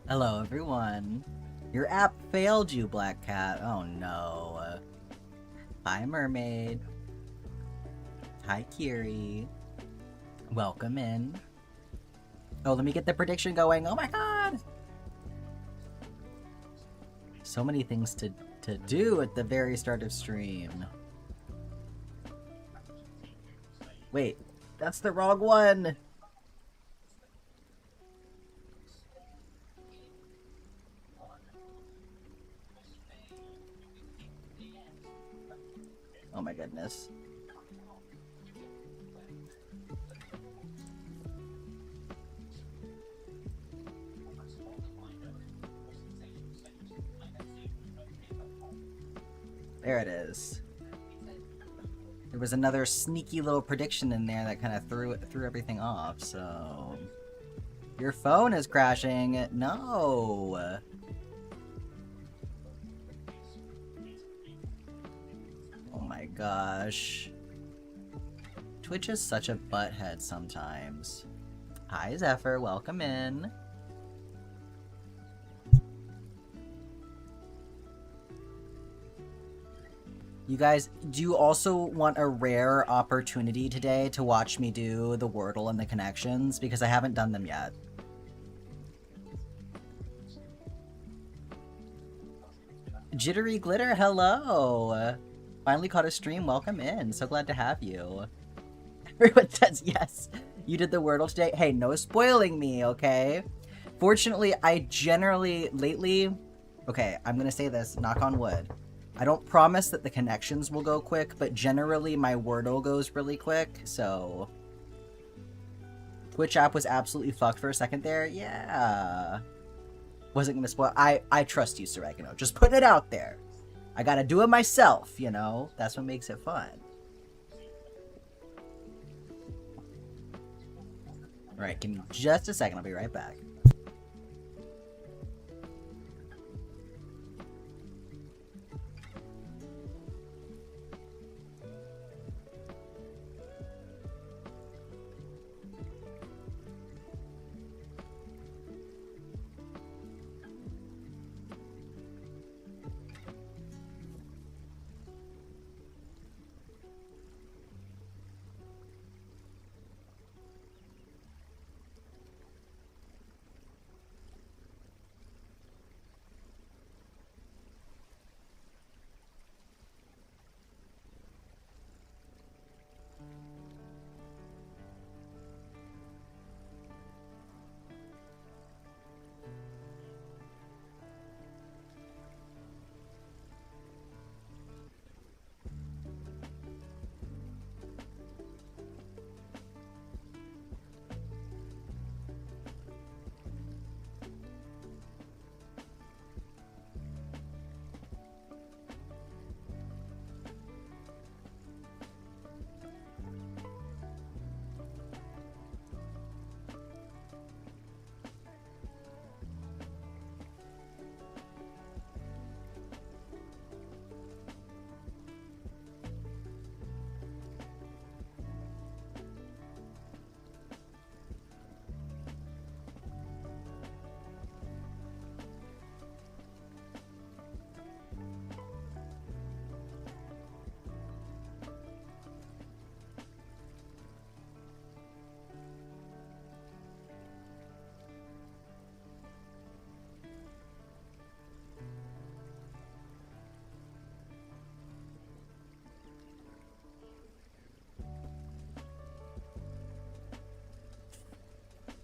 Hello, everyone. Your app failed you, Black Cat. Oh no. Hi, Mermaid. Hi, Kiri. Welcome in. Oh, let me get the prediction going. Oh my god! So many things to do at the very start of stream. Wait, that's the wrong one! Oh my goodness. There it is. There was another sneaky little prediction in there that kind of threw everything off, so... Your phone is crashing! No! Oh my gosh. Twitch is such a butthead sometimes. Hi Zephyr, welcome in. You guys, do you also want a rare opportunity today to watch me do the Wordle and the connections? Because I haven't done them yet. Jittery Glitter, hello! Finally caught a stream, welcome in. So glad to have you. Everyone says yes. You did the Wordle today? Hey, no spoiling me, okay? Fortunately, I generally, lately... Okay, I'm gonna say this, knock on wood. I don't promise that the connections will go quick, but generally my Wordle goes really quick, so... Twitch app was absolutely fucked for a second there? Yeah. Wasn't gonna spoil. I trust you, Sorregano. Just putting it out there. I gotta do it myself, you know? That's what makes it fun. Alright, give me just a second. I'll be right back.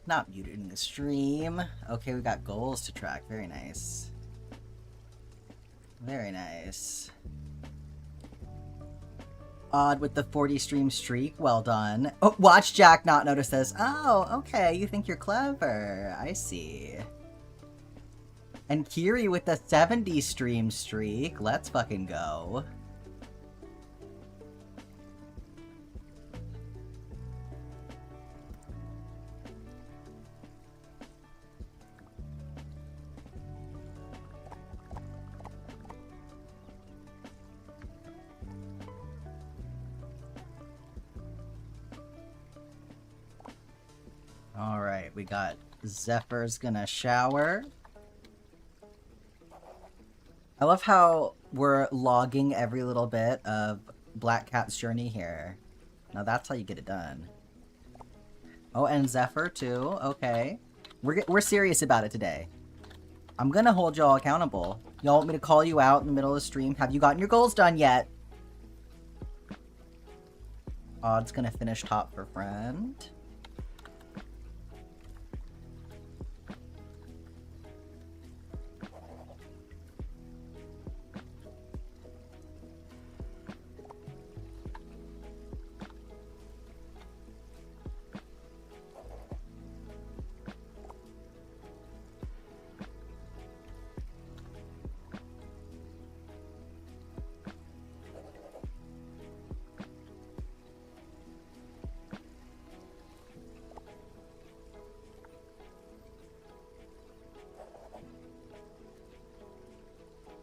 Not muting the stream. Okay, we got goals to track. Very nice. Very nice. Odd with the 40 stream streak. Well done. Oh, watch Jack not notice this. Oh, okay. You think you're clever. I see. And Kiri with the 70 stream streak. Let's fucking go. Alright, we got Zephyr's gonna shower. I love how we're logging every little bit of Black Cat's journey here. Now that's how you get it done. Oh, and Zephyr too. Okay. We're serious about it today. I'm gonna hold y'all accountable. Y'all want me to call you out in the middle of the stream? Have you gotten your goals done yet? Odd's gonna finish top for friend.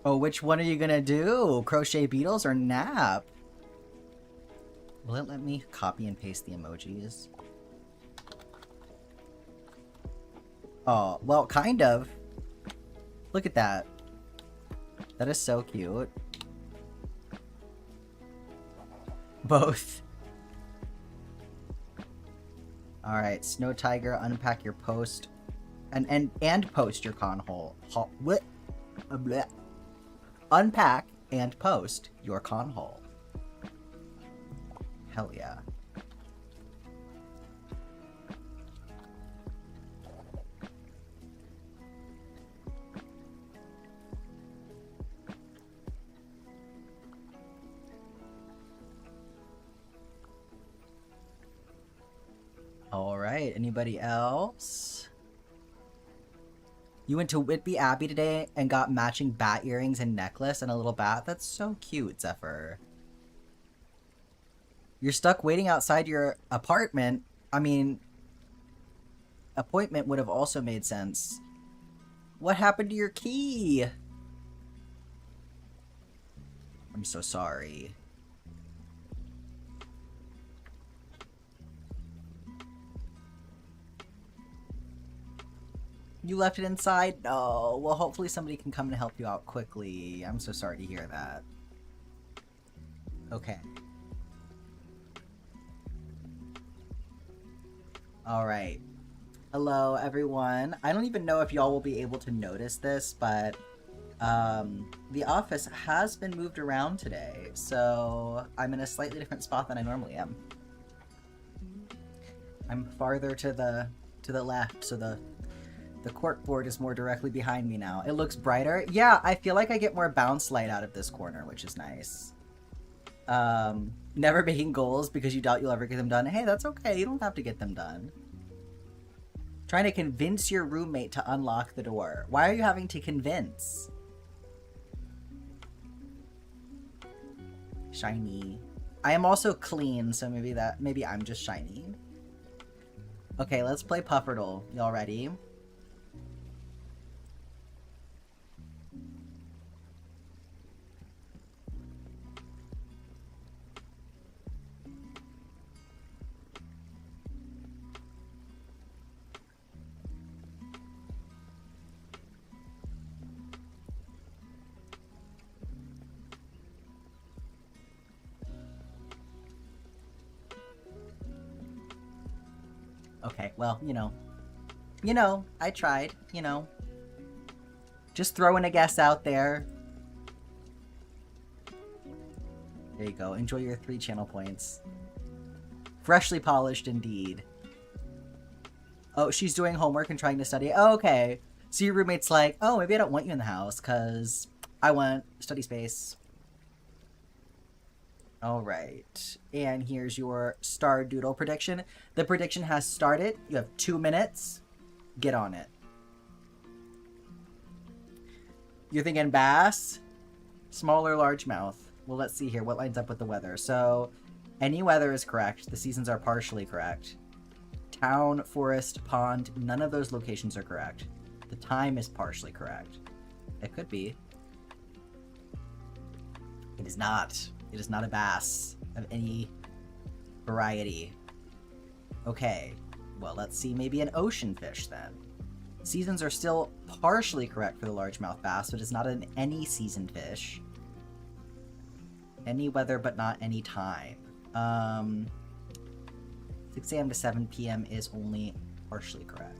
Oh, which one are you gonna do? Crochet beetles or nap? Will it let me copy and paste the emojis? Oh, well, kind of. Look at that. That is so cute. Both. Alright, Snow Tiger, unpack your post. And post your con hole. What? Bleh. Unpack and post your con hole. Hell yeah. Alright, anybody else? You went to Whitby Abbey today and got matching bat earrings and necklace and a little bat? That's so cute, Zephyr. You're stuck waiting outside your apartment? I mean, appointment would have also made sense. What happened to your key? I'm so sorry. You left it inside? No. Well, hopefully somebody can come and help you out quickly. I'm so sorry to hear that. Okay. Alright. Hello, everyone. I don't even know if y'all will be able to notice this, but the office has been moved around today, so I'm in a slightly different spot than I normally am. I'm farther to the left, so the corkboard is more directly behind me now. It looks brighter. Yeah, I feel like I get more bounce light out of this corner, which is nice. Never making goals because you doubt you'll ever get them done. Hey, that's okay. You don't have to get them done. Trying to convince your roommate to unlock the door. Why are you having to convince? Shiny. I am also clean, so maybe I'm just shiny. Okay, let's play Pufferdle. Y'all ready? Okay, well, you know, I tried, just throwing a guess out there. There you go. Enjoy your 3 channel points. Freshly polished indeed. Oh, she's doing homework and trying to study. Oh, okay. So your roommate's like, oh, maybe I don't want you in the house because I want study space. Alright, and here's your Star Doodle prediction. The prediction has started. You have 2 minutes. Get on it. You're thinking bass? Small or largemouth? Well, let's see here. What lines up with the weather? So, any weather is correct. The seasons are partially correct. Town, forest, pond, none of those locations are correct. The time is partially correct. It could be. It is not. It is not a bass of any variety. Okay, well, let's see, maybe an ocean fish then. Seasons are still partially correct for the largemouth bass, but it's not an any season fish. Any weather, but not any time. 6 a.m. to 7 p.m. is only partially correct.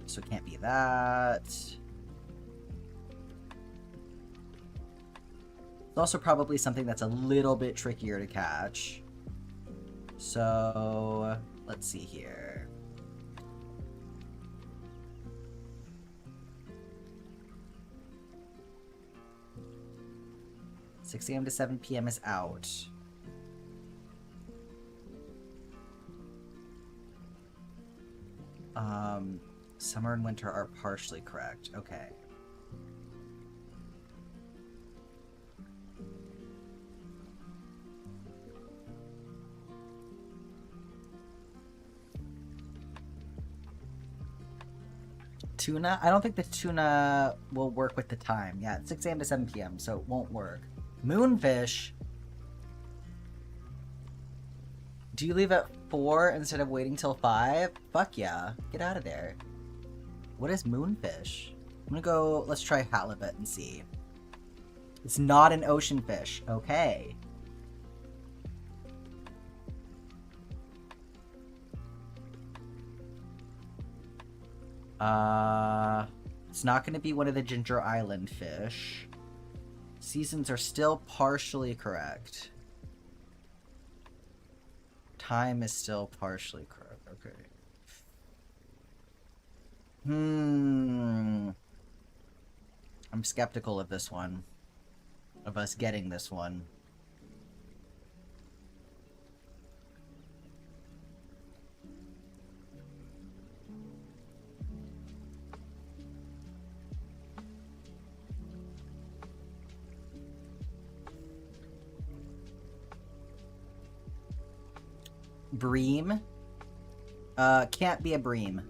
So it can't be that. It's also probably something that's a little bit trickier to catch. So let's see here. "6 a.m. to 7 p.m. is out. Summer and winter are partially correct. Okay. Tuna? I don't think the tuna will work with the time. Yeah, it's 6 a.m. to 7 p.m., so it won't work. Moonfish? Do you leave at 4 instead of waiting till 5? Fuck yeah. Get out of there. What is moonfish? I'm gonna go, let's try halibut and see. It's not an ocean fish. Okay. It's not gonna be one of the Ginger Island fish. Seasons are still partially correct. Time is still partially correct. Okay. I'm skeptical of this one. Of us getting this one. Bream? Can't be a bream.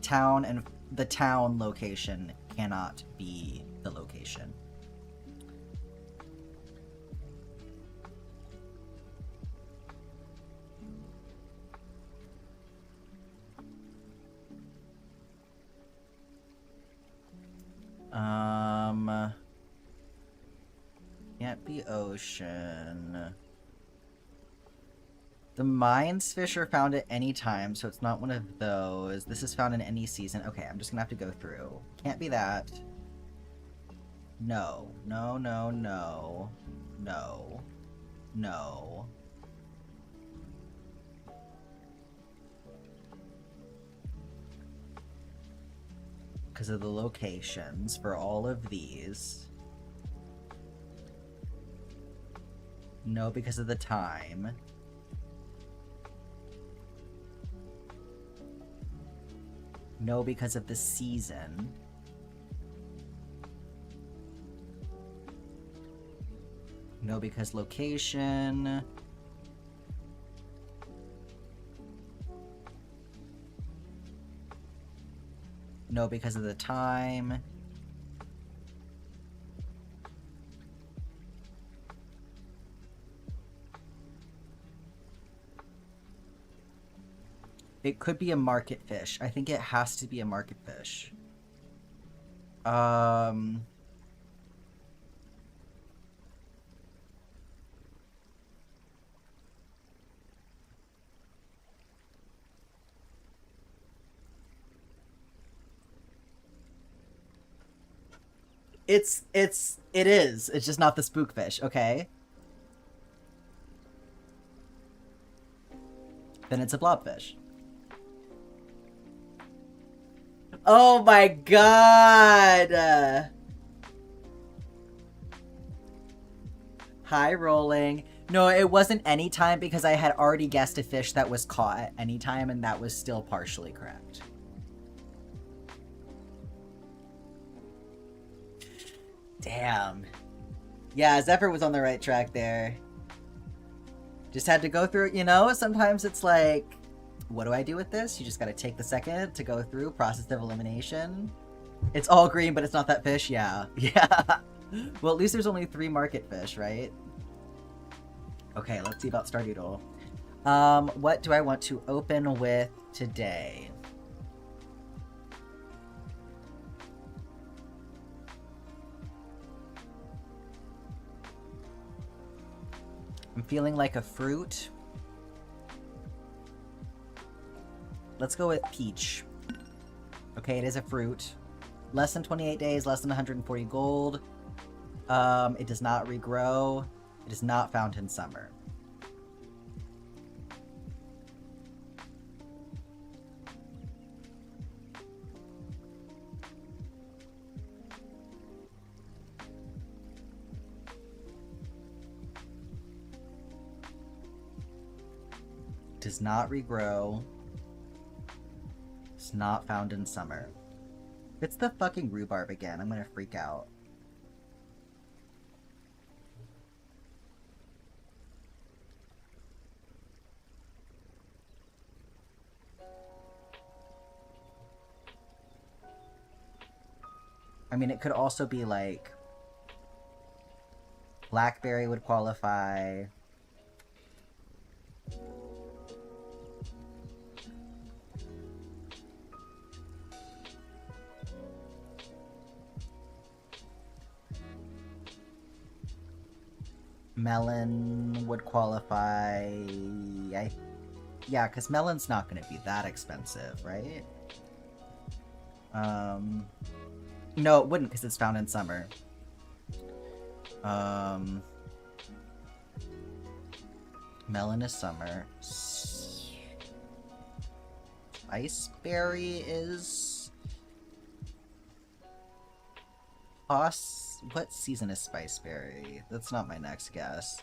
Town and the town location cannot be the location. Can't be ocean. The mines fish are found at any time, so it's not one of those. This is found in any season. Okay, I'm just gonna have to go through. Can't be that. No. No, no, no. No. No. Because of the locations for all of these. No, because of the time. No, because of the season. No, because location. No, because of the time. It could be a market fish. I think it has to be a market fish. It is. It's just not the spookfish, okay? Then it's a blobfish. Oh my god! High rolling. No, it wasn't any time because I had already guessed a fish that was caught at any time, and that was still partially correct. Damn. Yeah, Zephyr was on the right track there. Just had to go through, you know, sometimes it's like, what do I do with this? You just gotta take the second to go through, process of elimination. It's all green, but it's not that fish? Yeah. Yeah. Well, at least there's only 3 market fish, right? Okay, let's see about Stardoodle. What do I want to open with today. I'm feeling like a fruit. Let's go with peach. Okay, it is a fruit. Less than 28 days, less than 140 gold. It does not regrow. It is not found in summer. Does not regrow. It's not found in summer. It's the fucking rhubarb again. I'm gonna freak out. I mean, it could also be like blackberry would qualify. Melon would qualify. Yeah, because melon's not going to be that expensive, right? No, it wouldn't because it's found in summer. Melon is summer. Iceberry is... What season is Spiceberry? That's not my next guess.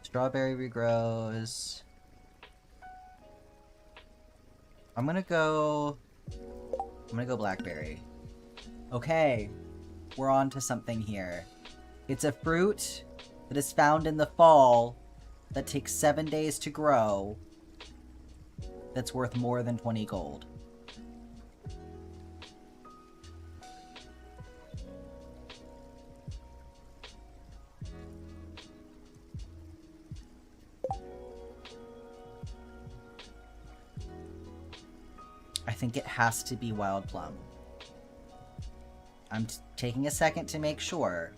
Strawberry regrows. I'm gonna go blackberry. Okay, we're on to something here. It's a fruit that is found in the fall that takes 7 days to grow that's worth more than 20 gold. I think it has to be wild plum. I'm taking a second to make sure.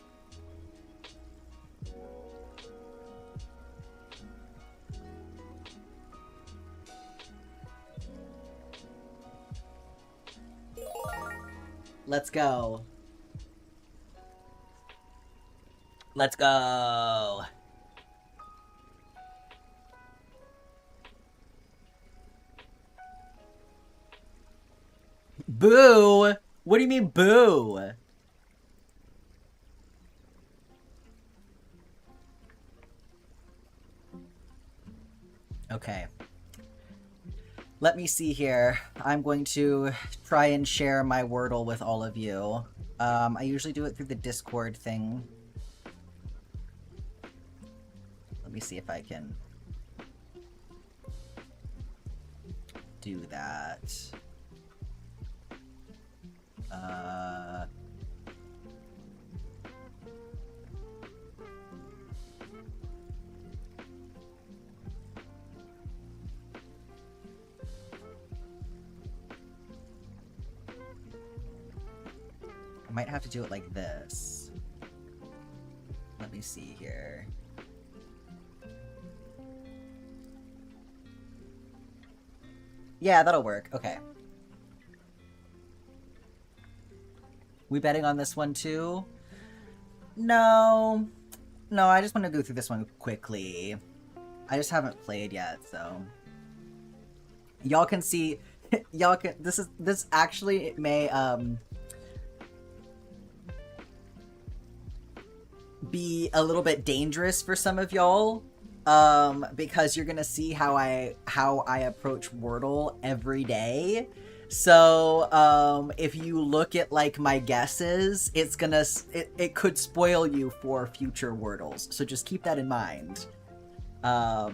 Let's go. Let's go. Boo! What do you mean, boo? Okay. Let me see here. I'm going to try and share my Wordle with all of you. I usually do it through the Discord thing. Let me see if I can do that. I might have to do it like this. Let me see here. Yeah, that'll work. Okay. We betting on this one too? No. No, I just want to go through this one quickly. I just haven't played yet, so. Y'all can see, y'all can, this actually may, be a little bit dangerous for some of y'all, because you're gonna see how I approach Wordle every day. So, if you look at, like, my guesses, it could spoil you for future Wordles. So just keep that in mind. I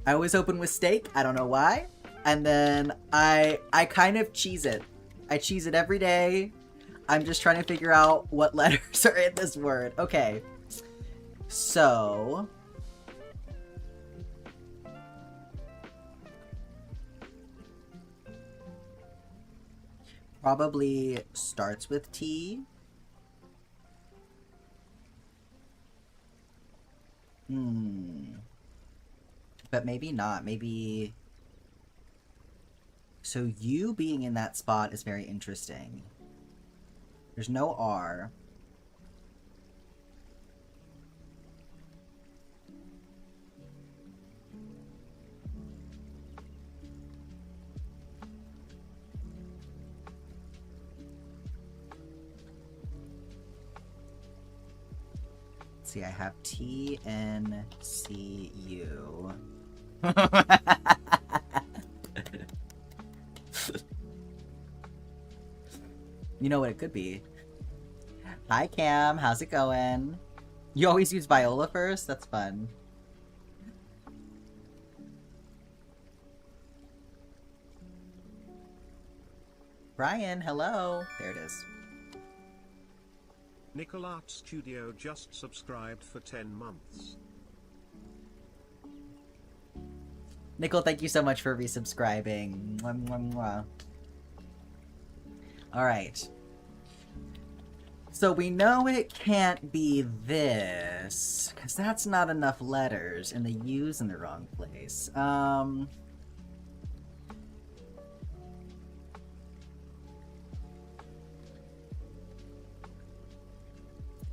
always open with steak. I don't know why. And then I kind of cheese it. I cheese it every day. I'm just trying to figure out what letters are in this word. Okay. So... probably starts with T. But maybe not. Maybe... So you being in that spot is very interesting. There's no R. See, I have T, N, C, U. You know what it could be. Hi, Cam. How's it going? You always use Viola first? That's fun. Brian, hello. There it is. Nicolart Studio just subscribed for 10 months. Nicole, thank you so much for resubscribing. Mwah, mwah, mwah. Alright. So we know it can't be this, because that's not enough letters, and the U's in the wrong place.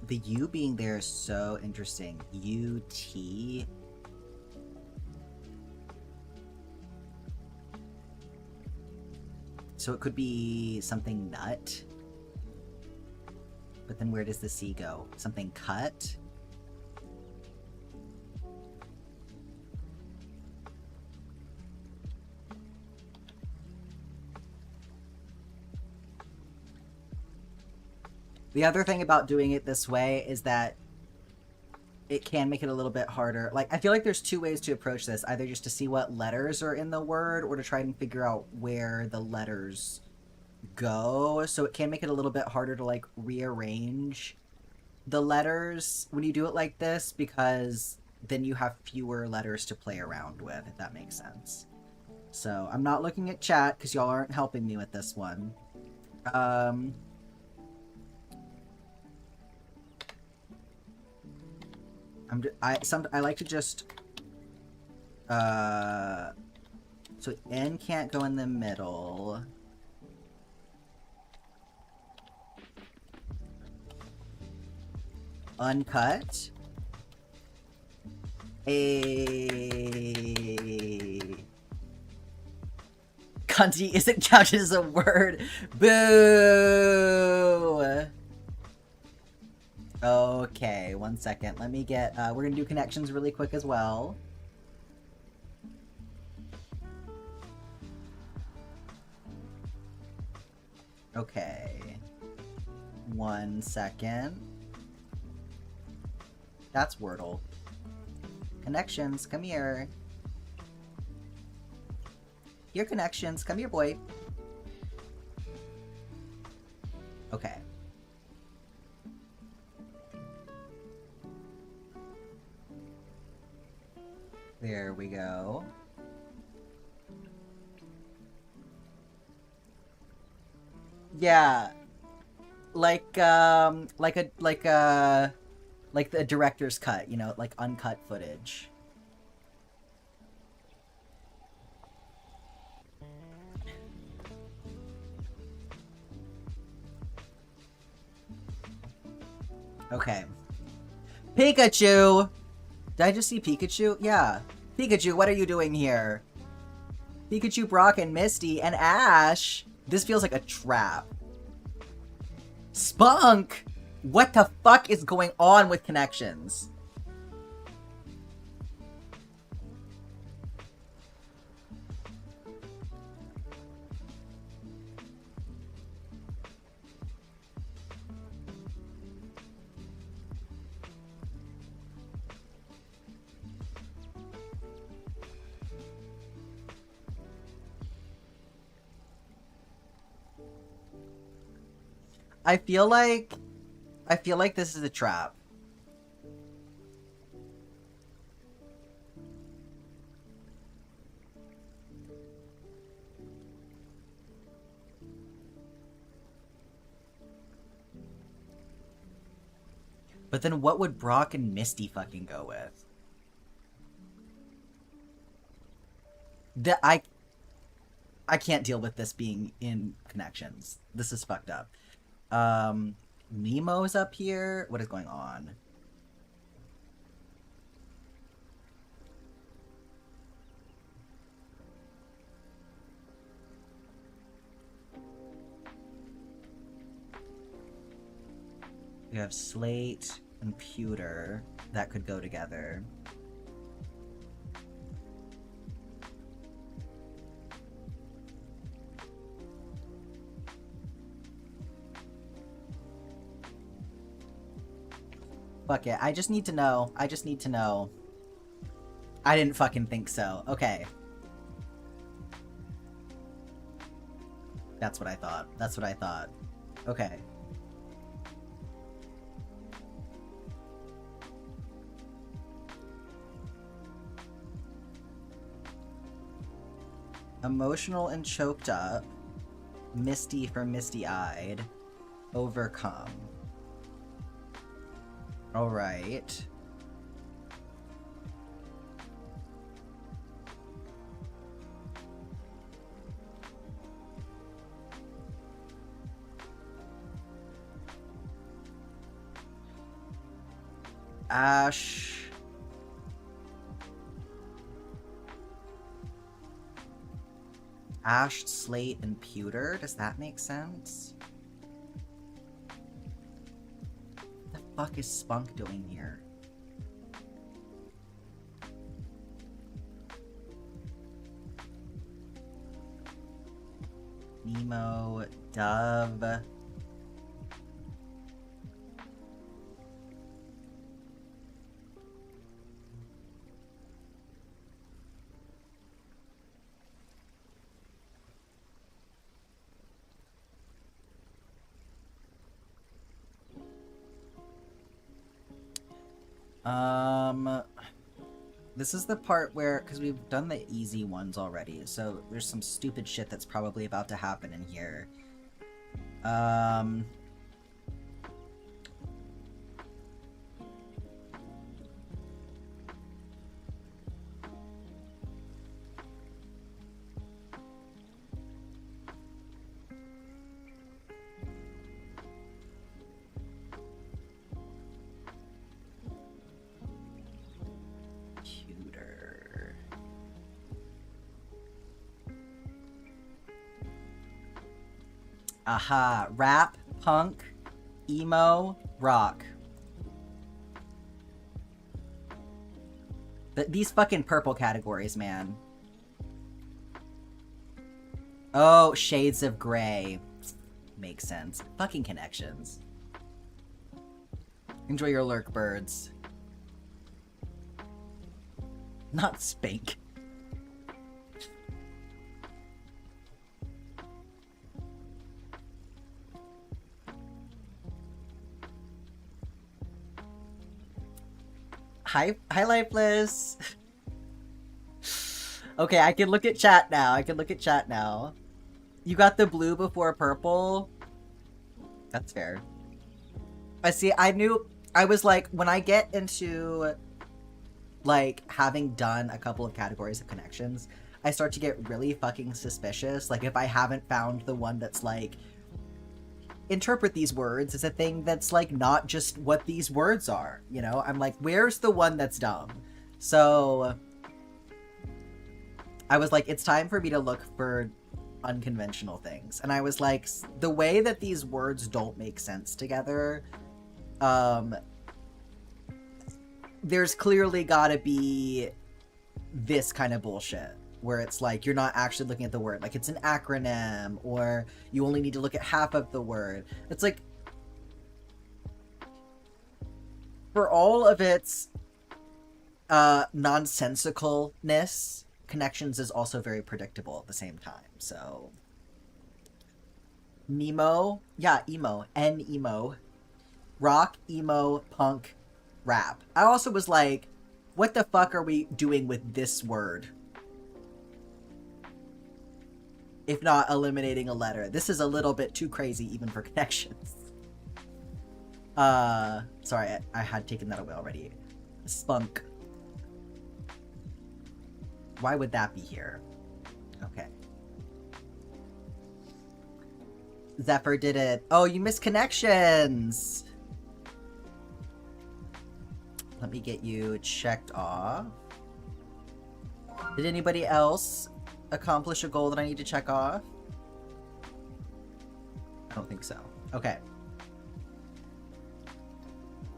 The U being there is so interesting. U-T. So it could be something nut. But then where does the C go? Something cut? The other thing about doing it this way is that it can make it a little bit harder. Like, I feel like there's two ways to approach this. Either just to see what letters are in the word, or to try and figure out where the letters go. So it can make it a little bit harder to, like, rearrange the letters when you do it like this, because then you have fewer letters to play around with, if that makes sense. So, I'm not looking at chat, because y'all aren't helping me with this one. I like to just, so N can't go in the middle. Uncut. Cunty isn't counted as a word. Boo! Okay, 1 second. Let me get, we're gonna do connections really quick as well. Okay. 1 second. That's Wordle. Connections, come here. Here, connections, come here, boy. Okay. There we go. Yeah. Like the director's cut, you know, like uncut footage. Okay. Pikachu! Did I just see Pikachu? Yeah. Pikachu, what are you doing here? Pikachu, Brock, and Misty, and Ash! This feels like a trap. Spunk! What the fuck is going on with connections? I feel like this is a trap. But then what would Brock and Misty fucking go with? I can't deal with this being in connections. This is fucked up. Nemo's up here. What is going on? We have slate and pewter that could go together. Fuck it. I just need to know. I just need to know. I didn't fucking think so. Okay. That's what I thought. That's what I thought. Okay. Emotional and choked up. Misty for misty-eyed. Overcome. Alright. Ash. Ash, slate, and pewter. Does that make sense? What the fuck is Spunk doing here? Nemo, Dove. This is the part where, because we've done the easy ones already, so there's some stupid shit that's probably about to happen in here. Aha, rap, punk, emo, rock. These fucking purple categories, man. Oh, shades of gray. Makes sense. Fucking connections. Enjoy your lurk, birds. Not spank. Hi, Lifeless. Okay, I can look at chat now. I can look at chat now. You got the blue before purple? That's fair. I see, I knew, I was like, when I get into, like, having done a couple of categories of connections, I start to get really fucking suspicious. Like, if I haven't found the one that's like, interpret these words as a thing that's like not just what these words are, you know? I'm like, where's the one that's dumb? So I was like, it's time for me to look for unconventional things. And I was like, the way that these words don't make sense together, there's clearly gotta be this kind of bullshit where it's like you're not actually looking at the word, like it's an acronym, or you only need to look at half of the word. It's like, for all of its nonsensicalness, connections is also very predictable at the same time. So Nemo, yeah, emo, N-emo, rock, emo, punk, rap. I also was like, what the fuck are we doing with this word? If not eliminating a letter. This is a little bit too crazy even for connections. Sorry, I had taken that away already. Spunk. Why would that be here? Okay. Zephyr did it. Oh, you missed connections! Let me get you checked off. Did anybody else accomplish a goal that I need to check off? I don't think so. Okay.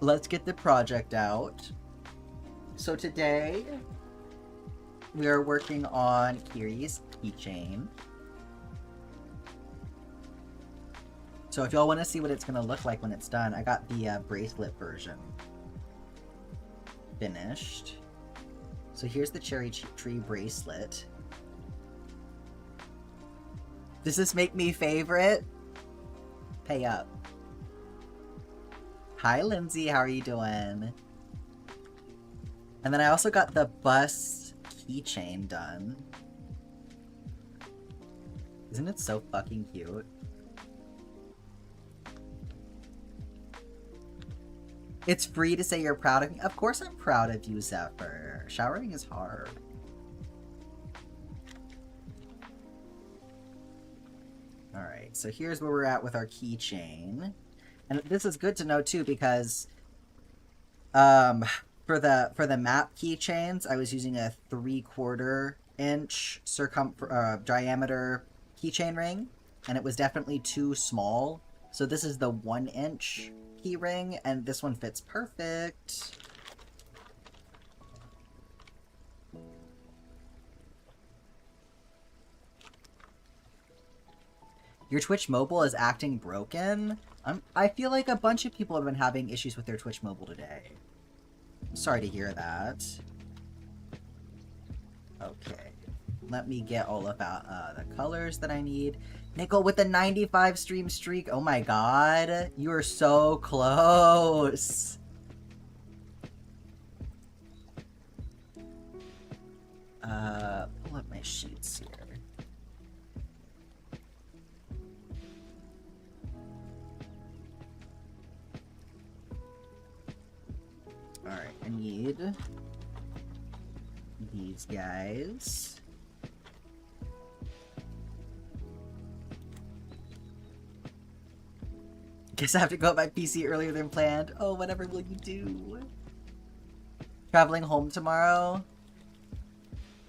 Let's get the project out. So today, we are working on Kiri's keychain. So if y'all want to see what it's going to look like when it's done, I got the bracelet version finished. So here's the cherry tree bracelet. Does this make me favorite? Pay up. Hi, Lindsay. How are you doing? And then I also got the bus keychain done. Isn't it so fucking cute? It's free to say you're proud of me. Of course I'm proud of you, Zephyr. Showering is hard. Alright, so here's where we're at with our keychain. And this is good to know too because for the map keychains, I was using a 3/4 inch diameter keychain ring, and it was definitely too small. So this is the 1 inch key ring, and this one fits perfect. Your Twitch mobile is acting broken. I feel like a bunch of people have been having issues with their Twitch mobile today. I'm sorry to hear that. Okay. Let me get all about the colors that I need. Nickel with the 95 stream streak. Oh my god. You are so close. Pull up my sheets here. Alright, I need these guys. Guess I have to go at my PC earlier than planned. Oh, whatever will you do? Traveling home tomorrow?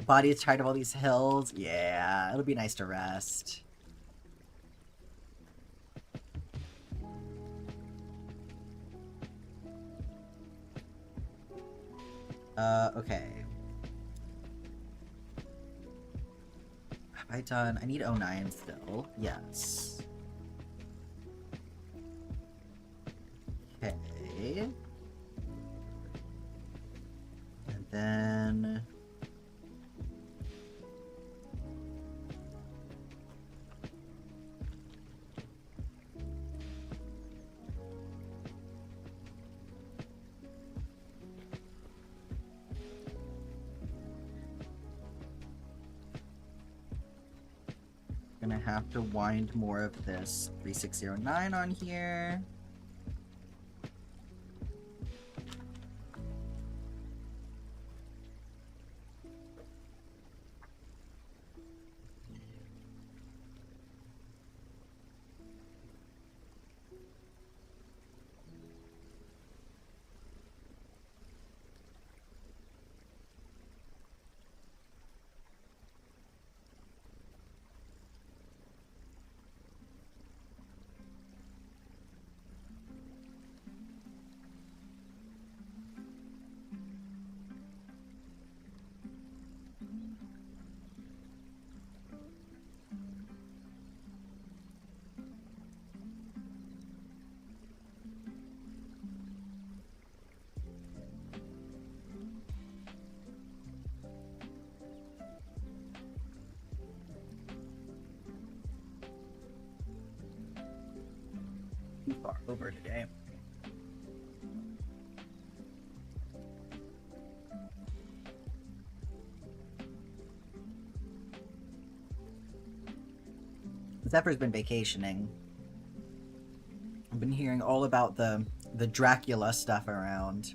Body is tired of all these hills. Yeah, it'll be nice to rest. Okay. Have I done... I need 09 still. Yes. Okay. And then... gonna have to wind more of this 3609 on here. Too far over today. Zephyr's been vacationing. I've been hearing all about the the Dracula stuff around.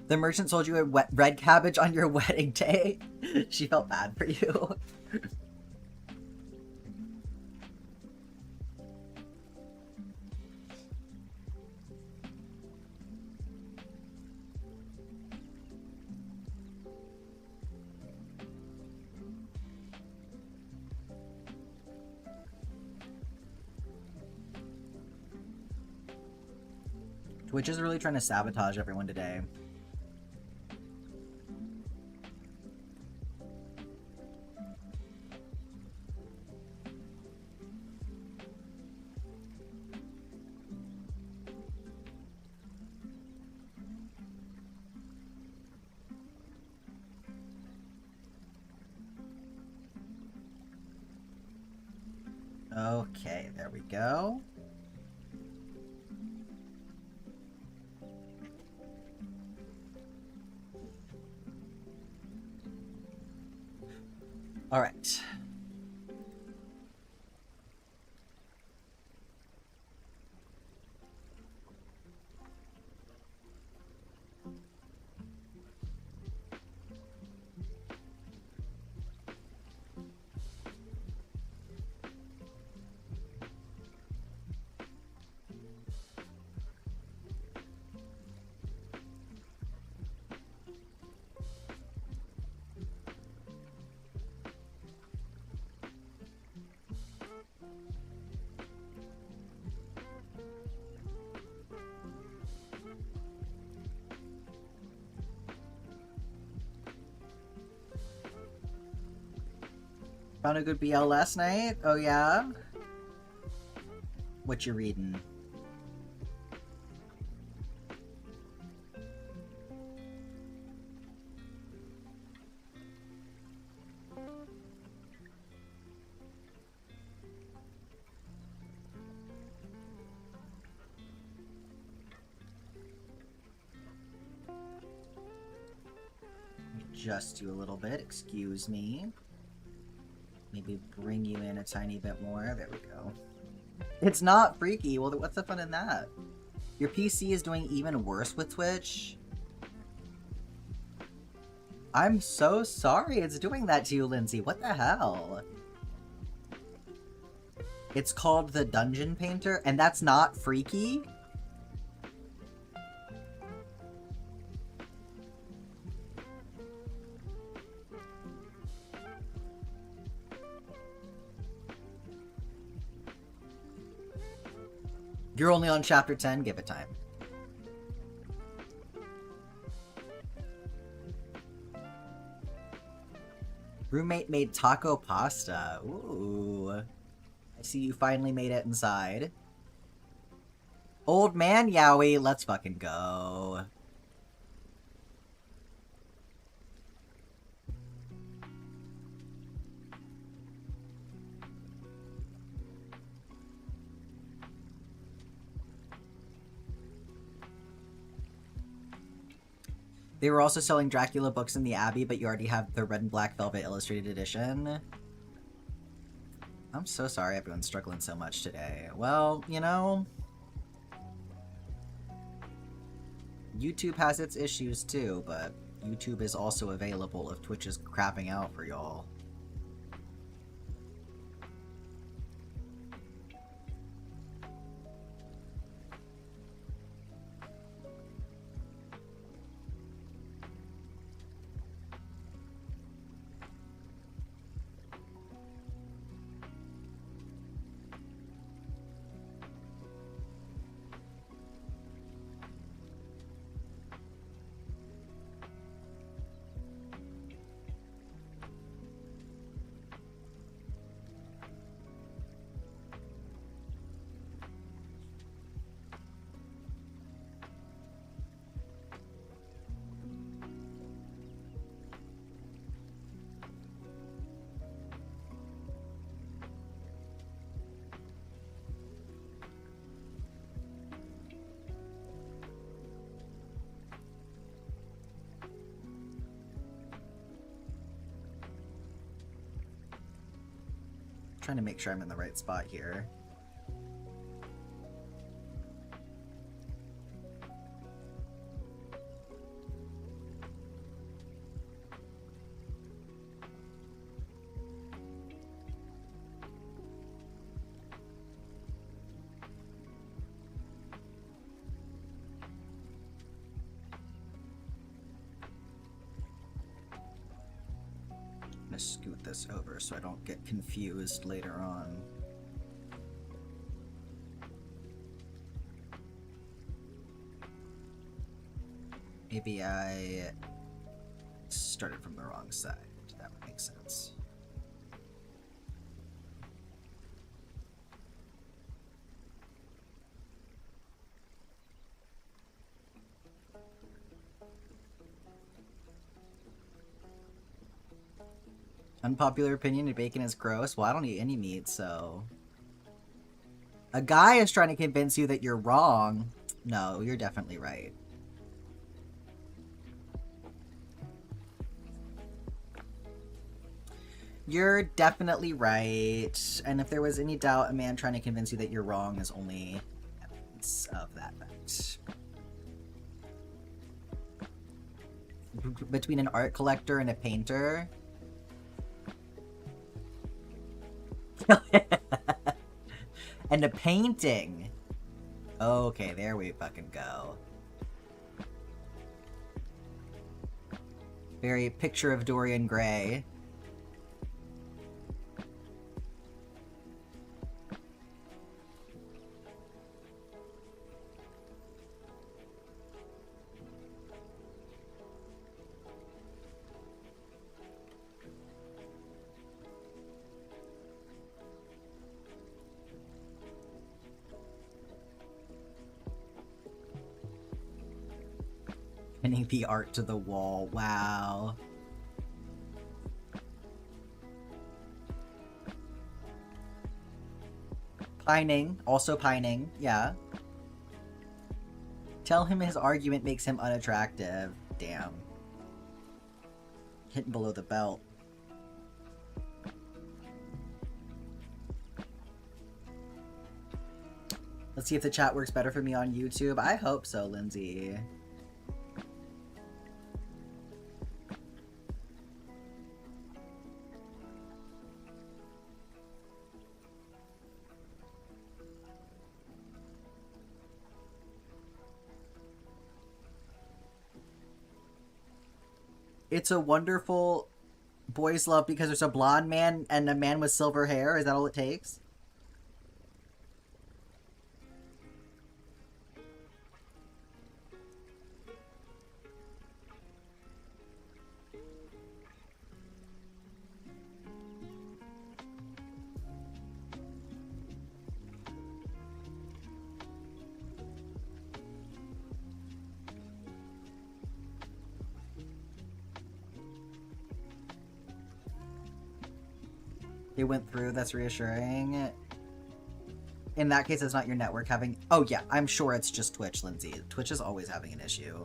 The merchant sold you a red cabbage on your wedding day. She felt bad for you. Twitch is really trying to sabotage everyone today. Okay, there we go. All right. Found a good BL last night? Oh yeah? What you reading? Adjust you a little bit, excuse me. Maybe bring you in a tiny bit more. There we go. It's not freaky. Well, what's the fun in that? Your PC is doing even worse with Twitch. I'm so sorry it's doing that to you, Lindsay. What the hell? It's called the Dungeon Painter, and that's not freaky? You're only on chapter 10? Give it time. Roommate made taco pasta. Ooh. I see you finally made it inside. Old man Yowie, let's fucking go. They were also selling Dracula books in the Abbey, but you already have the red and black velvet illustrated edition. I'm so sorry everyone's struggling so much today. Well, you know, YouTube has its issues too, but YouTube is also available if Twitch is crapping out for y'all. Trying to make sure I'm in the right spot here. gonna scoot this over so I don't get confused later on. Maybe I started from the wrong side. That would make sense. Unpopular opinion, bacon is gross. Well, I don't eat any meat, so... A guy is trying to convince you that you're wrong. No, you're definitely right. You're definitely right. And if there was any doubt, a man trying to convince you that you're wrong is only evidence of that fact. Between an art collector and a painter... and a painting. Okay, there we fucking go. Very picture of Dorian Gray. Pinning the art to the wall. Wow. Pining. Also pining. Yeah. Tell him his argument makes him unattractive. Damn. Hitting below the belt. Let's see if the chat works better for me on YouTube. I hope so, Lindsay. It's a wonderful boys' love because there's a blonde man and a man with silver hair. Is that all it takes? It went through, that's reassuring. In that case, it's not your network having... Oh yeah, I'm sure it's just Twitch, Lindsay. Twitch is always having an issue.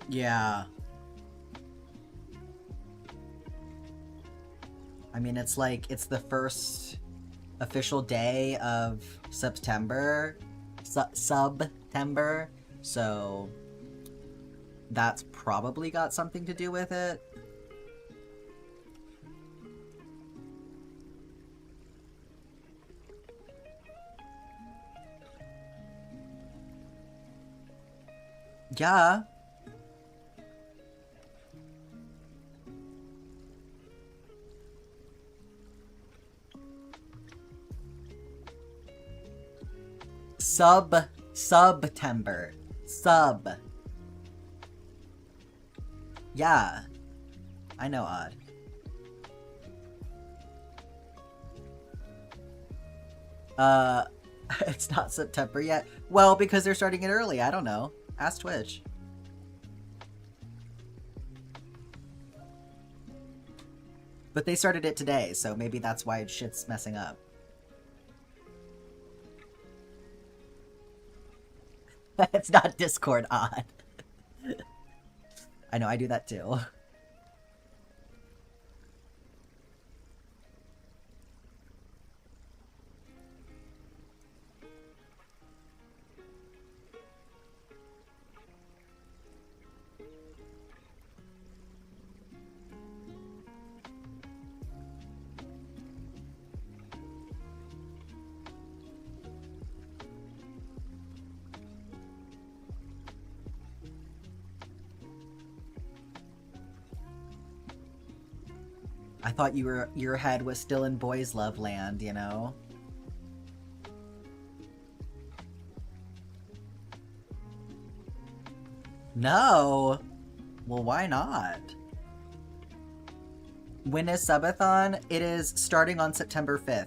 Yeah. I mean, it's like, it's the first official day of September. September. So, that's probably got something to do with it. Yeah. September. Sub. Yeah. I know, odd. It's not September yet. Well, because they're starting it early. I don't know. Ask Twitch. But they started it today, so maybe that's why shit's messing up. It's not Discord odd. I know, I do that too. I thought your head was still in boys love land, you know? No! Well, why not? When is subathon? It is starting on September 5th.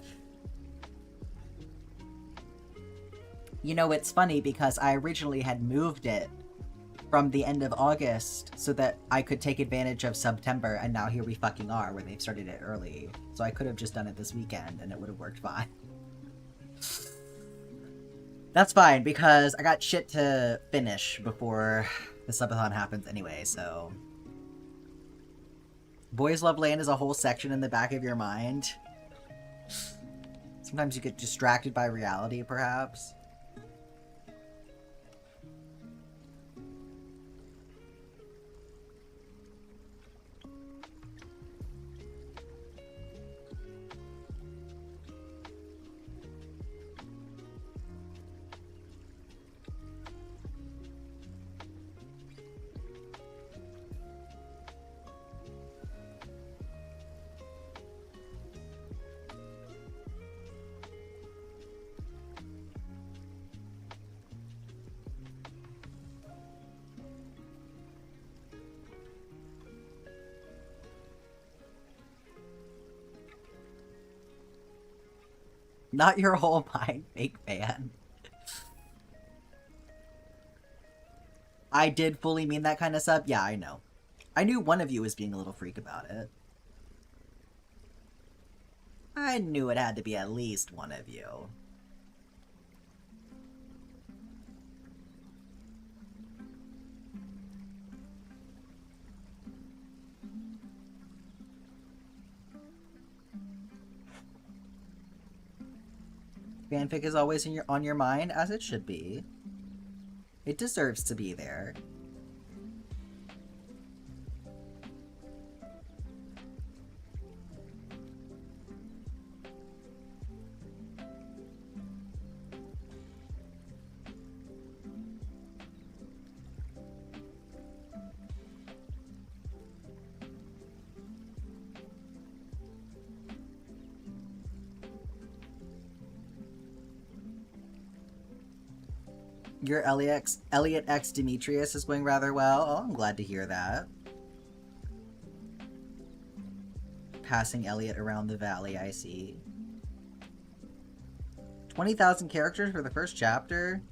You know, it's funny because I originally had moved it from the end of August so that I could take advantage of September, and now here we fucking are where they've started it early. So I could have just done it this weekend and it would have worked fine. That's fine because I got shit to finish before the subathon happens anyway, so... Boys Love Land is a whole section in the back of your mind. Sometimes you get distracted by reality, perhaps. Not your whole mind, fake fan. I did fully mean that kind of sub? Yeah, I know. I knew one of you was being a little freak about it. I knew it had to be at least one of you. Fanfic is always on your mind, as it should be. It deserves to be there. Your Elliot X Demetrius is going rather well. Oh, I'm glad to hear that. Passing Elliot around the valley, I see. 20,000 characters for the first chapter?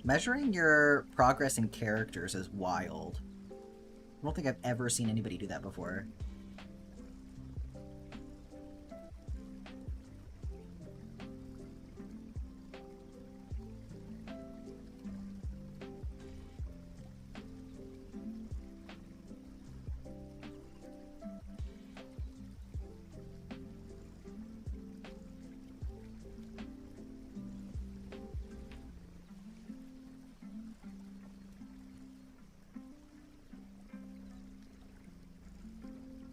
Measuring your progress in characters is wild. I don't think I've ever seen anybody do that before.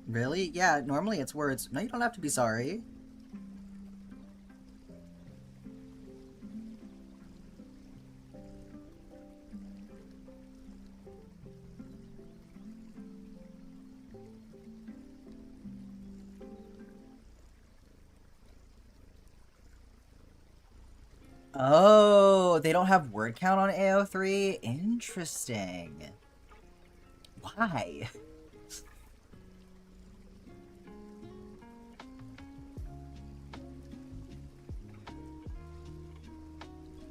Really? Yeah, normally it's words. No, you don't have to be sorry. Oh, they don't have word count on AO3? Interesting. Why?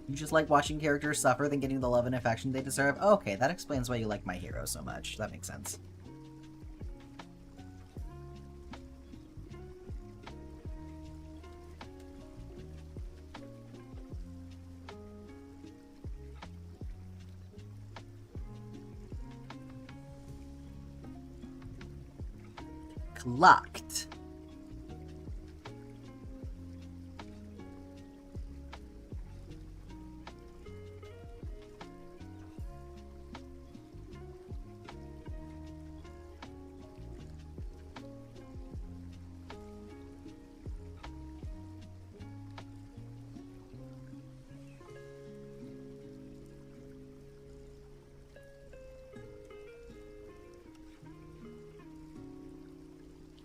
You just like watching characters suffer than getting the love and affection they deserve? Okay, that explains why you like My Hero so much. That makes sense. Clocked.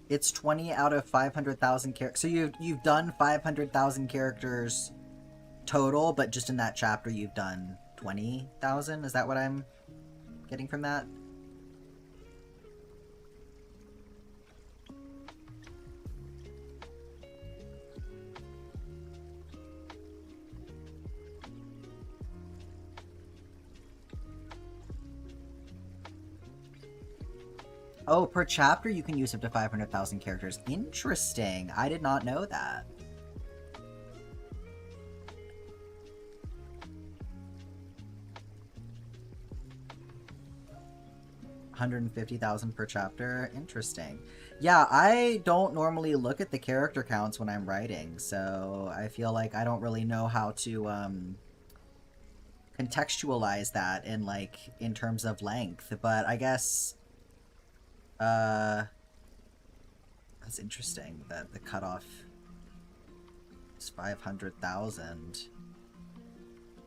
It's 20 out of 500,000 characters. So you've done 500,000 characters total, but just in that chapter you've done 20,000. Is that what I'm getting from that? Oh, per chapter you can use up to 500,000 characters. Interesting. I did not know that. $150,000 per chapter. Interesting. Yeah, I don't normally look at the character counts when I'm writing, so I feel like I don't really know how to contextualize that in terms of length, but I guess that's interesting that the cutoff is 500,000.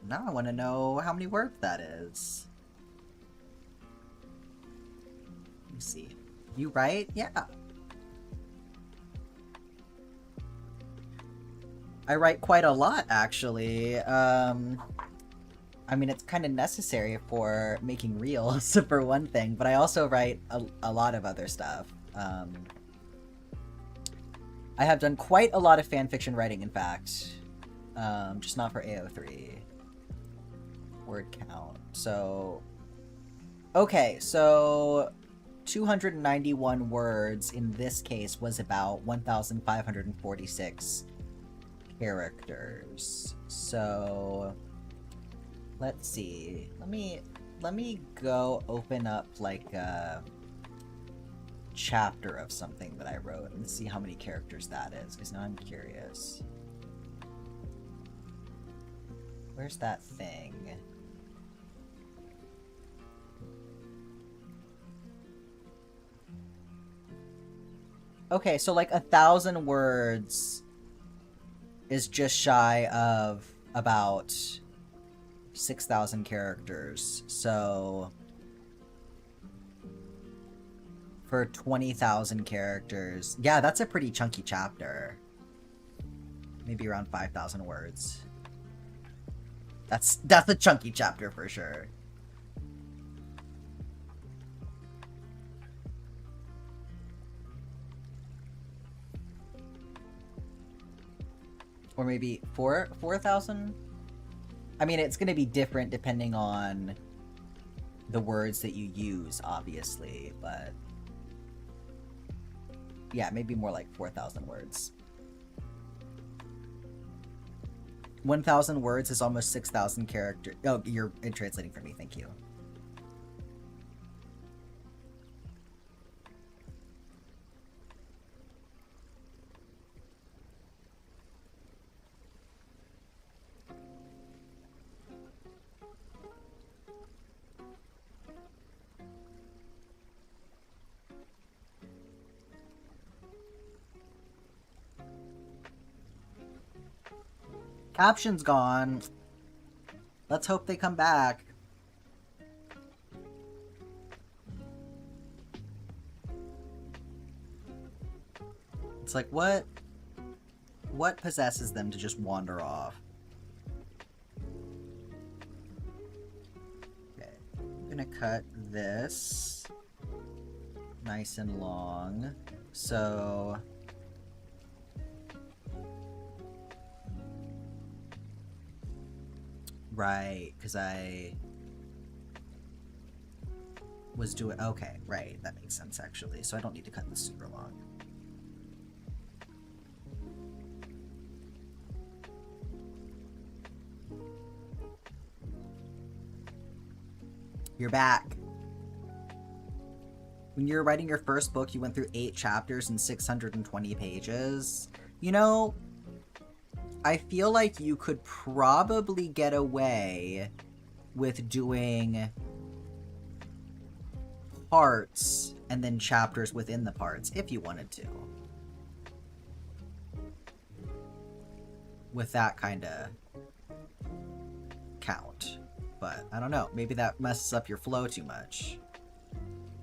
Now I want to know how many words that is. Let me see. You write? Yeah. I write quite a lot, actually. I mean, it's kind of necessary for making reels, for one thing, but I also write a lot of other stuff. I have done quite a lot of fanfiction writing, in fact. Just not for AO3. Word count. So... Okay, so... 291 words in this case was about 1,546 characters. So... Let's see. Let me go open up like a chapter of something that I wrote and see how many characters that is, because now I'm curious. Where's that thing? Okay, so like 1,000 words is just shy of about 6,000 characters, so for 20,000 characters, yeah, that's a pretty chunky chapter. Maybe around 5,000 words. That's a chunky chapter for sure. Or maybe 4,000? I mean, it's going to be different depending on the words that you use, obviously, but... Yeah, maybe more like 4,000 words. 1,000 words is almost 6,000 characters. Oh, you're translating for me, thank you. Caption's gone. Let's hope they come back. It's like, what possesses them to just wander off? Okay, I'm gonna cut this nice and long. So... Right, because I was doing... Okay, right, that makes sense, actually. So I don't need to cut this super long. You're back. When you were writing your first book, you went through 8 chapters and 620 pages. You know... I feel like you could probably get away with doing parts and then chapters within the parts if you wanted to. With that kind of count. But I don't know, maybe that messes up your flow too much.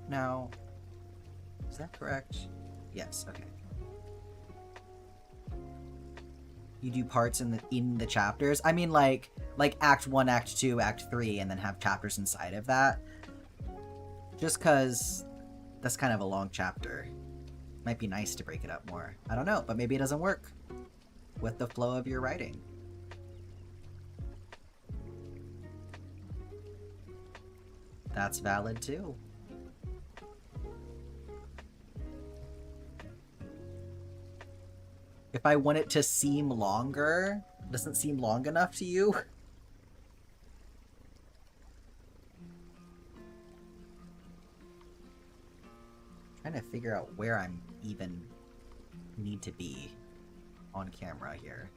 Now, is that correct? Yes, okay. You do parts in the chapters? I mean, like Act 1, Act 2, Act 3, and then have chapters inside of that. Just because that's kind of a long chapter. Might be nice to break it up more. I don't know, but maybe it doesn't work with the flow of your writing. That's valid too. If I want it to seem longer, it doesn't seem long enough to you? Trying to figure out where I'm even need to be on camera here.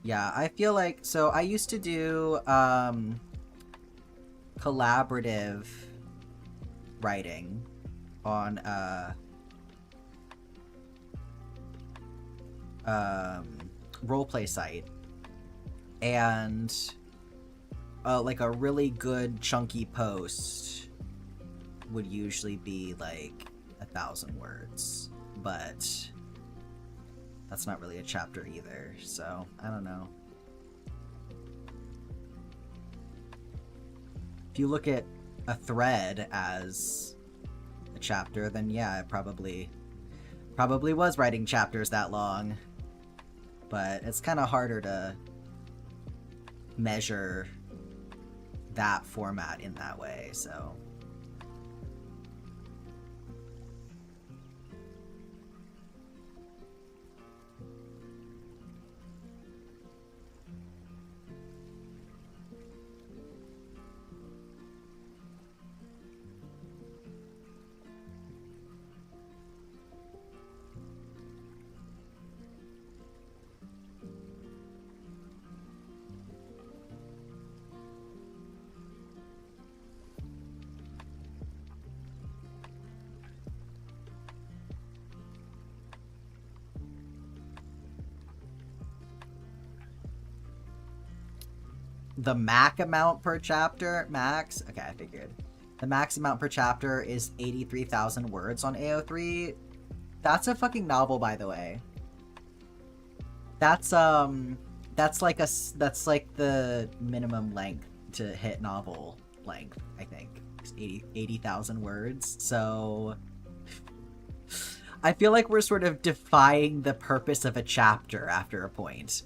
Yeah, I feel like, so I used to do collaborative writing on roleplay site, and like a really good chunky post would usually be like 1,000 words, but that's not really a chapter either, so I don't know. If you look at a thread as a chapter, then yeah, it probably was writing chapters that long, but it's kind of harder to measure that format in that way, so. The max amount per chapter, max? Okay, I figured. The max amount per chapter is 83,000 words on AO3. That's a fucking novel, by the way. That's like the minimum length to hit novel length, I think. 80,000 words. So I feel like we're sort of defying the purpose of a chapter after a point.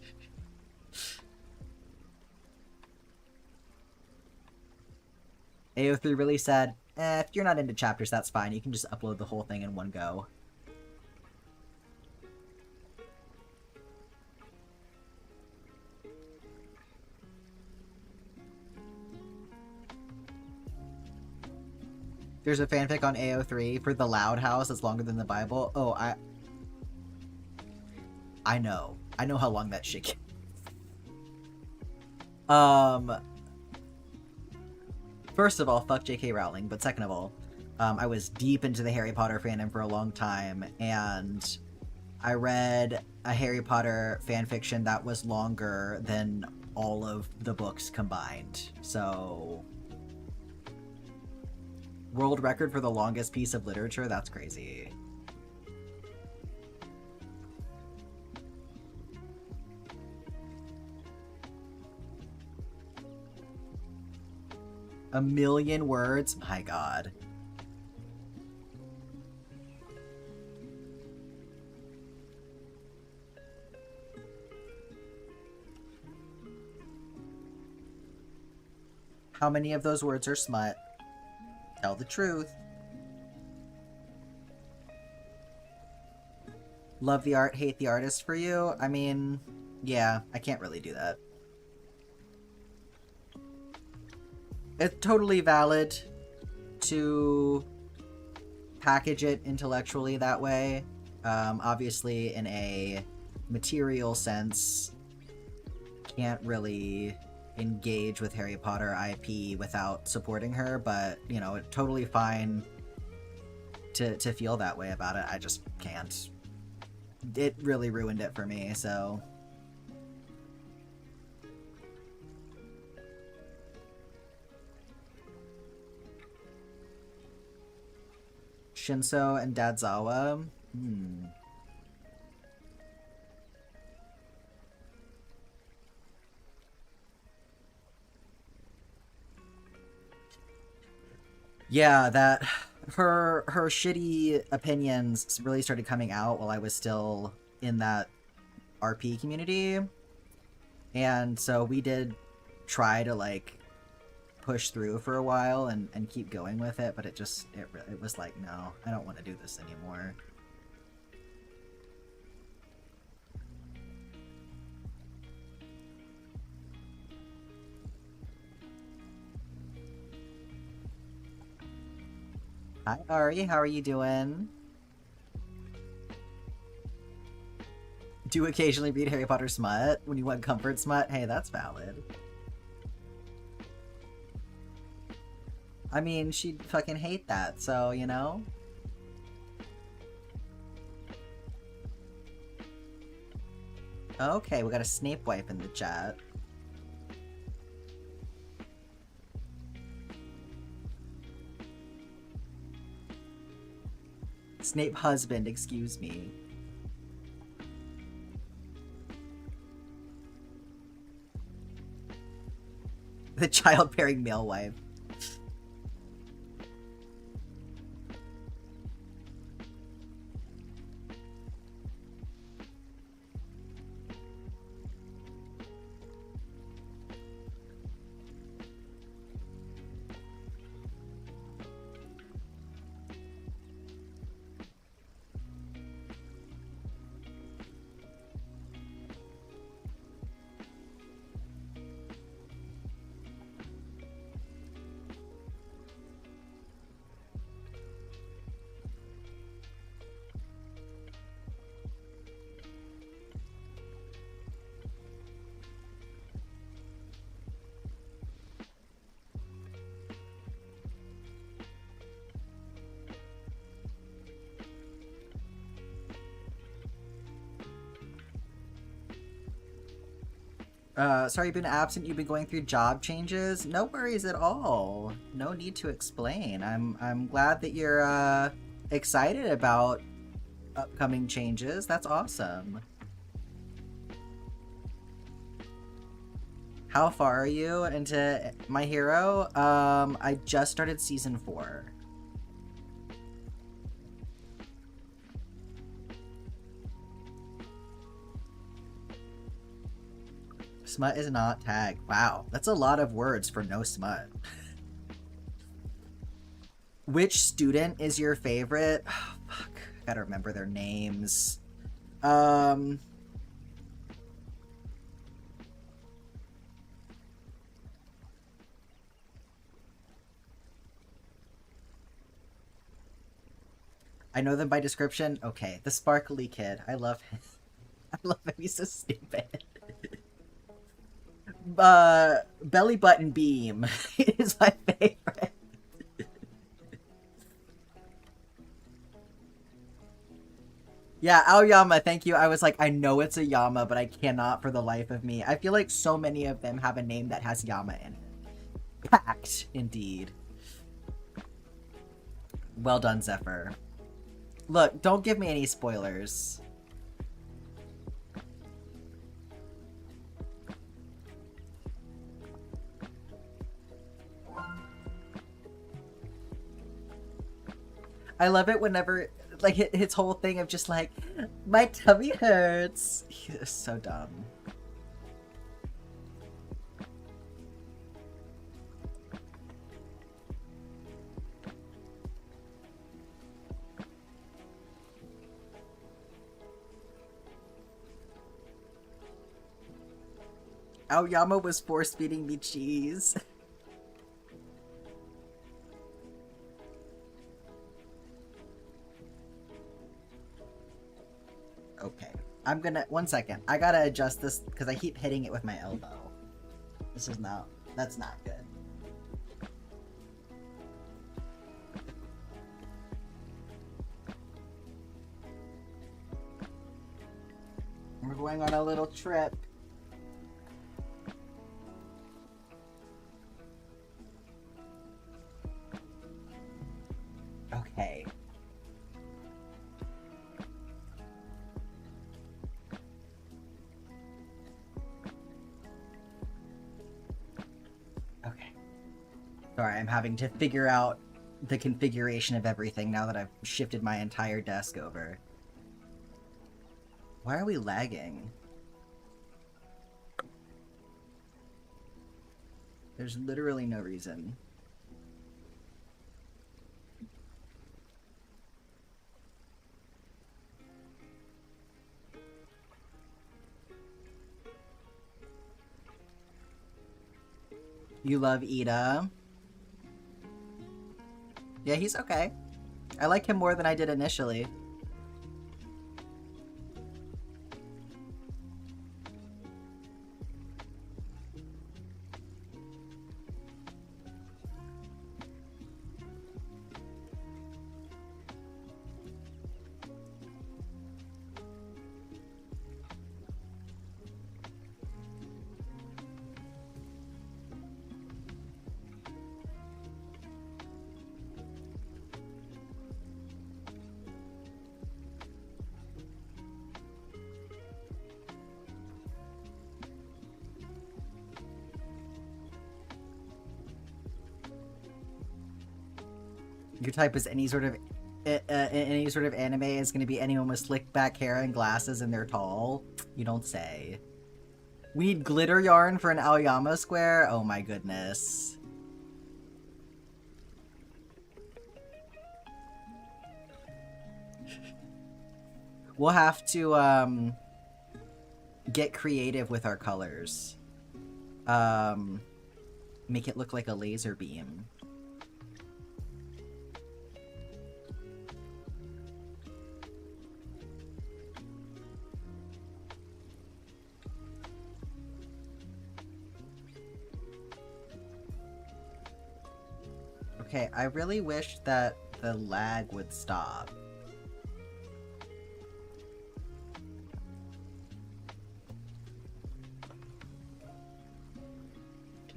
AO3 really said, if you're not into chapters, that's fine. You can just upload the whole thing in one go. There's a fanfic on AO3 for the Loud House that's longer than the Bible. Oh, I know. I know how long that shit gets. First of all, fuck J.K. Rowling, but second of all, I was deep into the Harry Potter fandom for a long time, and I read a Harry Potter fanfiction that was longer than all of the books combined. So, world record for the longest piece of literature? That's crazy. A million words? My god. How many of those words are smut? Tell the truth. Love the art, hate the artist for you? I mean, yeah, I can't really do that. It's totally valid to package it intellectually that way. Obviously, in a material sense, can't really engage with Harry Potter IP without supporting her, but, you know, it's totally fine to feel that way about it. I just can't. It really ruined it for me, so... Shinso and Dadzawa. Yeah, that her shitty opinions really started coming out while I was still in that RP community. And so we did try to like push through for a while and keep going with it, but it was like, no, I don't want to do this anymore. Hi Ari, how are you doing? Do occasionally read Harry Potter smut when you want comfort smut? Hey, that's valid. I mean, she'd fucking hate that, so, you know? Okay, we got a Snape wife in the chat. Snape husband, excuse me. The childbearing male wife. Sorry you've been absent, you've been going through job changes? No worries at all. No need to explain. I'm glad that you're, excited about upcoming changes. That's awesome. How far are you into My Hero? I just started season 4. Smut is not tagged. Wow, that's a lot of words for no smut. Which student is your favorite? Oh, fuck. I gotta remember their names. I know them by description. Okay, the sparkly kid. I love him. I love him. He's so stupid. Belly button beam is my favorite. Yeah, Aoyama, thank you. I was like, I know it's a Yama, but I cannot for the life of me. I feel like so many of them have a name that has Yama in it. Packed, indeed. Well done, Zephyr. Look, don't give me any spoilers. I love it whenever, like, his whole thing of just like, my tummy hurts. He's so dumb. Aoyama was force feeding me cheese. Okay, I'm gonna, 1 second. I gotta adjust this because I keep hitting it with my elbow. This is not, that's not good. We're going on a little trip. Okay. Sorry, I'm having to figure out the configuration of everything now that I've shifted my entire desk over. Why are we lagging? There's literally no reason. You love Ida? Yeah, he's okay. I like him more than I did initially. Your type is any sort of anime is going to be anyone with slick back hair and glasses and they're tall. You don't say. We need glitter yarn for an Aoyama square? Oh my goodness. We'll have to get creative with our colors. Make it look like a laser beam. Okay, I really wish that the lag would stop.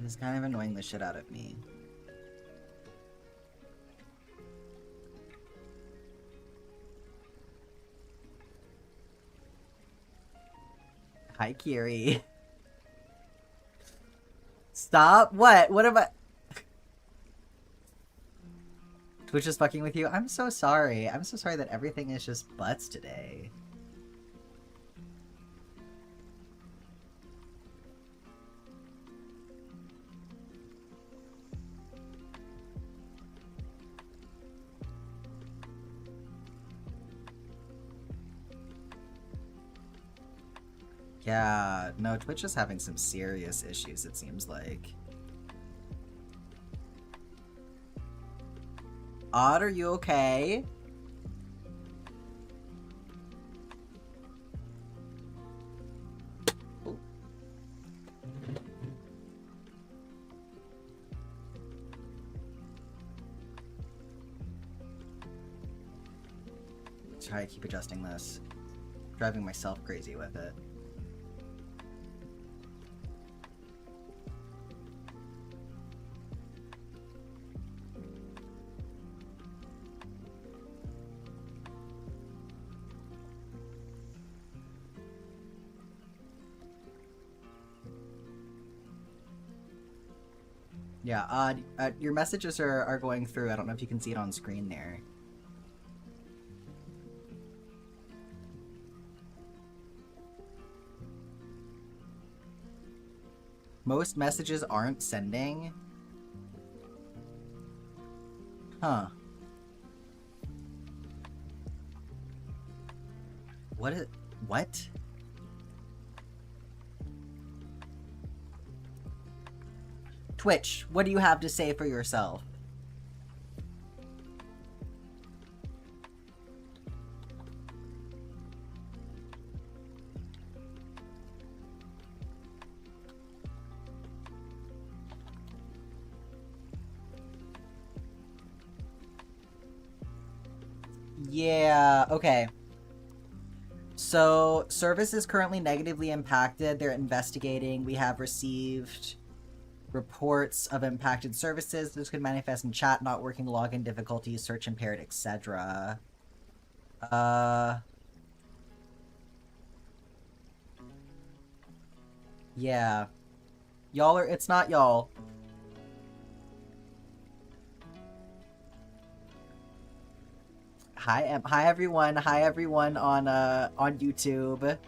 It's kind of annoying the shit out of me. Hi, Kiri. Stop? What? What am I... Twitch is fucking with you? I'm so sorry. I'm so sorry that everything is just butts today. Yeah, no, Twitch is having some serious issues, it seems like. Odd, are you okay? Ooh. Try to keep adjusting this. Driving myself crazy with it. Yeah, your messages are going through. I don't know if you can see it on screen there. Most messages aren't sending. Huh. What? Twitch, what do you have to say for yourself? Yeah, okay. So, service is currently negatively impacted. They're investigating. We have received reports of impacted services. This could manifest in chat not working, login difficulties, search impaired, etc. Yeah. Y'all are- it's not y'all. Hi everyone. Hi everyone on YouTube.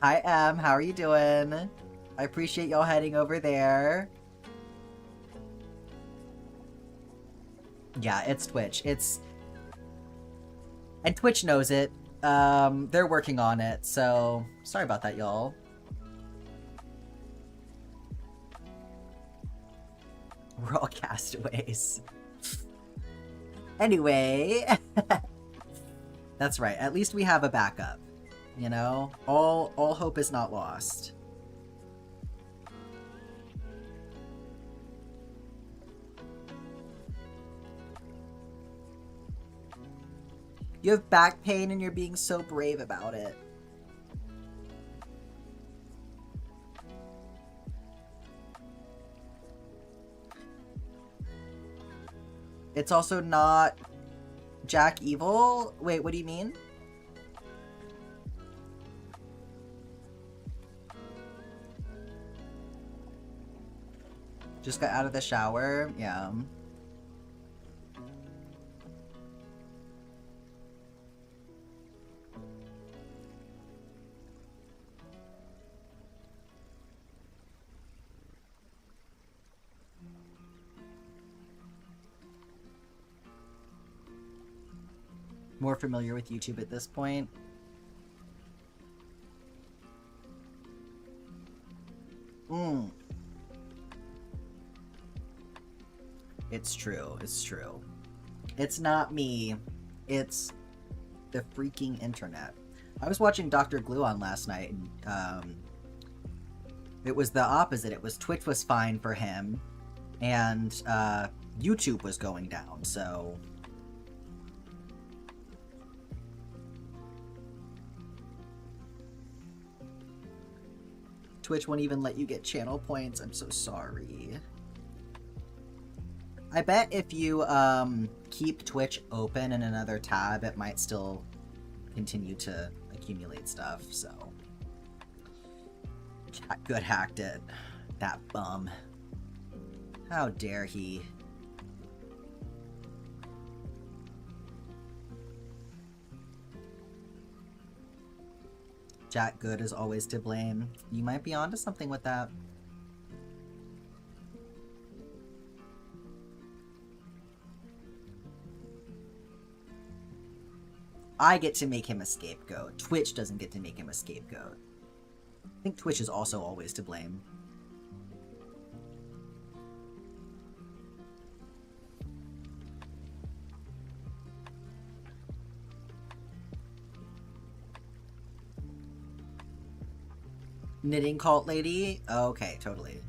Hi Em, how are you doing? I appreciate y'all heading over there. Yeah, it's Twitch. And Twitch knows it. They're working on it, so sorry about that, y'all. We're all castaways. Anyway, that's right. At least we have a backup. You know, all hope is not lost. You have back pain and you're being so brave about it. It's also not Jack Evil? Wait, what do you mean? Just got out of the shower? Yeah. More familiar with YouTube at this point. It's true. It's true. It's not me. It's the freaking internet. I was watching Dr. Glue on last night, and it was the opposite. It was Twitch was fine for him, and YouTube was going down, so... Twitch won't even let you get channel points. I'm so sorry. I bet if you keep Twitch open in another tab, it might still continue to accumulate stuff, so... Good hacked it. That bum. How dare he. Jack Good is always to blame. You might be onto something with that. I get to make him a scapegoat. Twitch doesn't get to make him a scapegoat. I think Twitch is also always to blame. Knitting cult lady? Okay, totally.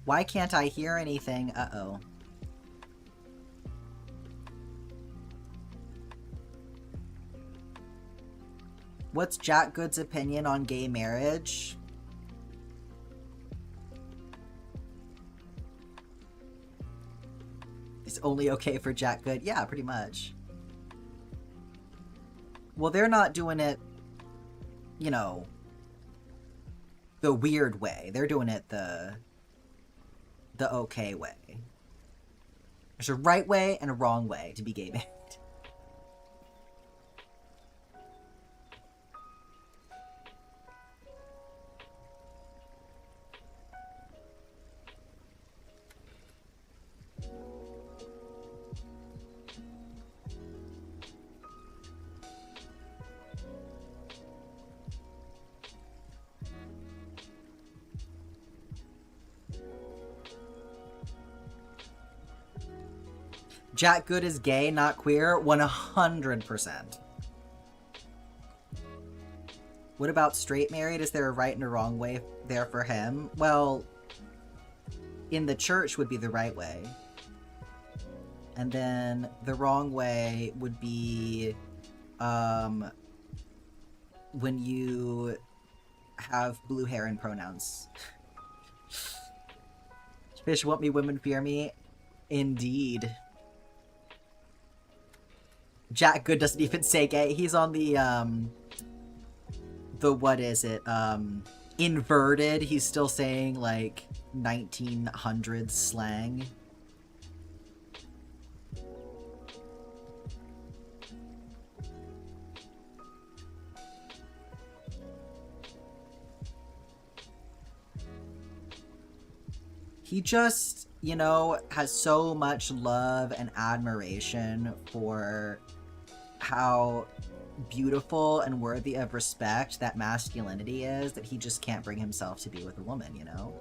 Why can't I hear anything? Uh-oh. What's Jack Good's opinion on gay marriage? It's only okay for Jack Good? Yeah, pretty much. Well, they're not doing it, you know, the weird way. They're doing it the okay way. There's a right way and a wrong way to be gay married. Jack Good is gay, not queer? 100%. What about straight married? Is there a right and a wrong way there for him? Well, in the church would be the right way. And then the wrong way would be when you have blue hair and pronouns. Fish want me, women fear me. Indeed. Jack Good doesn't even say gay. He's on the what is it? Inverted. He's still saying, like, 1900s slang. he just, you know, has so much love and admiration for how beautiful and worthy of respect that masculinity is, that he just can't bring himself to be with a woman, you know?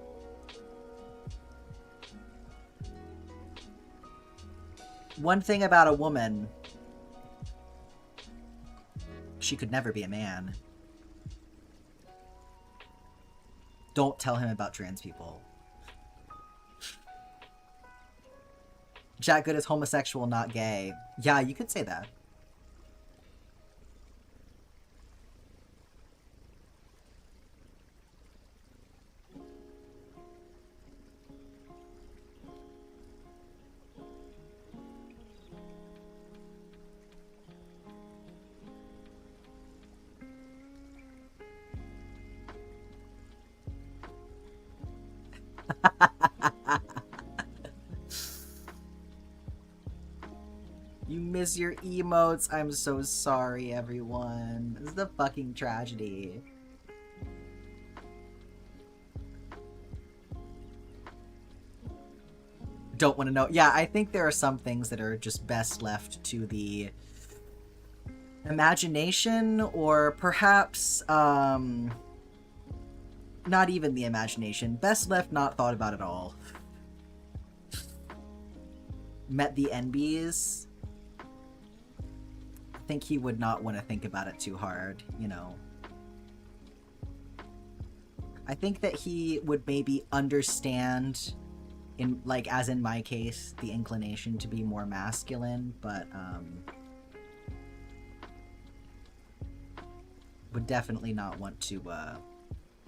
One thing about a woman, she could never be a man. Don't tell him about trans people. Jack Good is homosexual, not gay. Yeah, you could say that. You miss your emotes. I'm so sorry, everyone. This is a fucking tragedy. Don't want to know. Yeah, I think there are some things that are just best left to the imagination, or perhaps, not even the imagination. Best left not thought about at all. Met the NBs. I think he would not want to think about it too hard, you know. I think that he would maybe understand, in, like, as in my case, the inclination to be more masculine, but, would definitely not want to,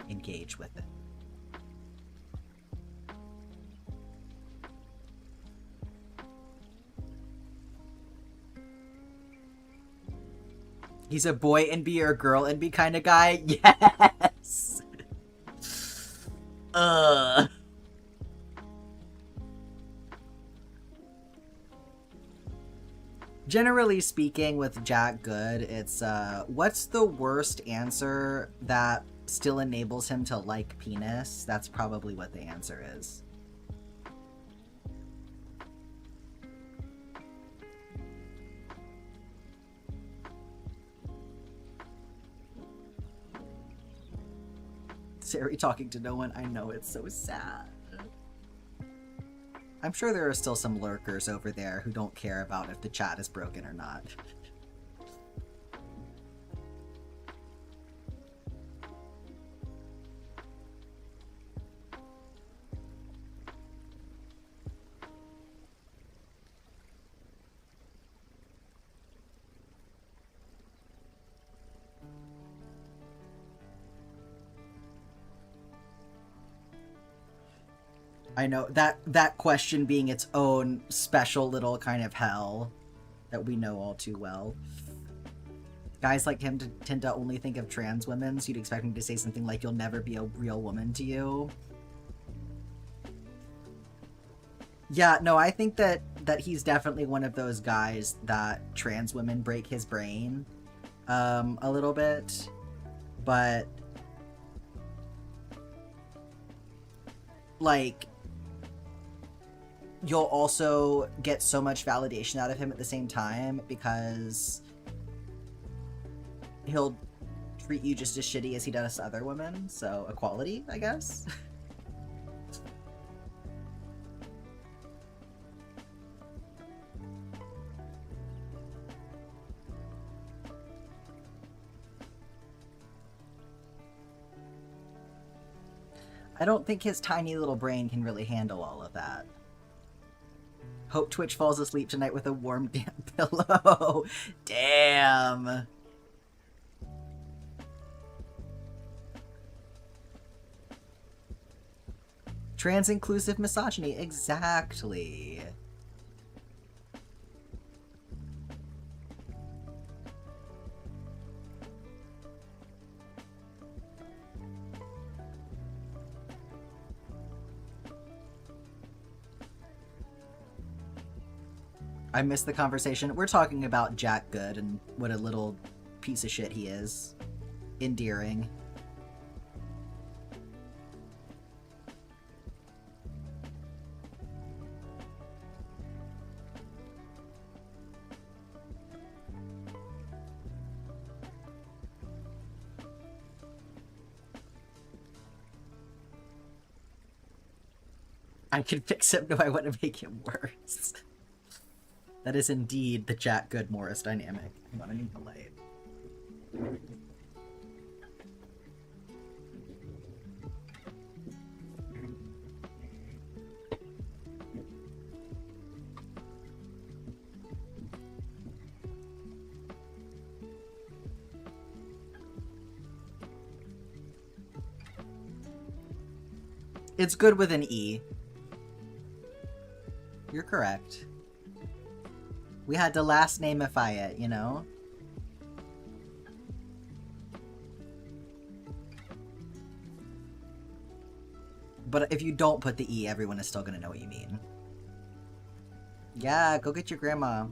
engage with it. He's a boy NB or girl NB kind of guy? Yes! Generally speaking, with Jack Good, it's, what's the worst answer that still enables him to like penis? That's probably what the answer is. Sari talking to no one. I know, it's so sad. I'm sure there are still some lurkers over there who don't care about if the chat is broken or not. I know, that question being its own special little kind of hell that we know all too well. Guys like him tend to only think of trans women, so you'd expect him to say something like, "You'll never be a real woman to you." Yeah, no, I think that he's definitely one of those guys that trans women break his brain a little bit, but like, you'll also get so much validation out of him at the same time, because he'll treat you just as shitty as he does to other women, so equality, I guess. I don't think his tiny little brain can really handle all of that. Hope Twitch falls asleep tonight with a warm, damp pillow. Damn. Trans-inclusive misogyny. Exactly. I missed the conversation. We're talking about Jack Good and what a little piece of shit he is. Endearing. I can fix him. No, I want to make him worse. That is indeed the Jack Good Morris dynamic. Hang on, I need the light. It's good with an E. You're correct. We had to last nameify it, you know? But if you don't put the E, everyone is still gonna know what you mean. Yeah, go get your grandma.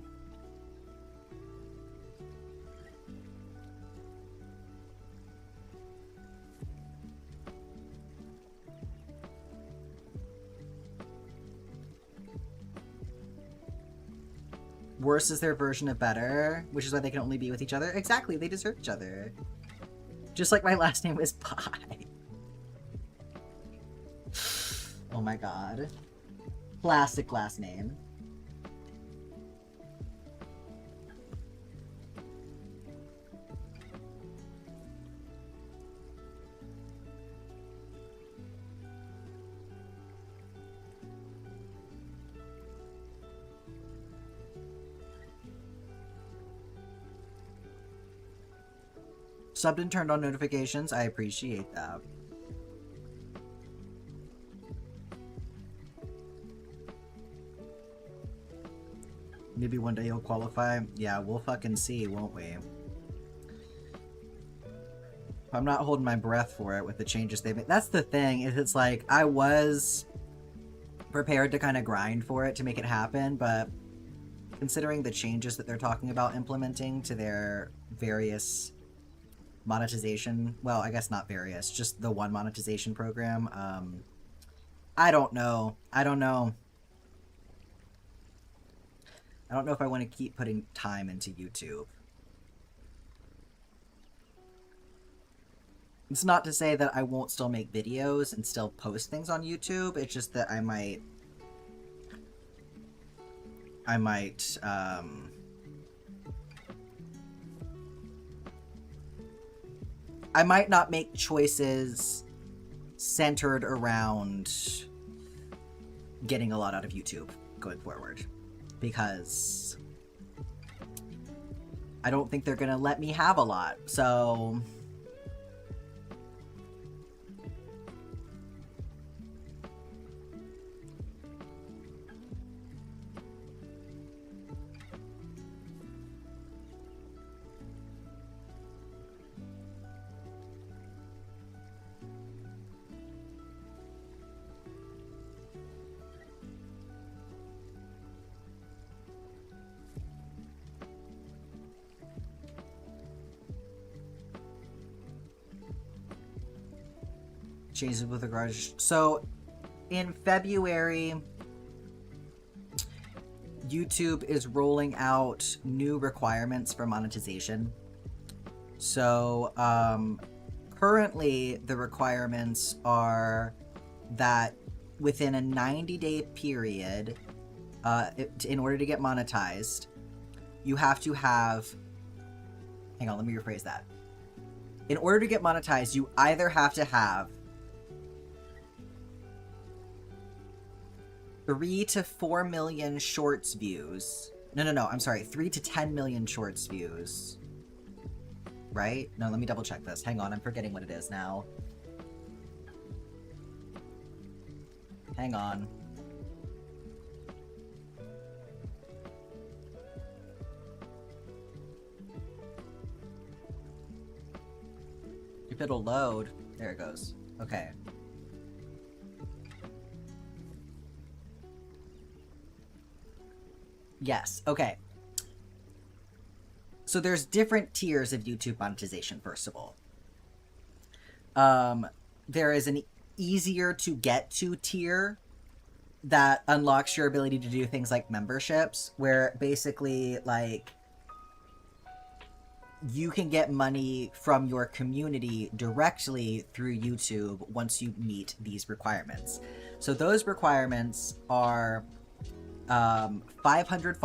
Worse is their version of better, which is why they can only be with each other. Exactly, they deserve each other. Just like my last name is Pie. Oh my god. Classic last name. Subbed and turned on notifications. I appreciate that. Maybe one day you'll qualify. Yeah, we'll fucking see, won't we? I'm not holding my breath for it with the changes they've made. That's the thing, is it's like, I was prepared to kind of grind for it to make it happen, but considering the changes that they're talking about implementing to their various monetization, well, I guess not various, just the one monetization program, I don't know. I don't know if I want to keep putting time into YouTube. It's not to say that I won't still make videos and still post things on YouTube, it's just that I might not make choices centered around getting a lot out of YouTube going forward, because I don't think they're gonna let me have a lot, so... changes with regards. So in February, YouTube is rolling out new requirements for monetization. So currently the requirements are that within a 90-day period, in order to get monetized, you have to have, hang on, let me rephrase that. In order to get monetized, you either have to have 3 to 4 million shorts views. No, I'm sorry. 3 to 10 million shorts views. Right? No, let me double check this. Hang on, I'm forgetting what it is now. Hang on. If it'll load. There it goes. Okay. Yes, okay. So there's different tiers of YouTube monetization, first of all. There is an easier to get to tier that unlocks your ability to do things like memberships, where basically, like, you can get money from your community directly through YouTube once you meet these requirements. So those requirements are 500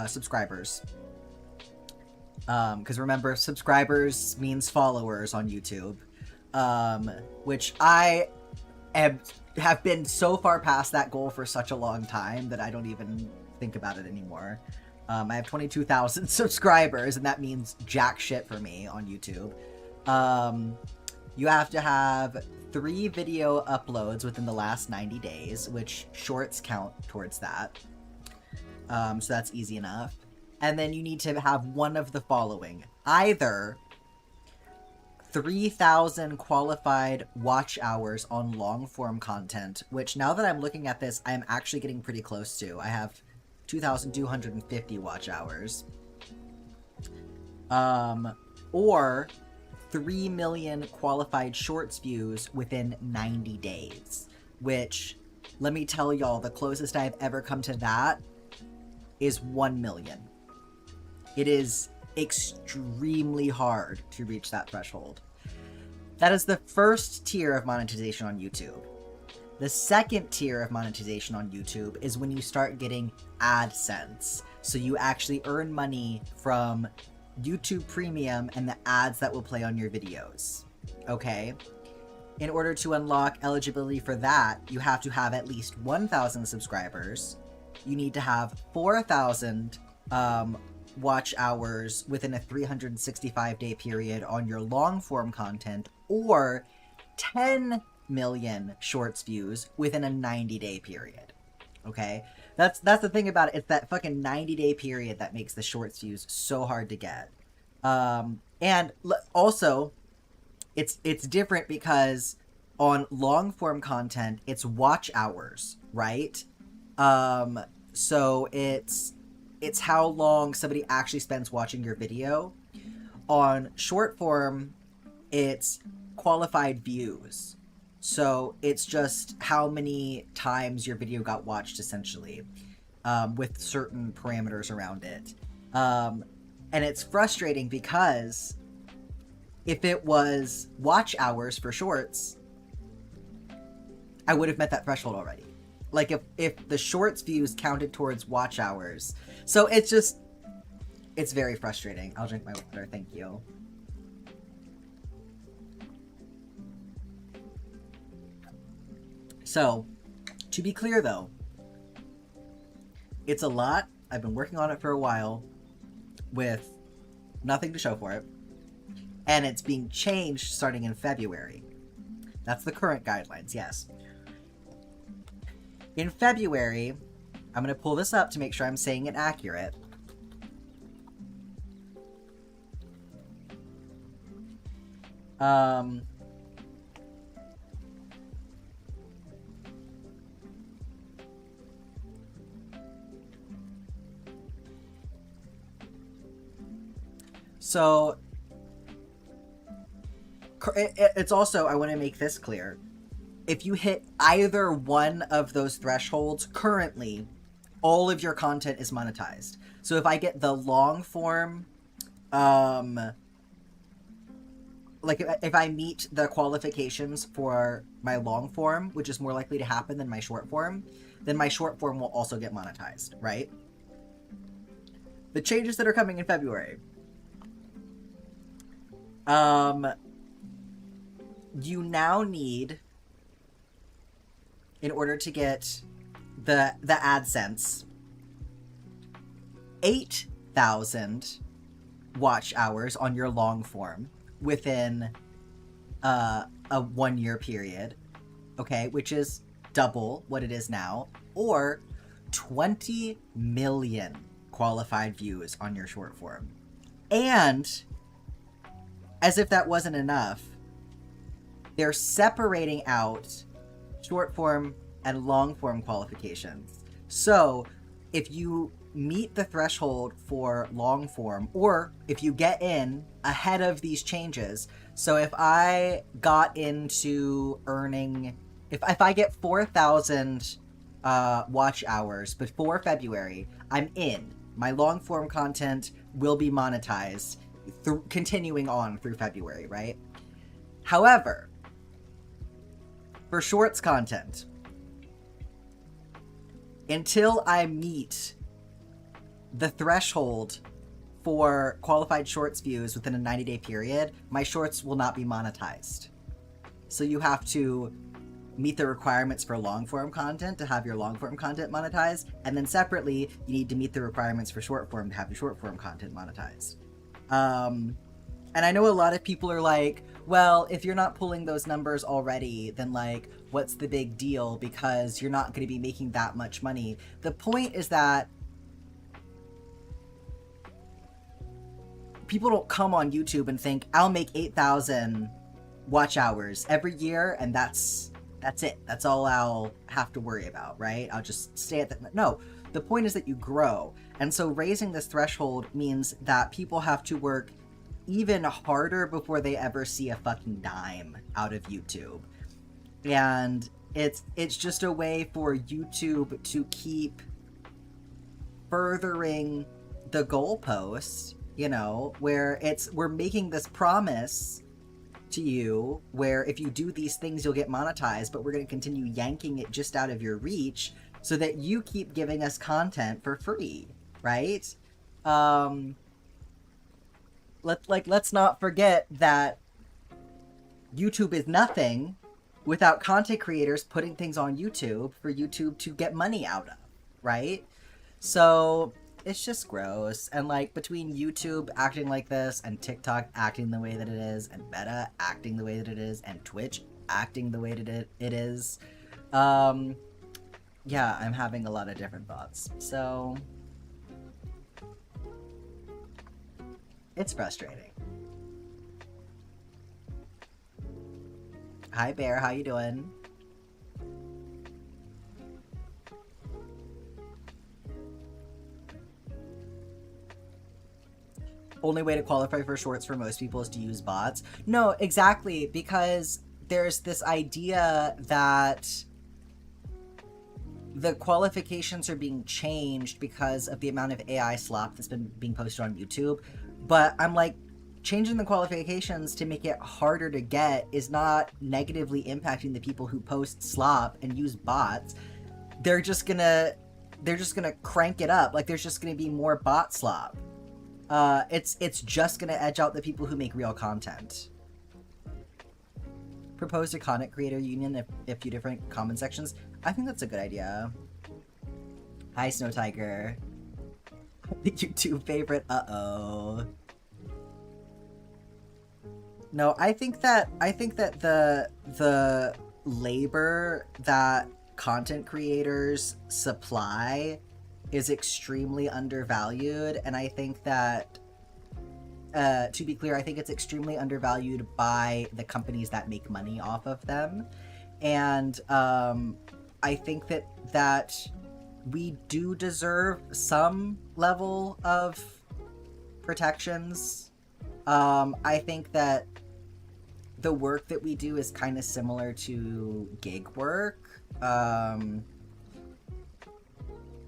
subscribers. Because remember, subscribers means followers on YouTube. Which I have been so far past that goal for such a long time that I don't even think about it anymore. I have 22,000 subscribers, and that means jack shit for me on YouTube. You have to have 3 video uploads within the last 90 days, which shorts count towards that. So that's easy enough. And then you need to have one of the following. Either 3,000 qualified watch hours on long form content, which now that I'm looking at this, I'm actually getting pretty close to. I have 2,250 watch hours. Or 3 million qualified shorts views within 90 days, which, let me tell y'all, the closest I've ever come to that is 1 million. It is extremely hard to reach that threshold. That is the first tier of monetization on YouTube. The second tier of monetization on YouTube is when you start getting AdSense. So you actually earn money from YouTube Premium and the ads that will play on your videos. Okay? In order to unlock eligibility for that, you have to have at least 1,000 subscribers. You need to have 4,000 watch hours within a 365-day period on your long-form content, or 10 million shorts views within a 90-day period. Okay? That's the thing about it. It's that fucking 90-day period that makes the shorts views so hard to get. And also, it's different because on long-form content, it's watch hours, right? So it's how long somebody actually spends watching your video. On short form, it's qualified views. So it's just how many times your video got watched, essentially, with certain parameters around it. And it's frustrating because if it was watch hours for shorts, I would have met that threshold already. Like, if the shorts views counted towards watch hours. So it's very frustrating. I'll drink my water, thank you. So, to be clear though, it's a lot. I've been working on it for a while with nothing to show for it. And it's being changed starting in February. That's the current guidelines, yes. In February, I'm going to pull this up to make sure I'm saying it accurate. So, it's also, I want to make this clear. If you hit either one of those thresholds currently, all of your content is monetized. So if I get the long form, like if I meet the qualifications for my long form, which is more likely to happen than my short form, then my short form will also get monetized, right? The changes that are coming in February. You now need, in order to get the AdSense, 8,000 watch hours on your long form within a 1 year period, okay, which is double what it is now, or 20 million qualified views on your short form. And as if that wasn't enough, they're separating out short form and long form qualifications. So if you meet the threshold for long form, or if you get in ahead of these changes, so if I got into earning, if I get 4,000 watch hours before February, I'm in. My long form content will be monetized continuing on through February, right? However, for shorts content, until I meet the threshold for qualified shorts views within a 90-day period, my shorts will not be monetized. So you have to meet the requirements for long-form content to have your long-form content monetized, and then separately, you need to meet the requirements for short-form to have your short-form content monetized. And I know a lot of people are like, well, if you're not pulling those numbers already, then like, what's the big deal? Because you're not going to be making that much money. The point is that people don't come on YouTube and think, I'll make 8,000 watch hours every year, and that's it. That's all I'll have to worry about, right? I'll just stay at that. No, the point is that you grow. And so raising this threshold means that people have to work even harder before they ever see a fucking dime out of YouTube. And it's just a way for YouTube to keep furthering the goalposts, you know, where we're making this promise to you where if you do these things you'll get monetized, but we're going to continue yanking it just out of your reach so that you keep giving us content for free, right? Let's not forget that YouTube is nothing without content creators putting things on YouTube for YouTube to get money out of, right? So it's just gross. And like between YouTube acting like this and TikTok acting the way that it is and Meta acting the way that it is and Twitch acting the way that it is, yeah, I'm having a lot of different thoughts. So it's frustrating. Hi Bear, how you doing? Only way to qualify for shorts for most people is to use bots. No, exactly, because there's this idea that the qualifications are being changed because of the amount of AI slop that's been being posted on YouTube. But I'm like, changing the qualifications to make it harder to get is not negatively impacting the people who post slop and use bots. They're just gonna crank it up. Like there's just gonna be more bot slop. It's just gonna edge out the people who make real content. Propose a content creator union a few different comment sections. I think that's a good idea. Hi, Snow Tiger. The YouTube favorite. Uh-oh. No, I think that the labor that content creators supply is extremely undervalued, and I think that to be clear, I think it's extremely undervalued by the companies that make money off of them. And I think that we do deserve some level of protections. I think that the work that we do is kind of similar to gig work.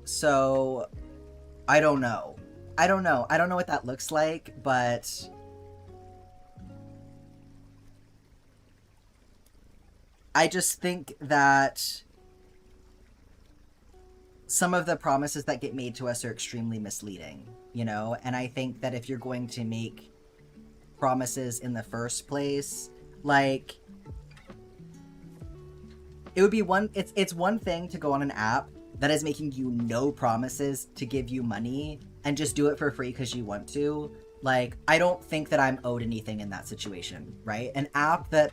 So I don't know. I don't know what that looks like, but I just think that some of the promises that get made to us are extremely misleading, you know? And I think that if you're going to make promises in the first place, like, it would be it's one thing to go on an app that is making you no promises to give you money and just do it for free because you want to. Like, I don't think that I'm owed anything in that situation, right? An app that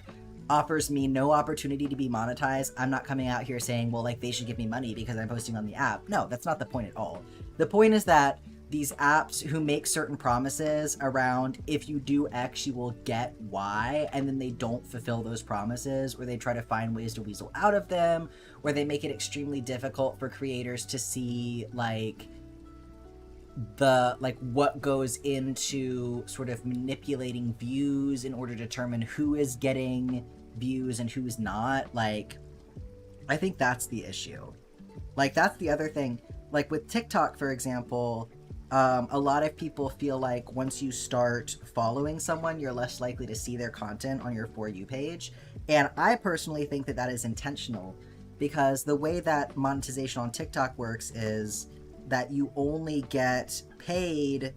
offers me no opportunity to be monetized, I'm not coming out here saying, well, like, they should give me money because I'm posting on the app. No, that's not the point at all. The point is that these apps who make certain promises around if you do X, you will get Y, and then they don't fulfill those promises, or they try to find ways to weasel out of them, or they make it extremely difficult for creators to see, like, what goes into sort of manipulating views in order to determine who is getting views and who's not. Like, I think that's the issue. Like, that's the other thing. Like, with TikTok, for example, a lot of people feel like once you start following someone, you're less likely to see their content on your For You page. And I personally think that that is intentional, because the way that monetization on TikTok works is that you only get paid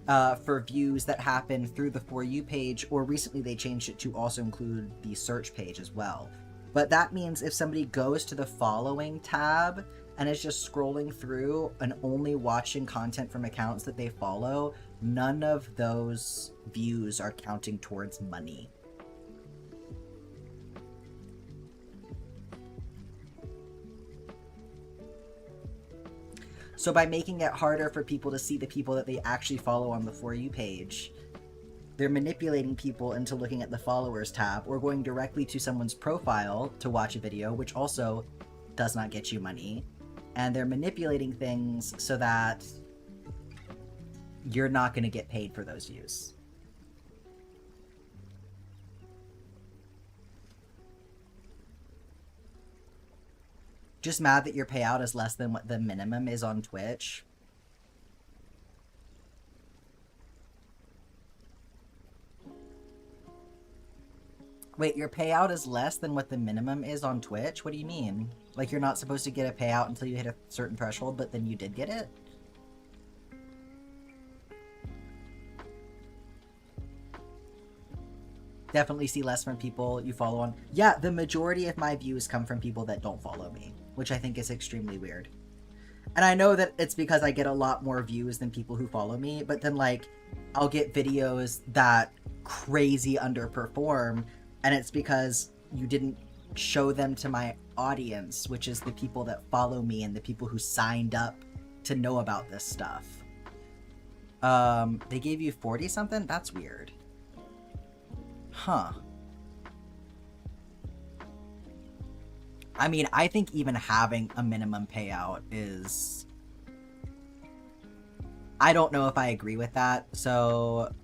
for views that happen through the For You page, or recently they changed it to also include the search page as well. But that means if somebody goes to the following tab and is just scrolling through and only watching content from accounts that they follow, none of those views are counting towards money. So by making it harder for people to see the people that they actually follow on the For You page, they're manipulating people into looking at the followers tab or going directly to someone's profile to watch a video, which also does not get you money. And they're manipulating things so that you're not going to get paid for those views. Just mad that your payout is less than what the minimum is on Twitch. Wait, your payout is less than what the minimum is on Twitch? What do you mean? Like you're not supposed to get a payout until you hit a certain threshold, but then you did get it? Definitely see less from people you follow on. Yeah, the majority of my views come from people that don't follow me, which I think is extremely weird. And I know that it's because I get a lot more views than people who follow me, but then like I'll get videos that crazy underperform, and it's because you didn't show them to my audience, which is the people that follow me and the people who signed up to know about this stuff. They gave you 40 something? That's weird. Huh. I mean, I think even having a minimum payout is... I don't know if I agree with that. So,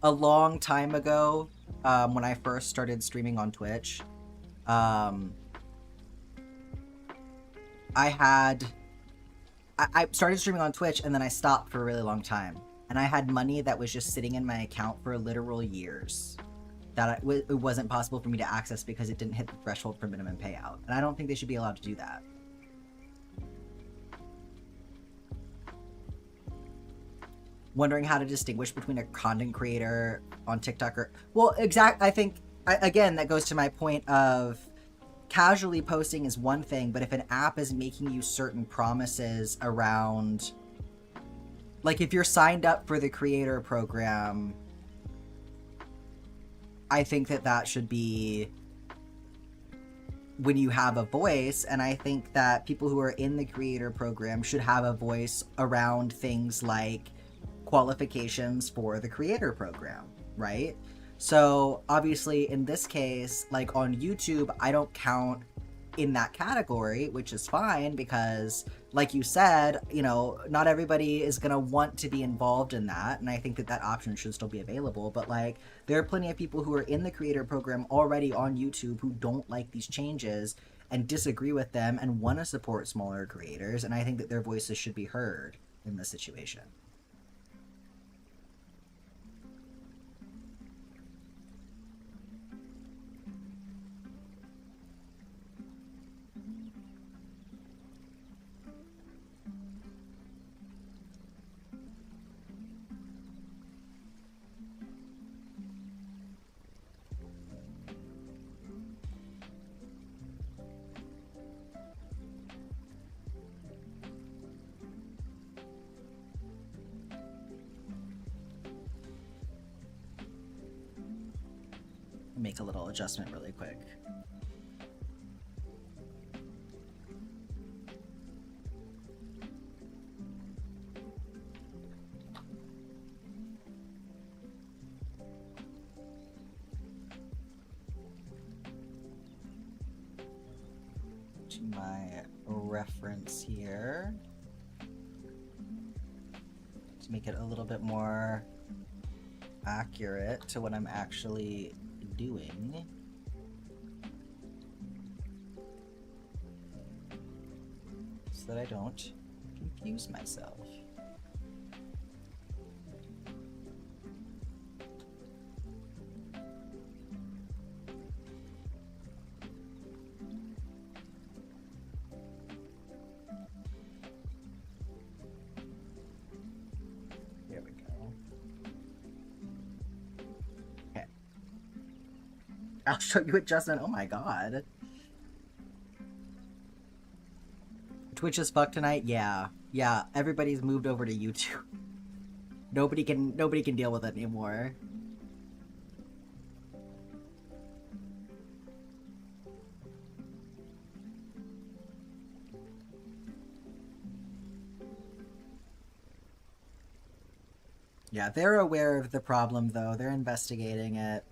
a long time ago, when I first started streaming on Twitch, I started streaming on Twitch and then I stopped for a really long time. And I had money that was just sitting in my account for literal years that it wasn't possible for me to access because it didn't hit the threshold for minimum payout. And I don't think they should be allowed to do that. Wondering how to distinguish between a content creator on TikTok or... Well, I think, again, that goes to my point of casually posting is one thing, but if an app is making you certain promises around... Like, if you're signed up for the creator program, I think that should be when you have a voice, and I think that people who are in the creator program should have a voice around things like qualifications for the creator program, right? So, obviously, in this case, like on YouTube, I don't count in that category, which is fine because, like you said, you know, not everybody is going to want to be involved in that, and I think that option should still be available. But like, there are plenty of people who are in the creator program already on YouTube who don't like these changes and disagree with them and want to support smaller creators, and I think that their voices should be heard in this situation. Make a little adjustment really quick. To my reference here to make it a little bit more accurate to what I'm actually doing. So that I don't confuse myself. I'll show you adjustment. Oh my god. Twitch is fucked tonight? Yeah. Yeah, everybody's moved over to YouTube. Nobody can deal with it anymore. Yeah, they're aware of the problem though. They're investigating it.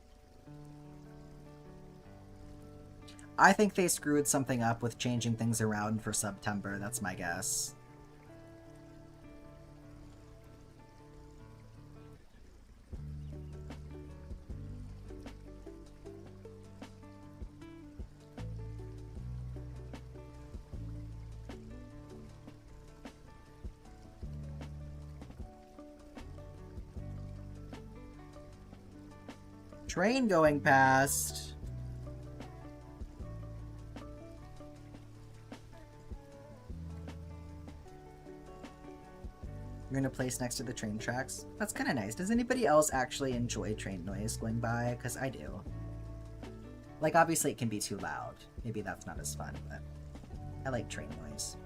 I think they screwed something up with changing things around for September. That's my guess. Train going past. You're in a place next to the train tracks. That's kind of nice. Does anybody else actually enjoy train noise going by? Because I do. Like, obviously it can be too loud. Maybe that's not as fun, but I like train noise.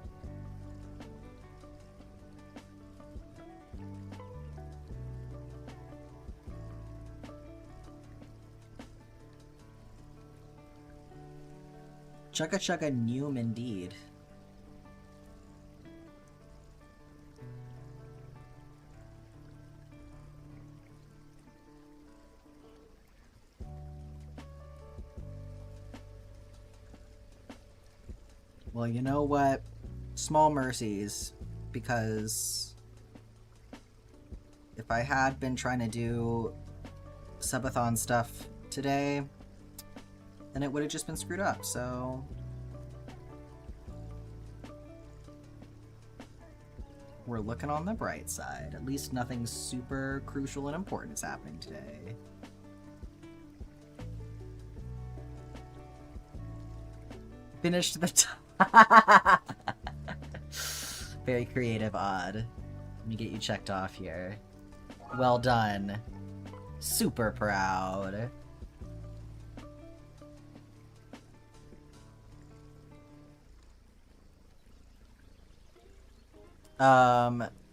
Chugga chugga noom indeed. Well, you know what? Small mercies, because if I had been trying to do subathon stuff today, then it would have just been screwed up, so... We're looking on the bright side. At least nothing super crucial and important is happening today. Finished the Very creative, Odd. Let me get you checked off here. Well done. Super proud.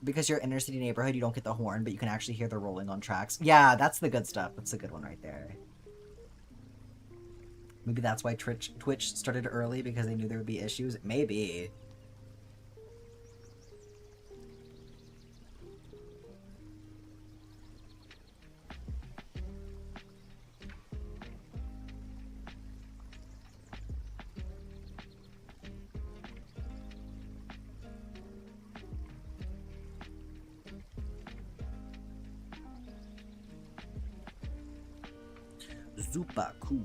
Because you're inner city neighborhood, you don't get the horn, but you can actually hear the rolling on tracks. Yeah, that's the good stuff. That's a good one right there. Maybe that's why Twitch started early, because they knew there would be issues. Maybe. Super cool.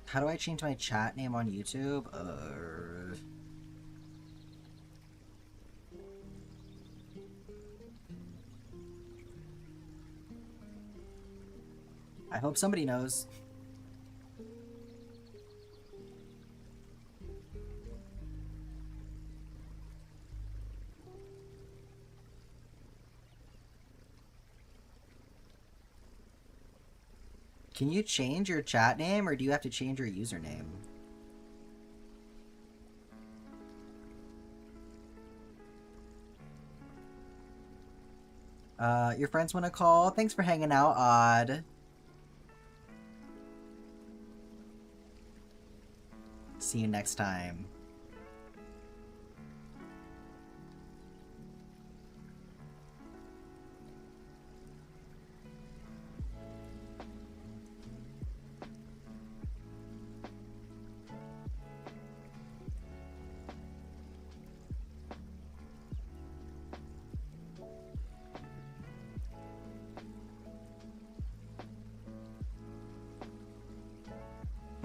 How do I change my chat name on YouTube? I hope somebody knows. Can you change your chat name, or do you have to change your username? Your friends want to call? Thanks for hanging out, Odd. See you next time.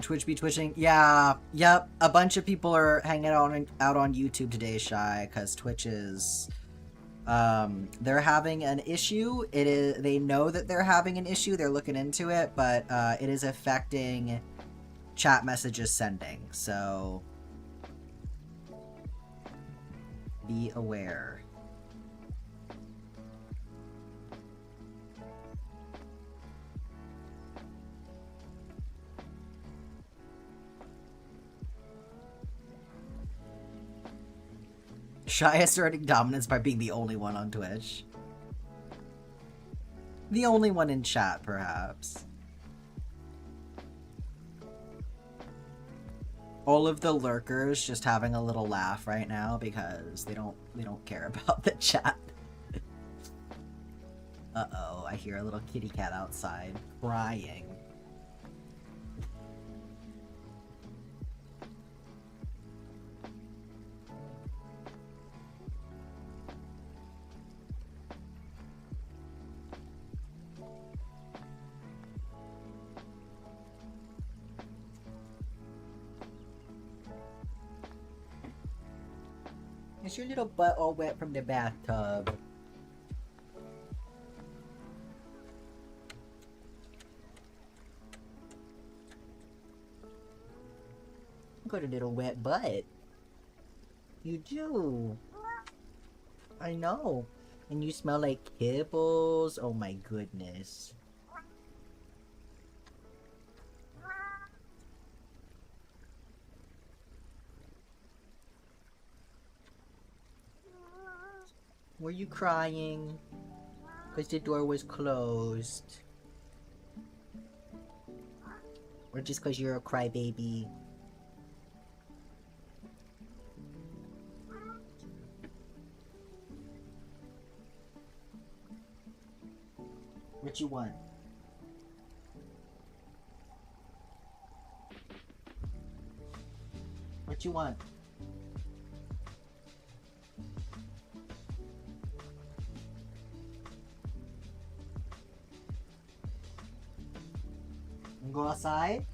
Twitch be twitching. Yeah, yep. A bunch of people are hanging out on YouTube today, Shy, because Twitch is they're having an issue. They know that they're having an issue. They're looking into it, but it is affecting chat messages sending. So be aware. Shy asserting dominance by being the only one on Twitch. The only one in chat, perhaps. All of the lurkers just having a little laugh right now because they don't care about the chat. Uh-oh, I hear a little kitty cat outside crying. Is your little butt all wet from the bathtub? Got a little wet butt. You do. I know. And you smell like kibbles. Oh my goodness. Were you crying? Because the door was closed. Or just because you're a crybaby? What you want? What you want? Go outside?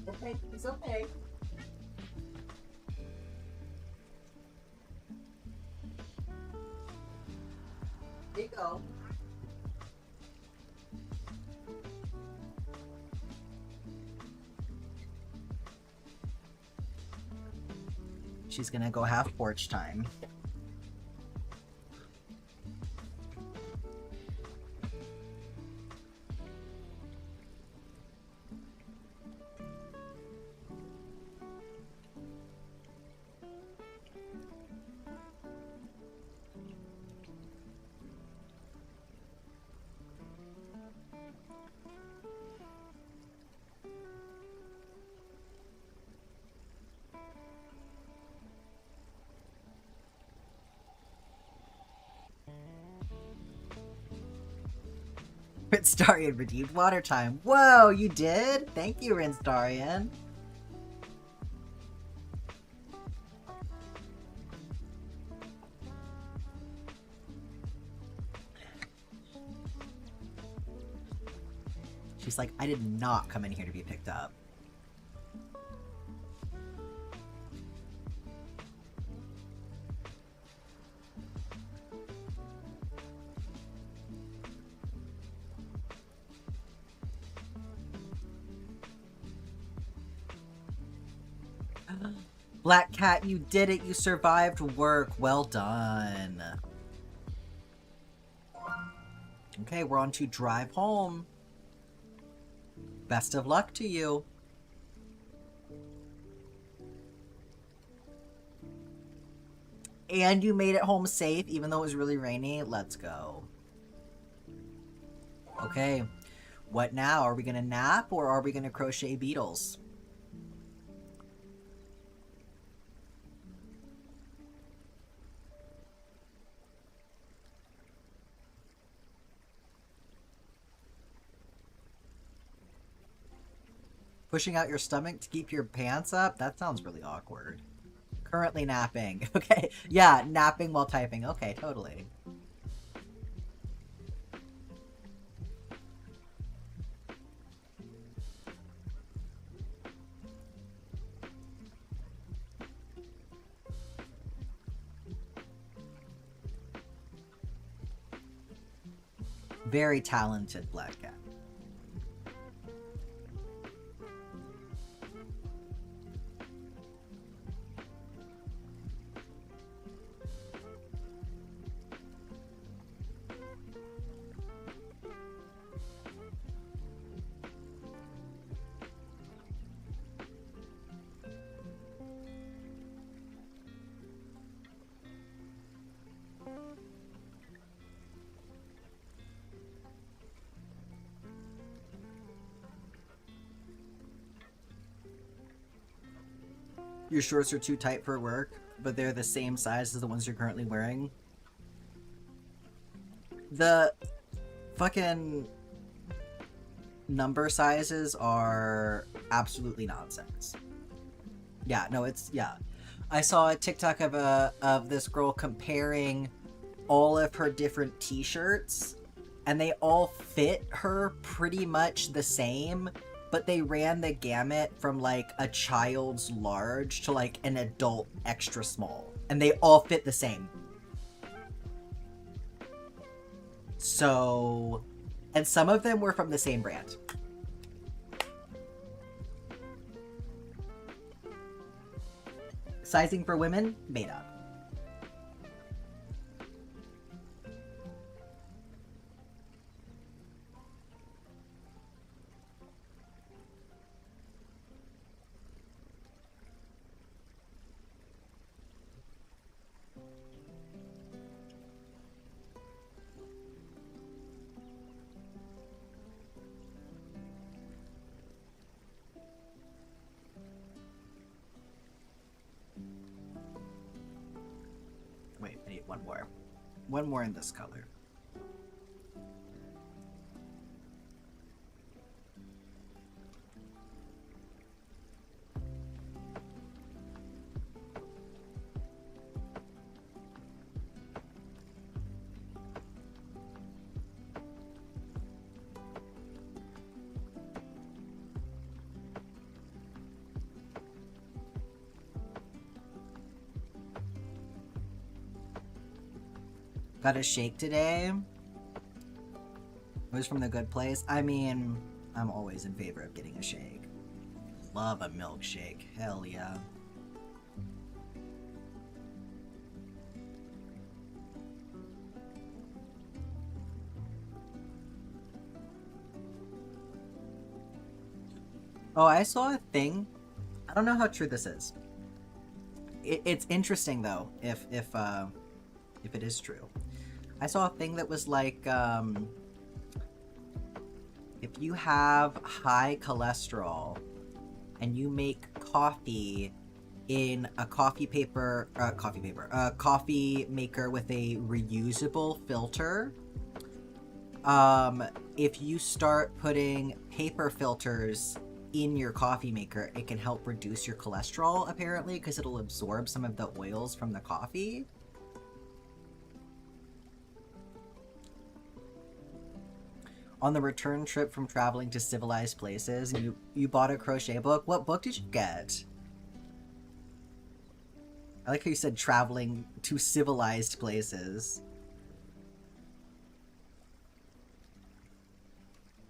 Okay, it's okay. Here you go. She's gonna go have porch time. Rinstarian redeemed water time. Whoa, you did? Thank you, Rinstarian. She's like, I did not come in here to be picked up. Black Cat, you did it. You survived work. Well done. Okay, we're on to drive home. Best of luck to you. And you made it home safe, even though it was really rainy. Let's go. Okay, what now? Are we gonna nap or are we gonna crochet beetles? Pushing out your stomach to keep your pants up? That sounds really awkward. Currently napping. Okay, yeah, napping while typing. Okay, totally. Very talented black cat. Your shorts are too tight for work, but they're the same size as the ones you're currently wearing. The fucking number sizes are absolutely nonsense. Yeah, no, it's, yeah. I saw a TikTok of this girl comparing all of her different t-shirts, and they all fit her pretty much the same, but they ran the gamut from like a child's large to like an adult extra small, and they all fit the same. So, and some of them were from the same brand. Sizing for women, made up. Wait, I need one more. One more in this color. Got a shake today. It was from the good place. I mean, I'm always in favor of getting a shake. Love a milkshake. Hell yeah. Oh, I saw a thing. I don't know how true this is. It's interesting though, if it is true. I saw a thing that was like, if you have high cholesterol and you make coffee in a coffee maker with a reusable filter, if you start putting paper filters in your coffee maker, it can help reduce your cholesterol, apparently, because it'll absorb some of the oils from the coffee. On the return trip from traveling to civilized places, you bought a crochet book. What book did you get? I like how you said traveling to civilized places,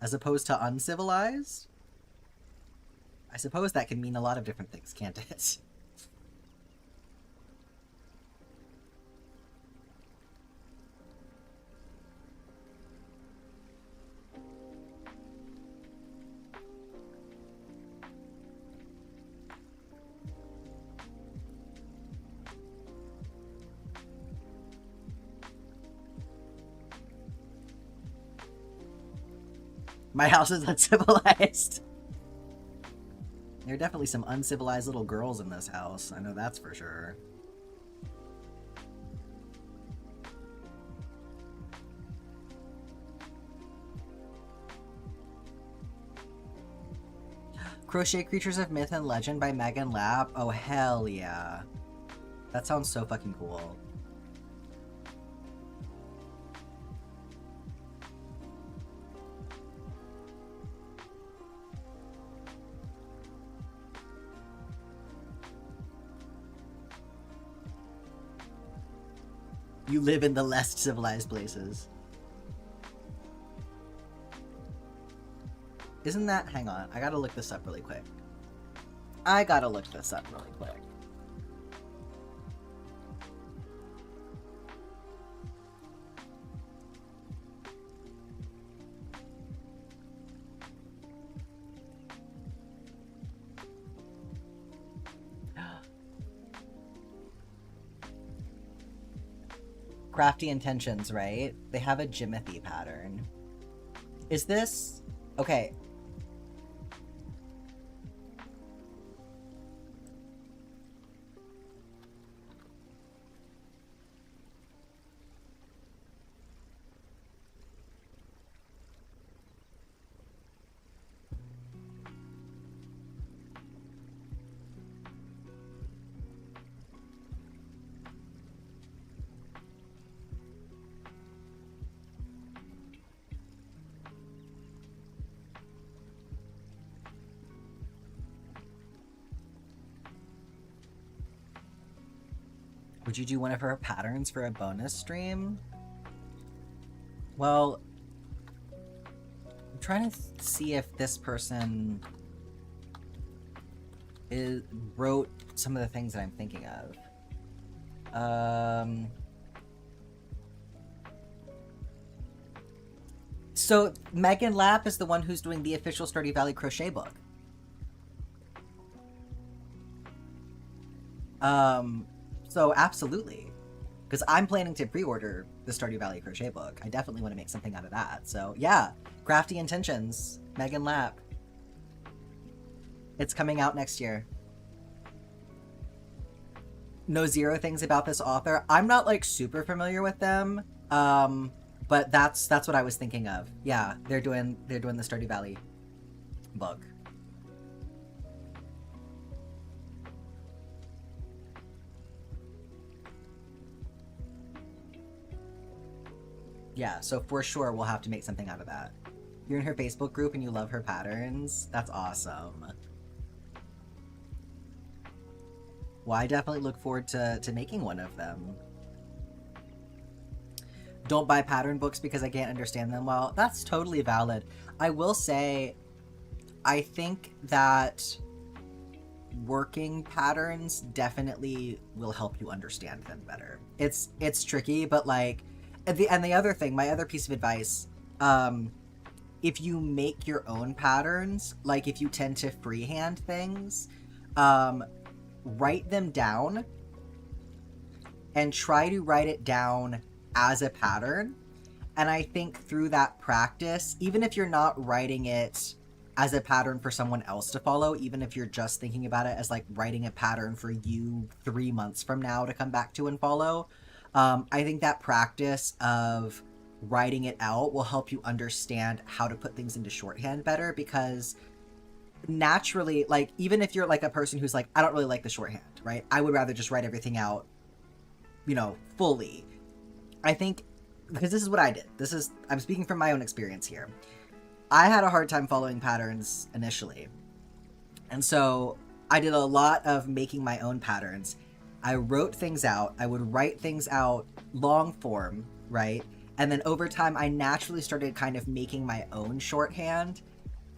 as opposed to uncivilized? I suppose that can mean a lot of different things, can't it? My house is uncivilized. There are definitely some uncivilized little girls in this house. I know that's for sure. Crochet Creatures of Myth and Legend by Megan Lapp. Oh, hell yeah. That sounds so fucking cool. You live in the less civilized places. Isn't that... Hang on. I gotta look this up really quick. Crafty Intentions, right? They have a Jimothy pattern. Is this... Okay. Would you do one of her patterns for a bonus stream? Well, I'm trying to see if this person wrote some of the things that I'm thinking of. So Megan Lapp is the one who's doing the official Stardew Valley crochet book. So absolutely, because I'm planning to pre-order the Stardew Valley crochet book. I definitely want to make something out of that. So yeah, Crafty Intentions, Megan Lapp. It's coming out next year. Know zero things about this author. I'm not like super familiar with them, but that's what I was thinking of. Yeah, they're doing the Stardew Valley book. Yeah, so for sure we'll have to make something out of that. You're in her Facebook group and you love her patterns? That's awesome. Well, I definitely look forward to making one of them. Don't buy pattern books because I can't understand them well. That's totally valid. I will say, I think that working patterns definitely will help you understand them better. It's tricky, but like, and the other thing, my other piece of advice, if you make your own patterns, like if you tend to freehand things, write them down and try to write it down as a pattern. And I think through that practice, even if you're not writing it as a pattern for someone else to follow, even if you're just thinking about it as like writing a pattern for you 3 months from now to come back to and follow, I think that practice of writing it out will help you understand how to put things into shorthand better, because naturally, like, even if you're like a person who's like, I don't really like the shorthand, right? I would rather just write everything out, you know, fully. I think, because this is what I did. I'm speaking from my own experience here. I had a hard time following patterns initially. And so I did a lot of making my own patterns. I wrote things out. I would write things out long form, right? And then over time, I naturally started kind of making my own shorthand.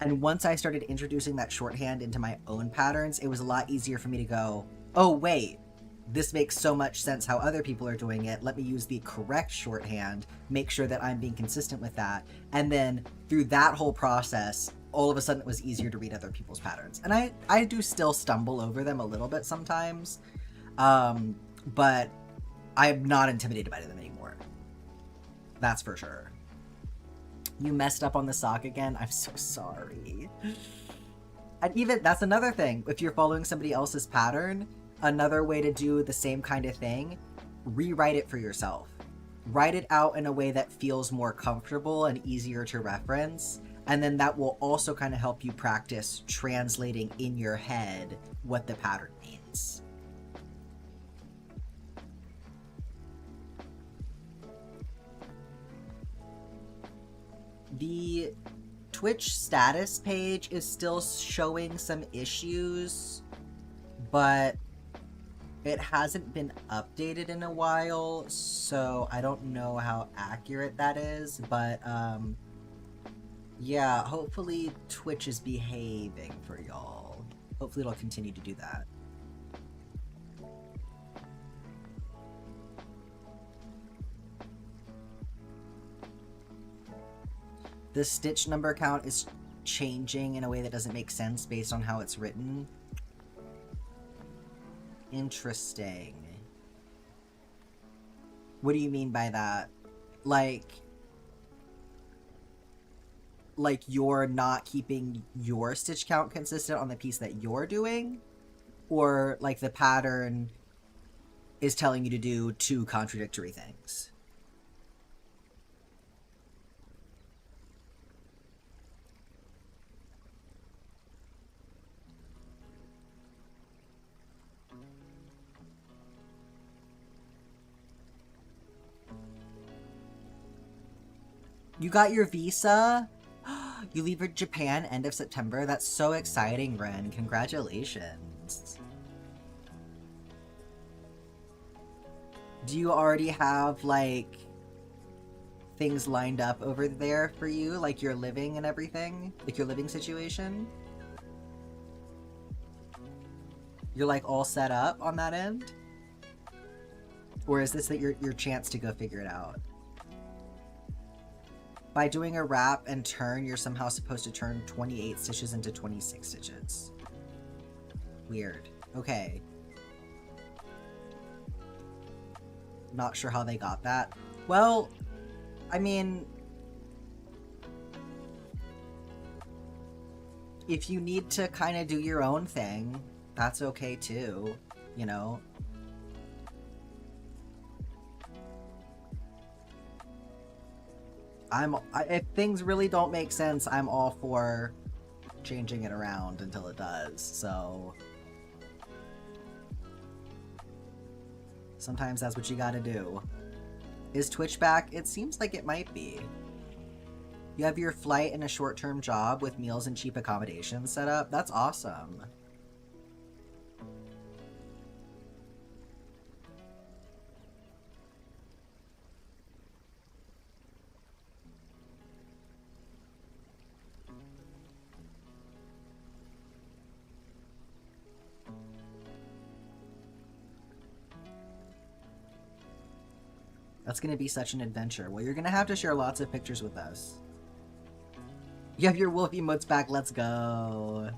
And once I started introducing that shorthand into my own patterns, it was a lot easier for me to go, oh, wait, this makes so much sense how other people are doing it. Let me use the correct shorthand, make sure that I'm being consistent with that. And then through that whole process, all of a sudden it was easier to read other people's patterns. And I do still stumble over them a little bit sometimes. But I'm not intimidated by them anymore. That's for sure. You messed up on the sock again? I'm so sorry. And even, that's another thing. If you're following somebody else's pattern, another way to do the same kind of thing, rewrite it for yourself. Write it out in a way that feels more comfortable and easier to reference. And then that will also kind of help you practice translating in your head what the pattern means. The Twitch status page is still showing some issues, but it hasn't been updated in a while, so I don't know how accurate that is, but Yeah, hopefully Twitch is behaving for y'all. Hopefully it'll continue to do that. The stitch number count is changing in a way that doesn't make sense based on how it's written. Interesting. What do you mean by that? Like you're not keeping your stitch count consistent on the piece that you're doing? Or like the pattern is telling you to do two contradictory things? You got your visa? You leave for Japan end of September? That's so exciting, Ren. Congratulations. Do you already have, like, things lined up over there for you? Like your living and everything? Like your living situation? You're, like, all set up on that end? Or is this that your chance to go figure it out? By doing a wrap and turn, you're somehow supposed to turn 28 stitches into 26 stitches. Weird. Okay. Not sure how they got that. Well, I mean, if you need to kind of do your own thing, that's okay too, you know? If things really don't make sense, I'm all for changing it around until it does, so... Sometimes that's what you gotta do. Is Twitch back? It seems like it might be. You have your flight and a short-term job with meals and cheap accommodations set up? That's awesome. That's gonna be such an adventure. Well, you're gonna have to share lots of pictures with us. You have your wolf emotes back, let's go.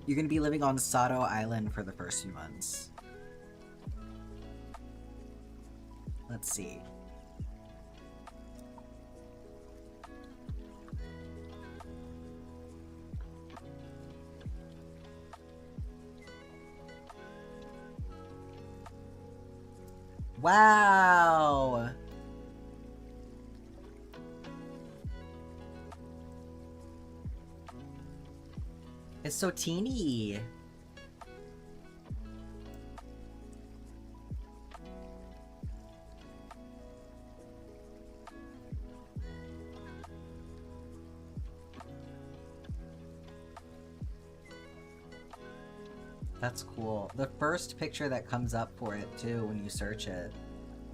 You're gonna be living on Sato Island for the first few months. Let's see. Wow! It's so teeny! That's cool. The first picture that comes up for it, too, when you search it,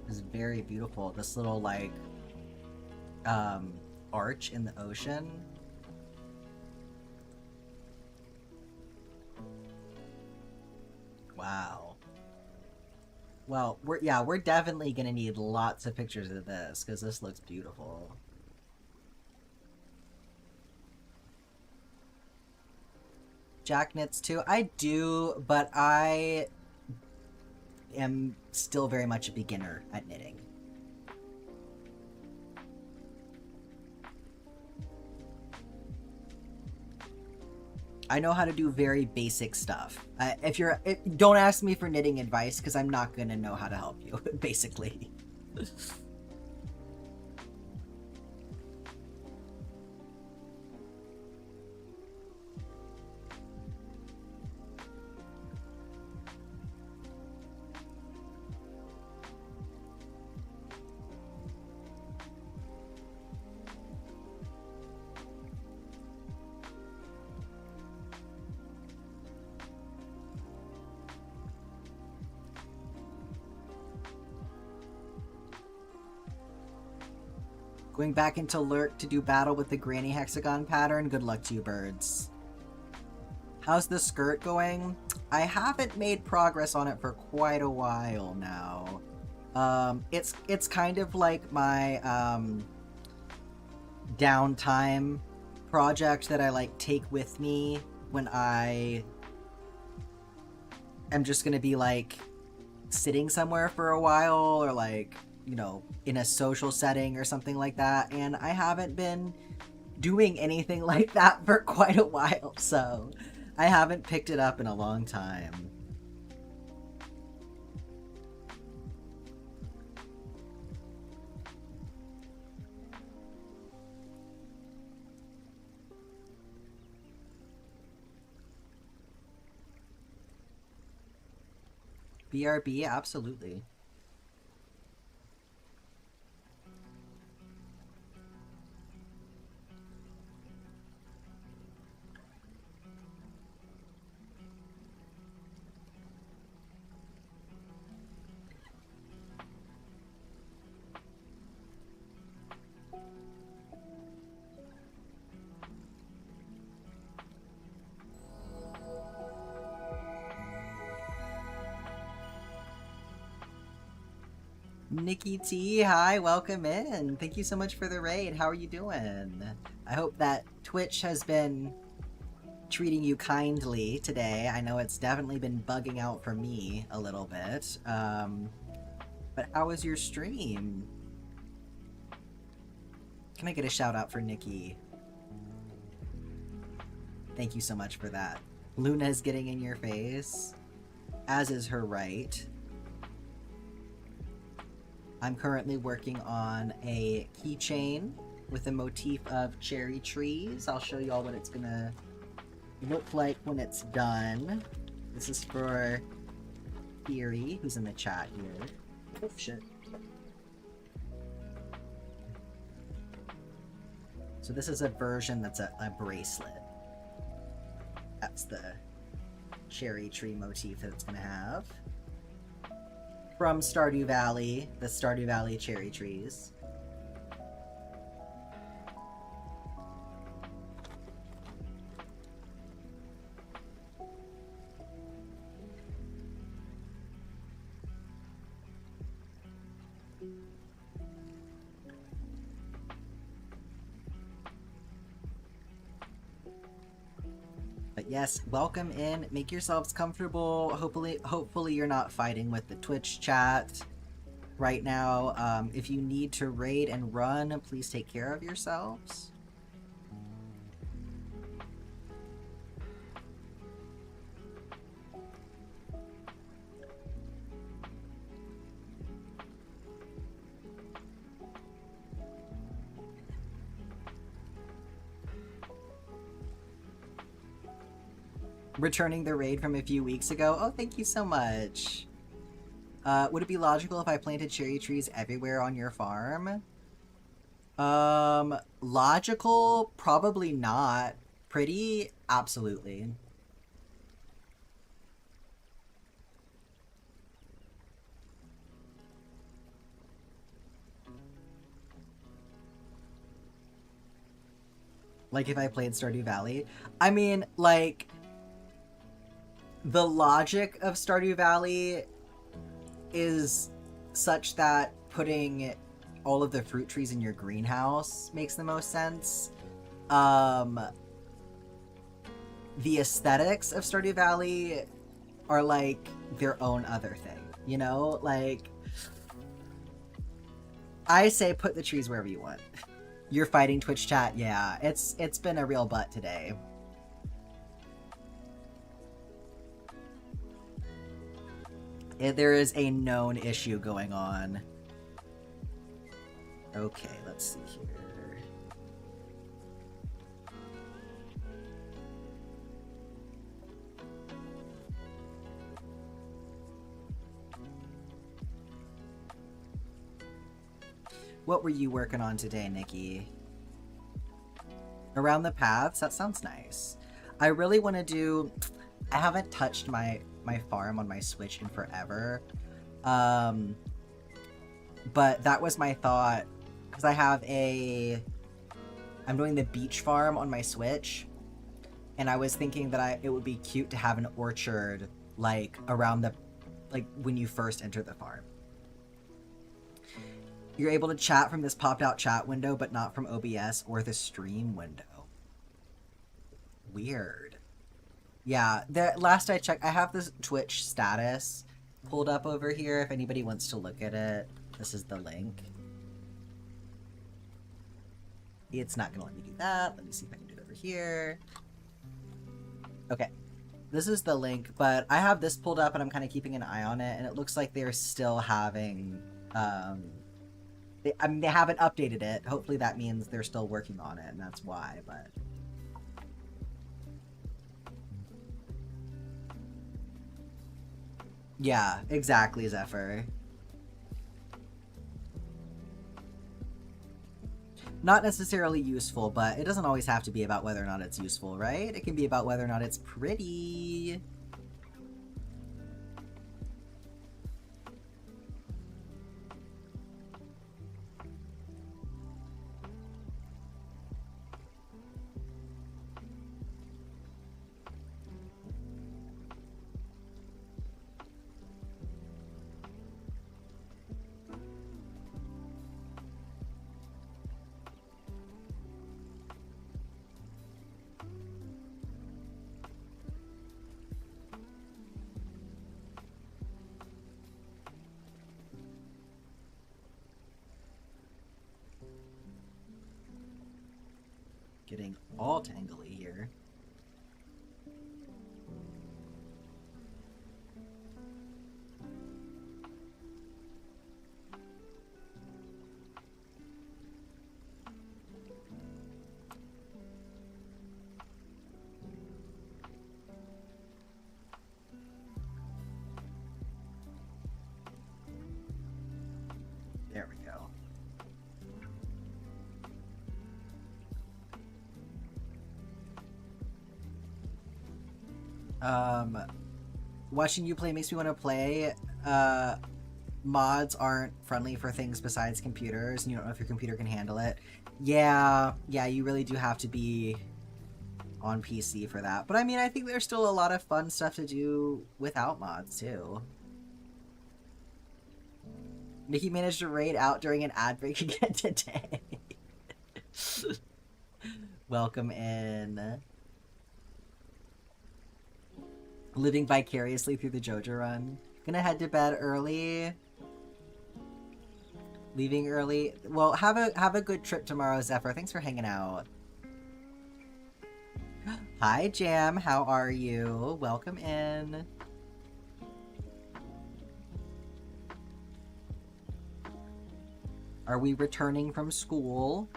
is very beautiful. This little, like, arch in the ocean. Wow. Well, we're definitely gonna need lots of pictures of this, because this looks beautiful. Jack knits too? I do, but I am still very much a beginner at knitting. I know how to do very basic stuff. Don't ask me for knitting advice, because I'm not gonna know how to help you, basically. Going back into Lurk to do battle with the granny hexagon pattern. Good luck to you, birds. How's the skirt going? I haven't made progress on it for quite a while now. It's kind of like my downtime project that I like take with me when I am just gonna be like sitting somewhere for a while, or like, you know, in a social setting or something like that, and I haven't been doing anything like that for quite a while, so I haven't picked it up in a long time. BRB, absolutely. Nikki T, hi, welcome in. Thank you so much for the raid. How are you doing? I hope that Twitch has been treating you kindly today. I know it's definitely been bugging out for me a little bit. But how was your stream? Can I get a shout out for Nikki? Thank you so much for that. Luna's getting in your face, as is her right. I'm currently working on a keychain with a motif of cherry trees. I'll show you all what it's gonna look like when it's done. This is for Theory, who's in the chat here. Oh shit. So this is a version that's a bracelet. That's the cherry tree motif that it's gonna have. From Stardew Valley, the Stardew Valley cherry trees. But yes, welcome in. Make yourselves comfortable. Hopefully you're not fighting with the Twitch chat right now. If you need to raid and run, please take care of yourselves. Returning the raid from a few weeks ago. Oh, thank you so much. Would it be logical if I planted cherry trees everywhere on your farm? Logical? Probably not. Pretty? Absolutely. Like if I played Stardew Valley? I mean, like, the logic of Stardew Valley is such that putting all of the fruit trees in your greenhouse makes the most sense. The aesthetics of Stardew Valley are like their own other thing, you know? Like, I say put the trees wherever you want. You're fighting Twitch chat, yeah. It's been a real butt today. There is a known issue going on. Okay, let's see here. What were you working on today, Nikki? Around the paths? That sounds nice. I really want to do... I haven't touched my farm on my Switch in forever. But that was my thought because I'm doing the beach farm on my Switch, and I was thinking that it would be cute to have an orchard like around like when you first enter the farm. You're able to chat from this popped out chat window, but not from OBS or the stream window. Weird. Yeah, last I checked, I have this Twitch status pulled up over here if anybody wants to look at it. This is the link. It's not going to let me do that. Let me see if I can do it over here. Okay. This is the link, but I have this pulled up and I'm kind of keeping an eye on it, and it looks like they're still having... they haven't updated it. Hopefully that means they're still working on it, and that's why, but... Yeah, exactly, Zephyr. Not necessarily useful, but it doesn't always have to be about whether or not it's useful, right? It can be about whether or not it's pretty. Getting all tangly here. There we go. Watching you play makes me want to play. Mods aren't friendly for things besides computers, and you don't know if your computer can handle it. Yeah, you really do have to be on PC for that. But I mean, I think there's still a lot of fun stuff to do without mods, too. Nikki managed to raid out during an ad break again today. Welcome in. Living vicariously through the JoJo run. Gonna head to bed early. Leaving early. Well, have a good trip tomorrow, Zephyr. Thanks for hanging out. Hi, Jam. How are you? Welcome in. Are we returning from school?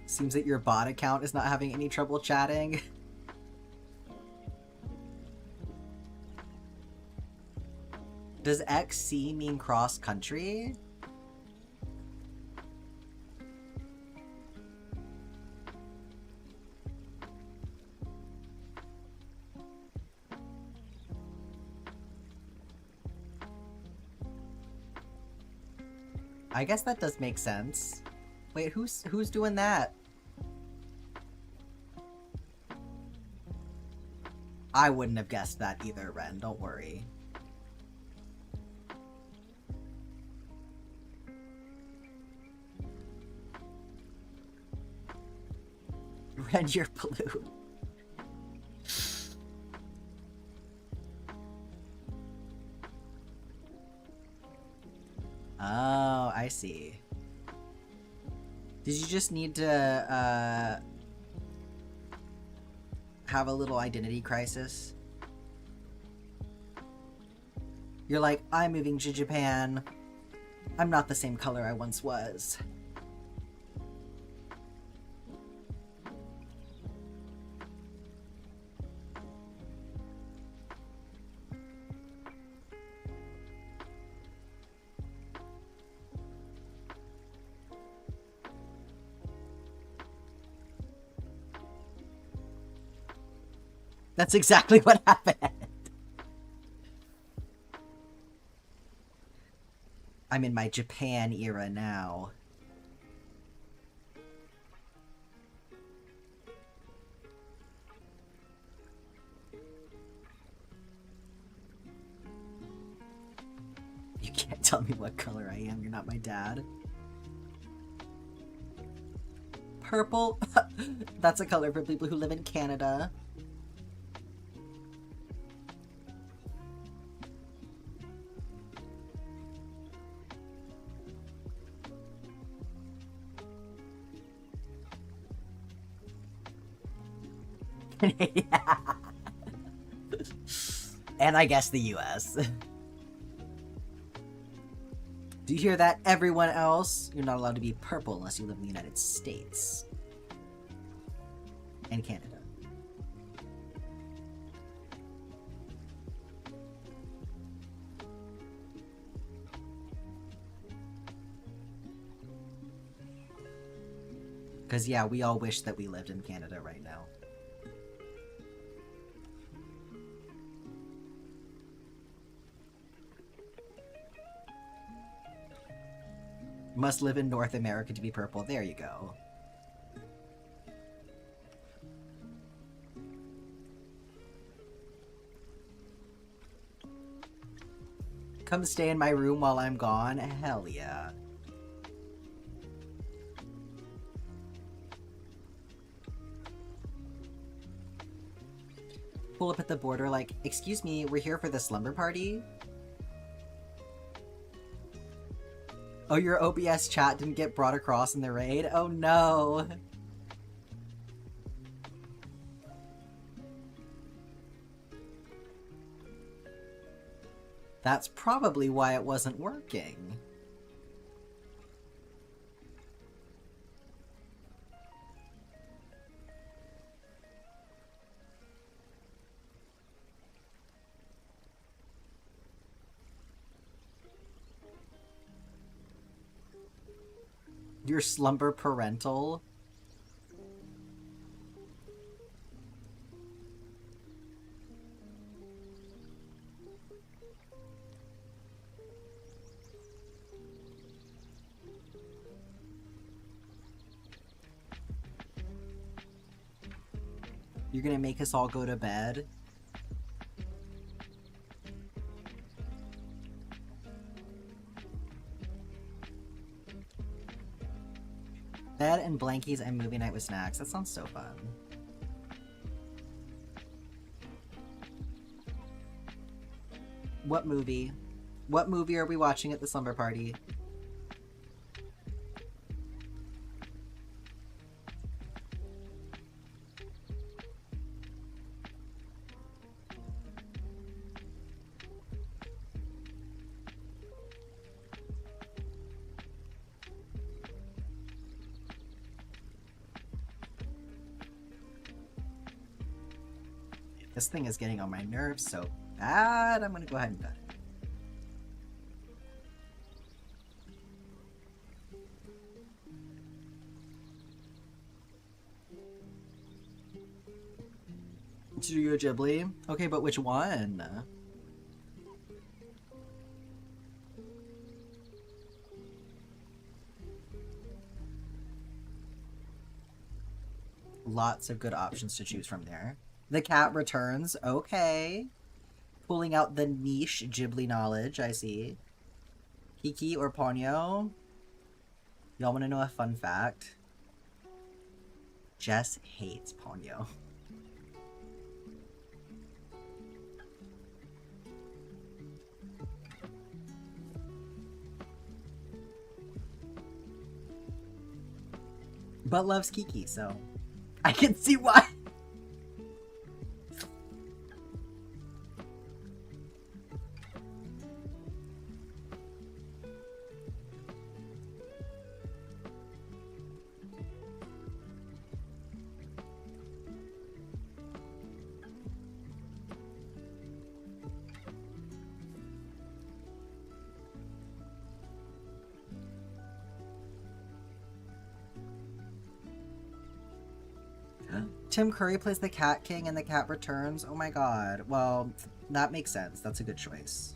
Seems that your bot account is not having any trouble chatting. Does XC mean cross-country? I guess that does make sense. Wait, who's doing that? I wouldn't have guessed that either, Ren. Don't worry. Ren, you're blue. Oh, I see. Did you just need to, have a little identity crisis? You're like, I'm moving to Japan. I'm not the same color I once was. That's exactly what happened. I'm in my Japan era now. You can't tell me what color I am. You're not my dad. Purple? That's a color for people who live in Canada. Yeah. And I guess the US. Do you hear that, everyone else? You're not allowed to be purple unless you live in the United States. And Canada. Because, yeah, we all wish that we lived in Canada right now. Must live in North America to be purple. There you go. Come stay in my room while I'm gone? Hell yeah. Pull up at the border like, excuse me, we're here for the slumber party? Oh, your OBS chat didn't get brought across in the raid? Oh no! That's probably why it wasn't working. Your slumber parental? You're gonna make us all go to bed? Bed and blankies and movie night with snacks. That sounds so fun. What movie? What movie are we watching at the slumber party? This thing is getting on my nerves so bad, I'm gonna go ahead and cut it. Studio Ghibli? Okay, but which one? Lots of good options to choose from there. The Cat Returns, okay. Pulling out the niche Ghibli knowledge, I see. Kiki or Ponyo? Y'all want to know a fun fact? Jess hates Ponyo. But loves Kiki, so I can see why. Tim Curry plays the Cat King and the Cat Returns. Oh my god. Well, that makes sense. That's a good choice.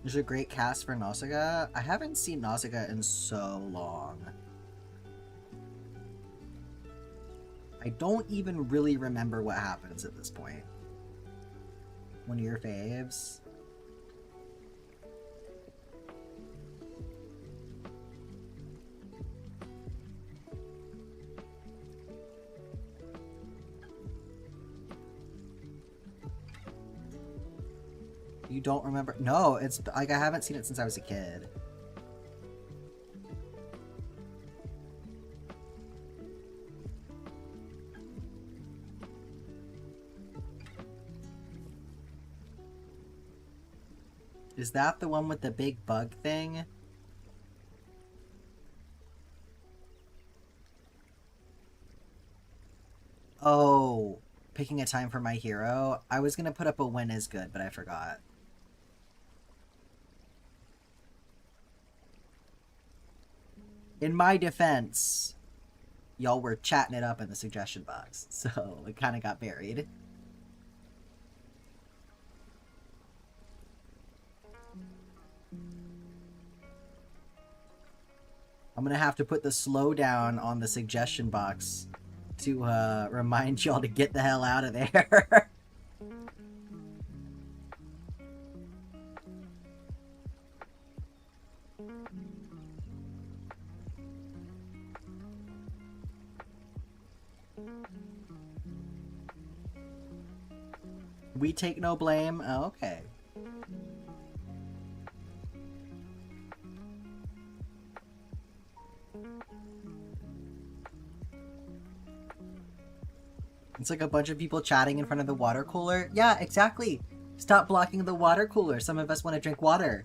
There's a great cast for Nausicaa. I haven't seen Nausicaa in so long. I don't even really remember what happens at this point. One of your faves? You don't remember? No, it's like I haven't seen it since I was a kid. Is that the one with the big bug thing? Oh, picking a time for my hero. I was gonna put up a when is good, but I forgot. In my defense, y'all were chatting it up in the suggestion box, so it kind of got buried. I'm gonna have to put the slowdown on the suggestion box to remind y'all to get the hell out of there. We take no blame? Oh, okay. It's like a bunch of people chatting in front of the water cooler. Yeah, exactly. Stop blocking the water cooler. Some of us want to drink water.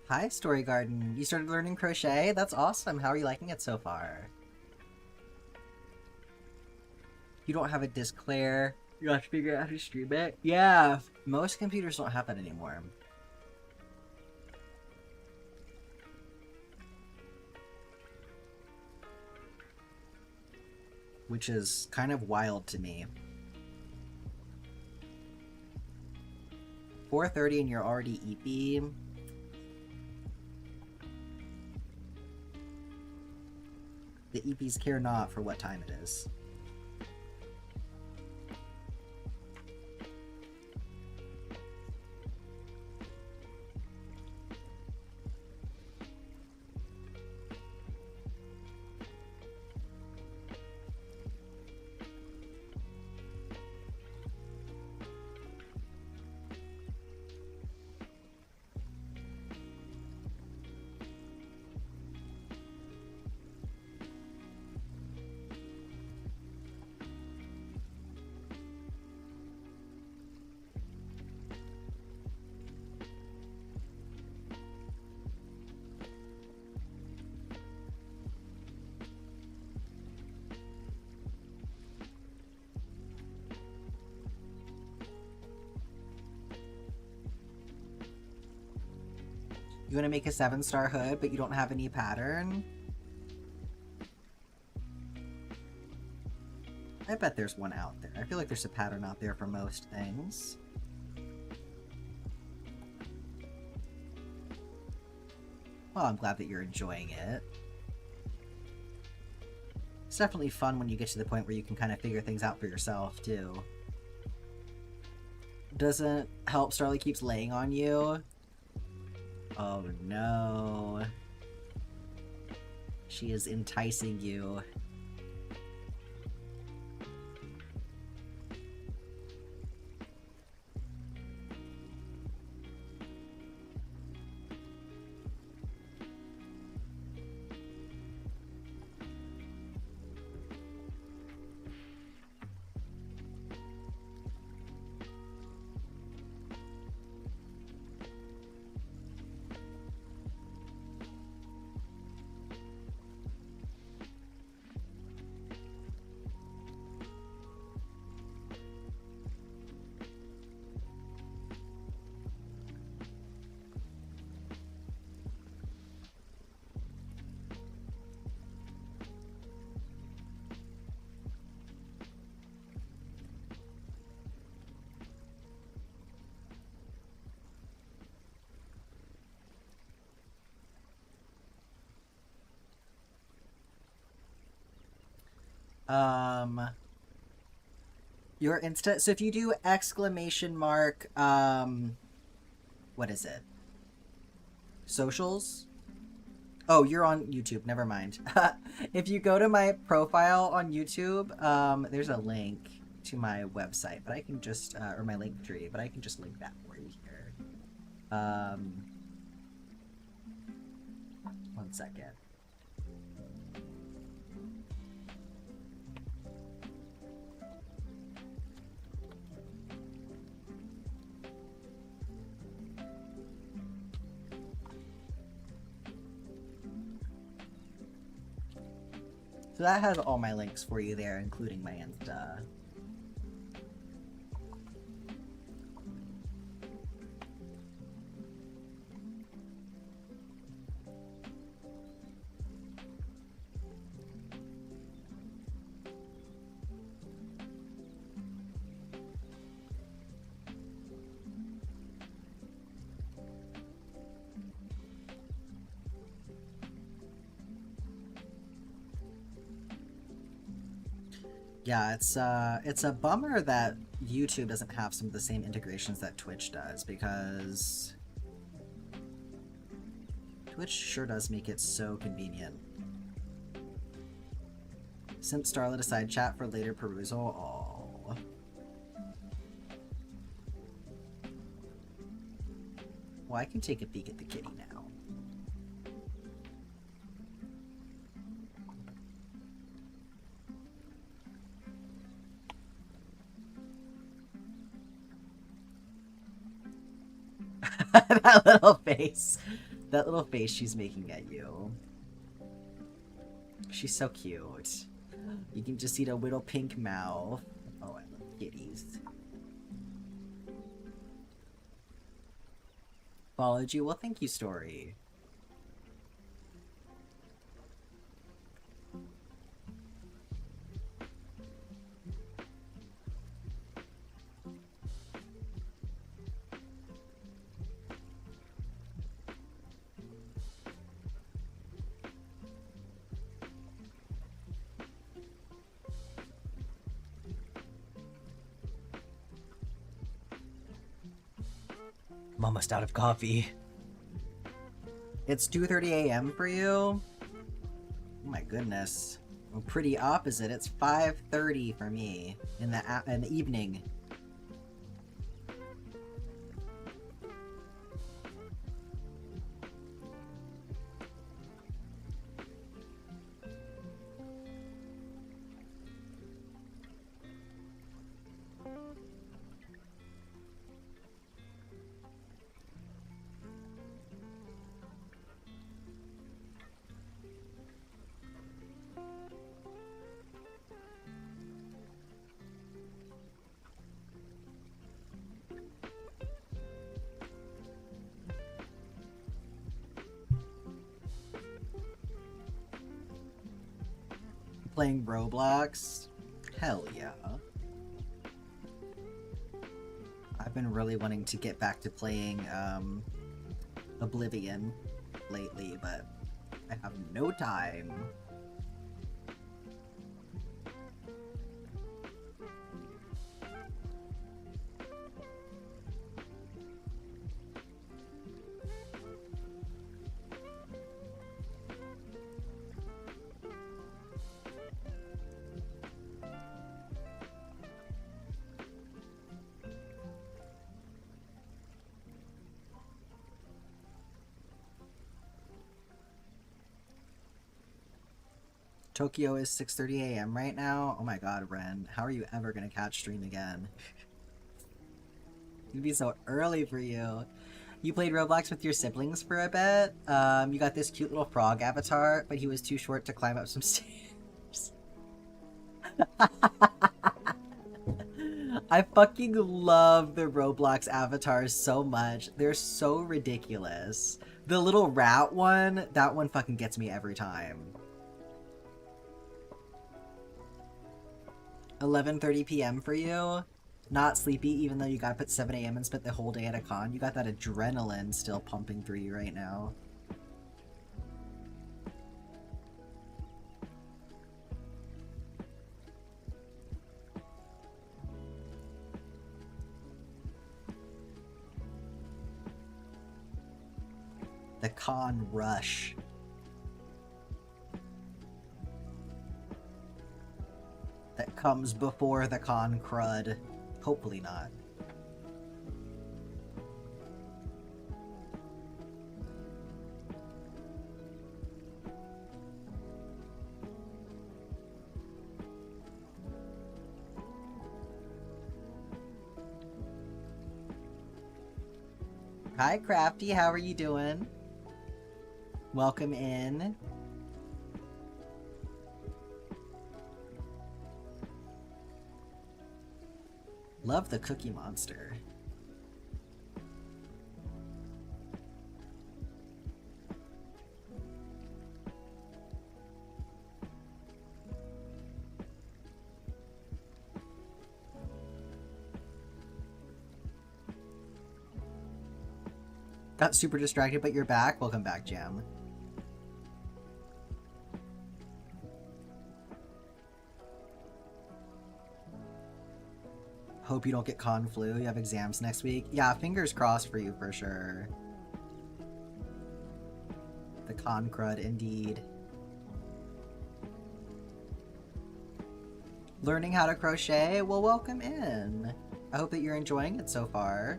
Hi, Story Garden. You started learning crochet? That's awesome. How are you liking it so far? You don't have a disc, Claire. You have to figure out how to stream it? Yeah, most computers don't have that anymore. Which is kind of wild to me. 4:30 and you're already EP. The EPs care not for what time it is. You want to make a 7-star hood, but you don't have any pattern? I bet there's one out there. I feel like there's a pattern out there for most things. Well, I'm glad that you're enjoying it. It's definitely fun when you get to the point where you can kind of figure things out for yourself, too. Doesn't help Starly keeps laying on you. Oh no. She is enticing you. Your Insta. So if you do exclamation mark, what is it? Socials? Oh, you're on YouTube. Never mind. If you go to my profile on YouTube, there's a link to my website, but I can just, or my link tree, but I can just link that for you here. One second. So that has all my links for you there, including my Insta. Yeah, it's a bummer that YouTube doesn't have some of the same integrations that Twitch does, because Twitch sure does make it so convenient. Simp Starlet aside chat for later perusal. Oh. Well, I can take a peek at the kitty now. That little face. That little face she's making at you. She's so cute. You can just see the little pink mouth. Oh, I love kitties. Followed you? Well, thank you, Story. I'm almost out of coffee. It's 2:30 a.m. for you? Oh my goodness. Well, pretty opposite. It's 5:30 for me in the evening. Playing Roblox? Hell yeah. I've been really wanting to get back to playing Oblivion lately, but I have no time. Tokyo is 6:30 a.m. right now. Oh my god, Ren. How are you ever gonna catch stream again? It'd be so early for you. You played Roblox with your siblings for a bit. You got this cute little frog avatar, but he was too short to climb up some stairs. I fucking love the Roblox avatars so much. They're so ridiculous. The little rat one, that one fucking gets me every time. 11:30 p.m. for you. Not sleepy, even though you got up at 7 a.m. and spent the whole day at a con. You got that adrenaline still pumping through you right now. The con rush. That comes before the con crud. Hopefully not. Hi Crafty, how are you doing? Welcome in. Love the Cookie Monster. Got super distracted, but you're back. Welcome back, Jam. Hope you don't get con flu. You have exams next week. Yeah, fingers crossed for you for sure. The con crud, indeed. Learning how to crochet? Well, welcome in. I hope that you're enjoying it so far.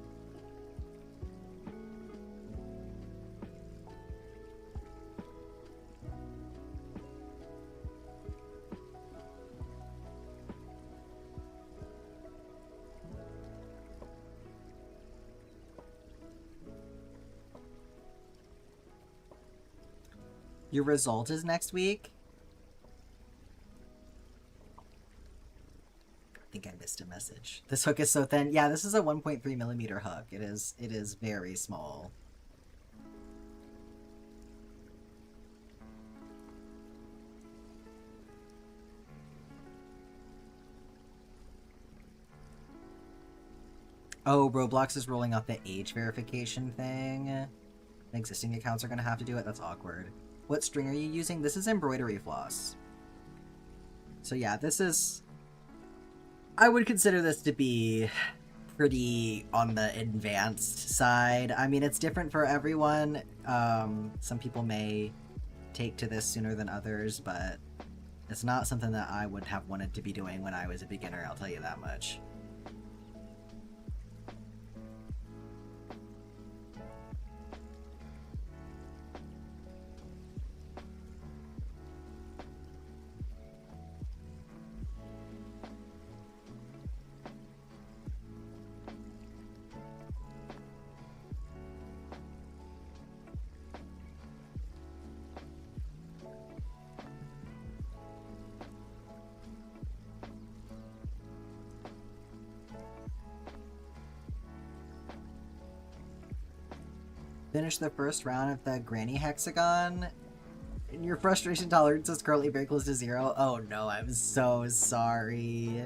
Your result is next week? I think I missed a message. This hook is so thin. Yeah, this is a 1.3 millimeter hook. It is very small. Oh, Roblox is rolling out the age verification thing. Existing accounts are gonna have to do it. That's awkward. What string are you using? This is embroidery floss. So yeah, this is... I would consider this to be pretty on the advanced side. I mean, it's different for everyone. Some people may take to this sooner than others, but it's not something that I would have wanted to be doing when I was a beginner, I'll tell you that much. Finish the first round of the granny hexagon. And your frustration tolerance is currently very close to 0. Oh no, I'm so sorry.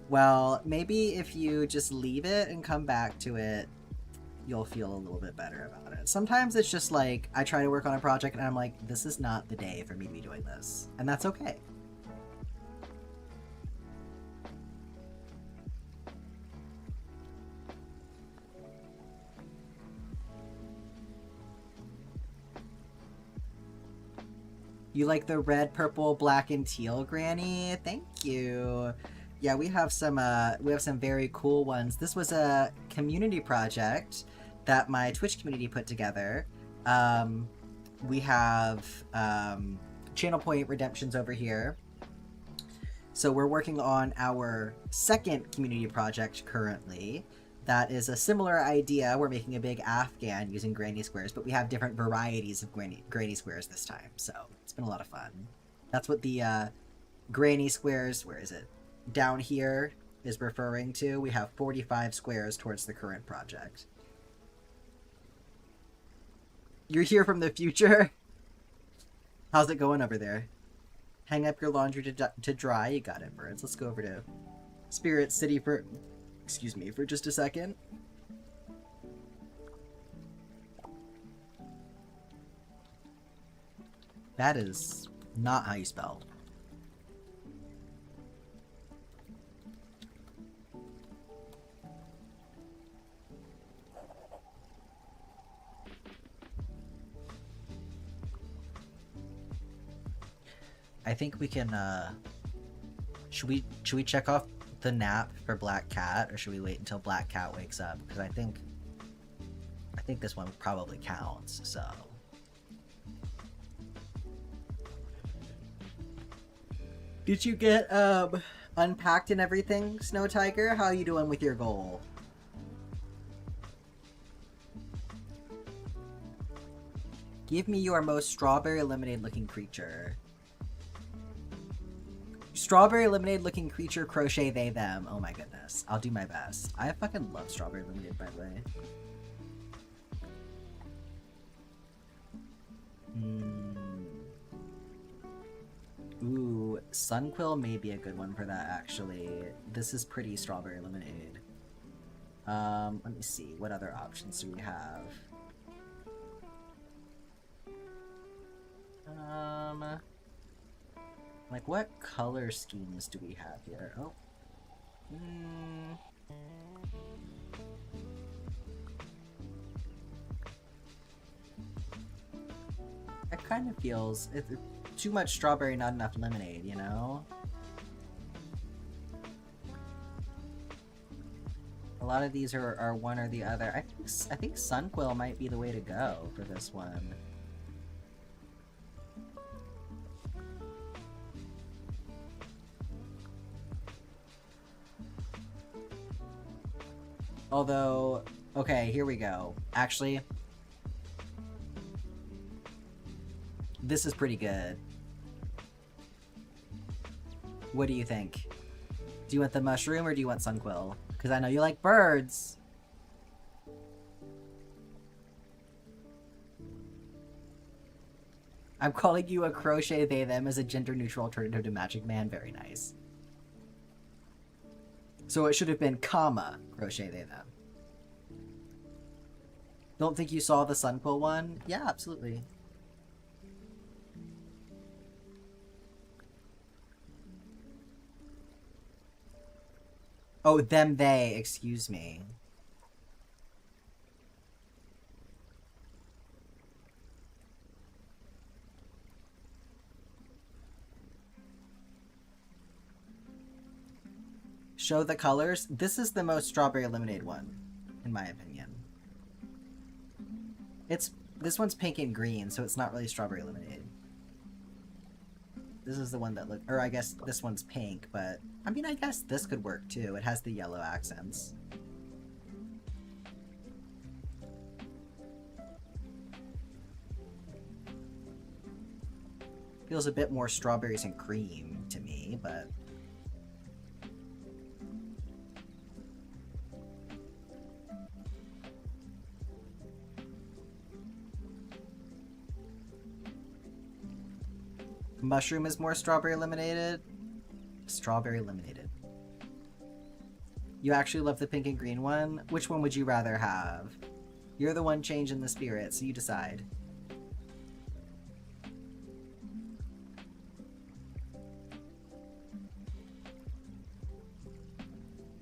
Well, maybe if you just leave it and come back to it you'll feel a little bit better about it. Sometimes it's just like, I try to work on a project and I'm like, this is not the day for me to be doing this. And that's okay. You like the red, purple, black, and teal, Granny? Thank you. Yeah, we have some very cool ones. This was a community project that my Twitch community put together. We have Channel Point Redemptions over here. So we're working on our second community project currently. That is a similar idea. We're making a big Afghan using granny squares, but we have different varieties of granny squares this time. So it's been a lot of fun. That's what the granny squares, where is it? Down here is referring to. We have 45 squares towards the current project. You're here from the future? How's it going over there? Hang up your laundry to dry. You got it, birds. Let's go over to Spirit City for just a second. That is not how you spell. I think we can, should we check off the nap for Black Cat, or should we wait until Black Cat wakes up? Because I think this one probably counts, so. Did you get, unpacked and everything, Snow Tiger? How are you doing with your goal? Give me your most strawberry lemonade looking creature. Strawberry lemonade looking creature, crochet they them. Oh my goodness. I'll do my best. I fucking love strawberry lemonade, by the way. Ooh, Sunquill may be a good one for that, actually. This is pretty strawberry lemonade. Let me see. What other options do we have? Like, what color schemes do we have here? Oh. It kind of feels... It's too much strawberry, not enough lemonade, you know? A lot of these are one or the other. I think Sunquill might be the way to go for this one. Although, okay, here we go. Actually, this is pretty good. What do you think? Do you want the mushroom or do you want Sunquill? Because I know you like birds. I'm calling you a crochet they them as a gender neutral alternative to Magic Man. Very nice. So it should have been comma crochet they them. Don't think you saw the Sunquill one? Yeah, absolutely. Oh, them they, excuse me. Show the colors. This is the most strawberry lemonade one, in my opinion. This one's pink and green, so it's not really strawberry lemonade. This is the one that or I guess this one's pink, but I mean, I guess this could work too. It has the yellow accents. Feels a bit more strawberries and cream to me, but mushroom is more strawberry lemonade. Strawberry lemonade. You actually love the pink and green one? Which one would you rather have? You're the one changing the spirit, so you decide.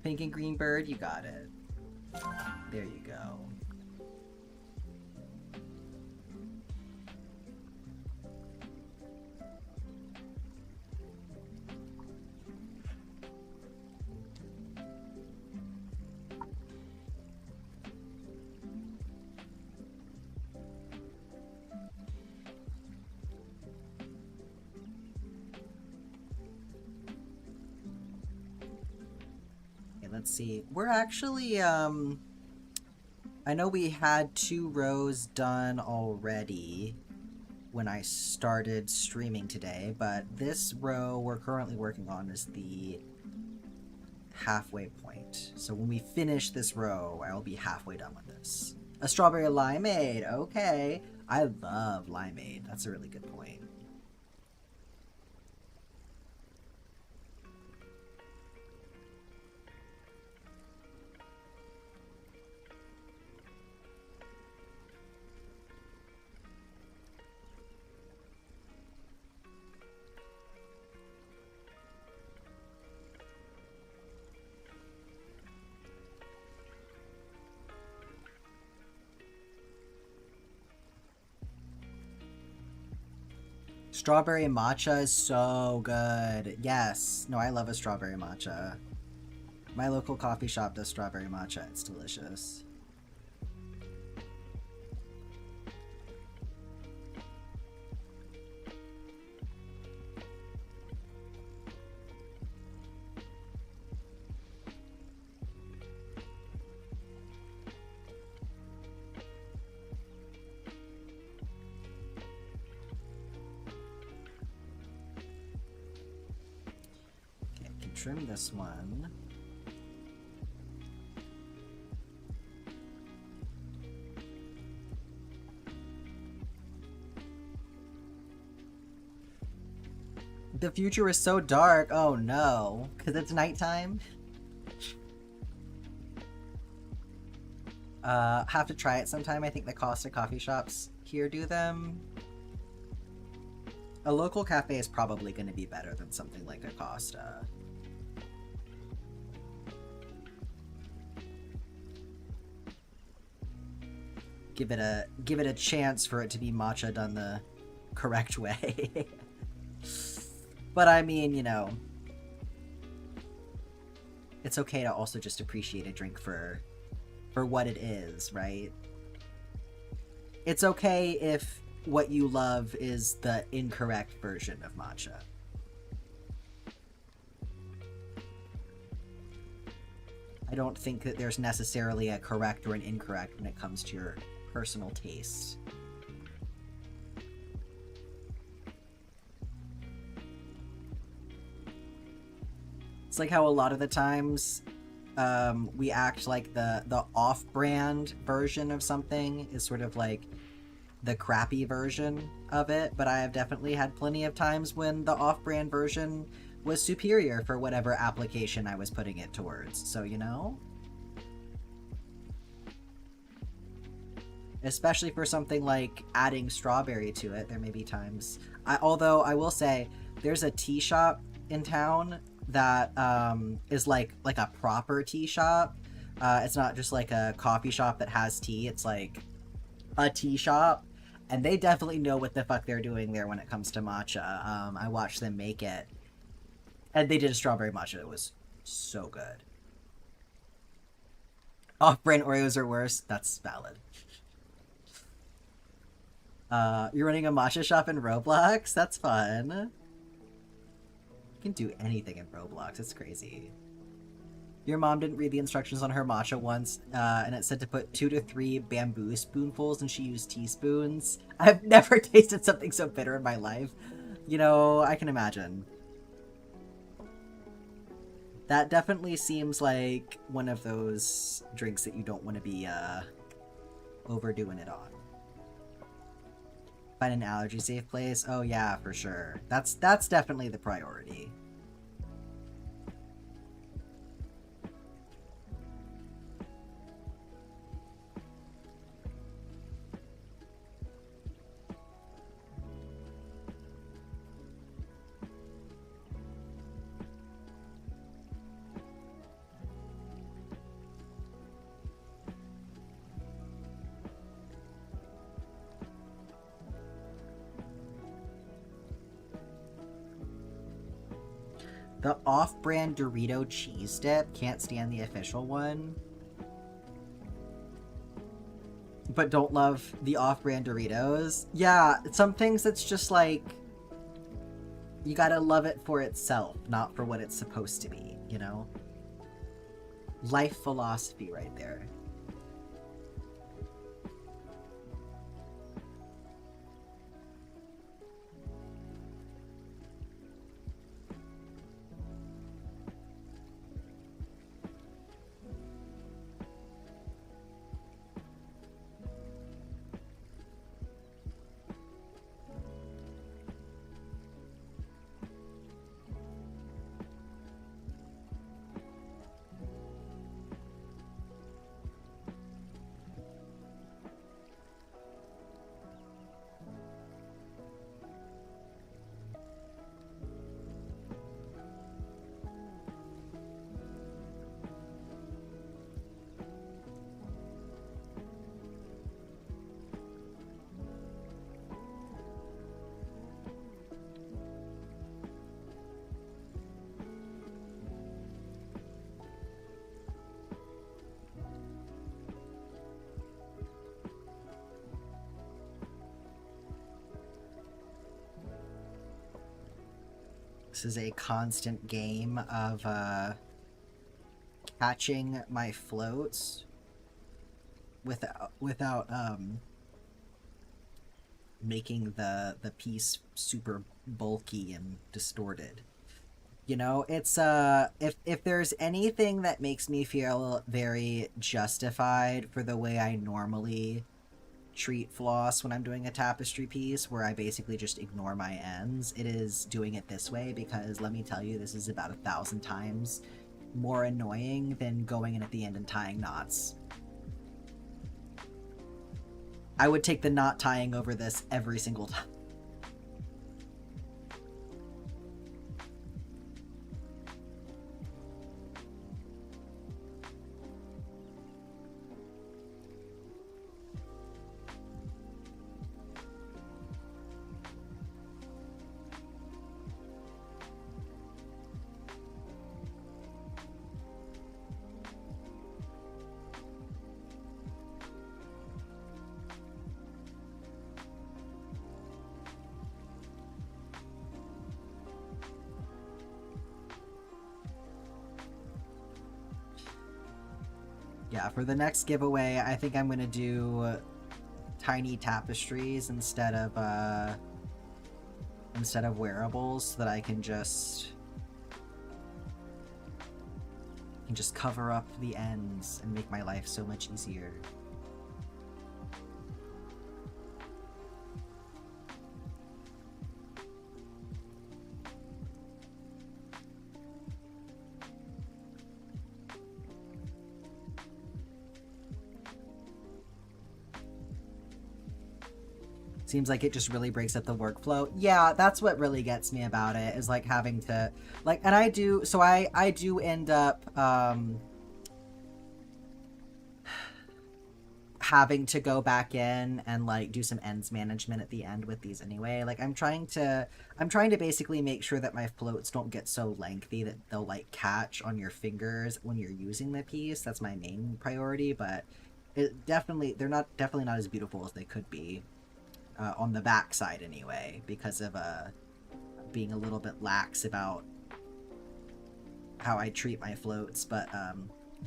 Pink and green bird, you got it. There you go. Let's see. We're actually, I know we had 2 rows done already when I started streaming today, but this row we're currently working on is the halfway point. So when we finish this row, I'll be halfway done with this. A strawberry limeade, okay. I love limeade. That's a really good point. Strawberry matcha is so good. Yes. No, I love a strawberry matcha. My local coffee shop does strawberry matcha. It's delicious. Trim this one. The future is so dark. Oh no, because it's nighttime. Have to try it sometime. I think the Costa coffee shops here do them. A local cafe is probably going to be better than something like a Costa. Give it a chance for it to be matcha done the correct way. But I mean, you know, it's okay to also just appreciate a drink for what it is, right? It's okay if what you love is the incorrect version of matcha. I don't think that there's necessarily a correct or an incorrect when it comes to your personal taste. It's like how a lot of the times we act like the off-brand version of something is sort of like the crappy version of it, but I have definitely had plenty of times when the off-brand version was superior for whatever application I was putting it towards. So, you know? Especially for something like adding strawberry to it, there may be times. Although I will say, there's a tea shop in town that is like a proper tea shop. It's not just like a coffee shop that has tea. It's like a tea shop, and they definitely know what the fuck they're doing there when it comes to matcha. I watched them make it, and they did a strawberry matcha. It was so good. Off-brand Oreos are worse. That's valid. You're running a matcha shop in Roblox? That's fun. You can do anything in Roblox. It's crazy. Your mom didn't read the instructions on her matcha once, and it said to put 2 to 3 bamboo spoonfuls, and she used teaspoons. I've never tasted something so bitter in my life. You know, I can imagine. That definitely seems like one of those drinks that you don't want to be, overdoing it on. Find an allergy safe place? Oh yeah, for sure. That's definitely the priority. The off-brand Dorito cheese dip. Can't stand the official one. But don't love the off-brand Doritos. Yeah, some things it's just like... You gotta love it for itself, not for what it's supposed to be, you know? Life philosophy right there. This is a constant game of catching my floats without making the piece super bulky and distorted. You know, it's if there's anything that makes me feel very justified for the way I normally treat floss when I'm doing a tapestry piece, where I basically just ignore my ends, it is doing it this way, because let me tell you, this is about 1,000 times more annoying than going in at the end and tying knots. I would take the knot tying over this every single time. Yeah, for the next giveaway, I think I'm gonna do tiny tapestries instead of wearables, so that I can just cover up the ends and make my life so much easier. Seems like it just really breaks up the workflow. Yeah, that's what really gets me about it, is like having to, like, and I do end up having to go back in and like do some ends management at the end with these anyway. Like I'm trying to basically make sure that my floats don't get so lengthy that they'll like catch on your fingers when you're using the piece. That's my main priority, but they're definitely not as beautiful as they could be. On the back side anyway, because of being a little bit lax about how I treat my floats. But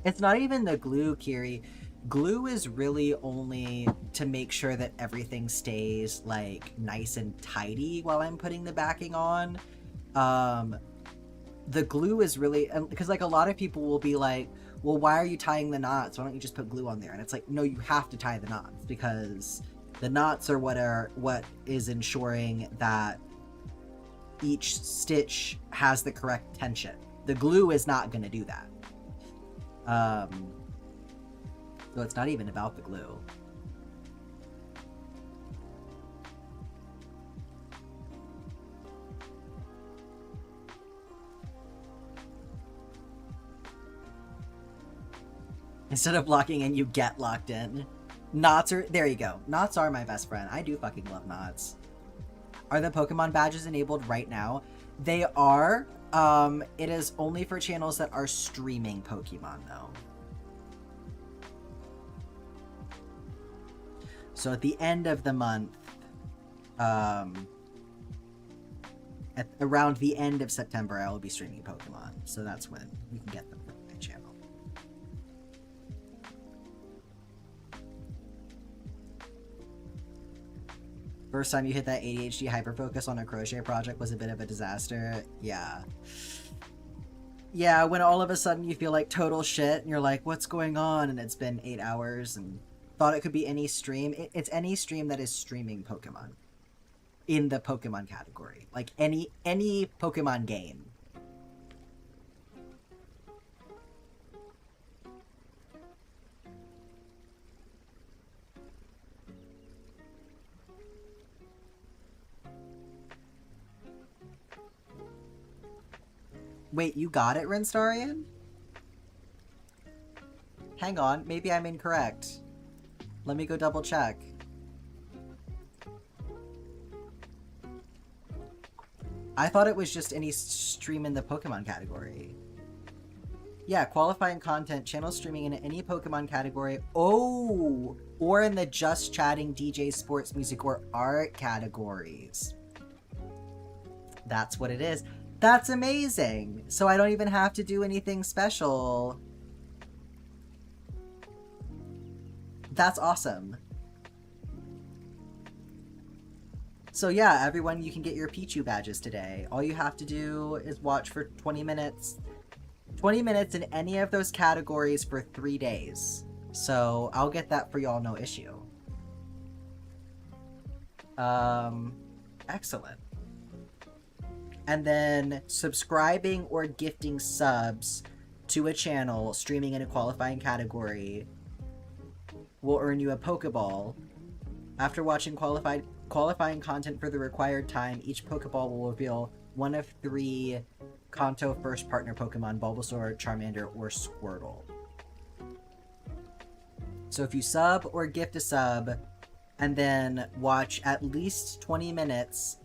it's not even the glue, Kiri. Glue is really only to make sure that everything stays like nice and tidy while I'm putting the backing on. The glue is really, because like a lot of people will be like, well, why are you tying the knots? Why don't you just put glue on there? And it's like, no, you have to tie the knots, because the knots are what is ensuring that each stitch has the correct tension. The glue is not going to do that. So it's not even about the glue. Instead of locking in, you get locked in. Knots are, there you go. Knots are my best friend. I do fucking love knots. Are the Pokemon badges enabled right now? They are. It is only for channels that are streaming Pokemon, though. So at the end of the month, around the end of September, I will be streaming Pokemon. So that's when you can get them from my channel. First time you hit that ADHD hyperfocus on a crochet project was a bit of a disaster. Yeah. Yeah, when all of a sudden you feel like total shit and you're like, what's going on? And it's been 8 hours and thought it could be any stream. It's any stream that is streaming Pokemon in the Pokemon category. Like any Pokemon game. Wait, you got it, Rinstarian? Hang on, maybe I'm incorrect. Let me go double check. I thought it was just any stream in the Pokemon category. Yeah, qualifying content, channel streaming in any Pokemon category. Oh! Or in the just chatting, DJ, sports, music, or art categories. That's what it is. That's amazing! So I don't even have to do anything special. That's awesome. So yeah, everyone, you can get your Pichu badges today. All you have to do is watch for 20 minutes. 20 minutes in any of those categories for 3 days. So I'll get that for y'all, no issue. Excellent. And then subscribing or gifting subs to a channel streaming in a qualifying category will earn you a Pokeball. After watching qualifying content for the required time, each Pokeball will reveal one of 3 Kanto first partner Pokemon, Bulbasaur, Charmander, or Squirtle. So if you sub or gift a sub, and then watch at least 20 minutes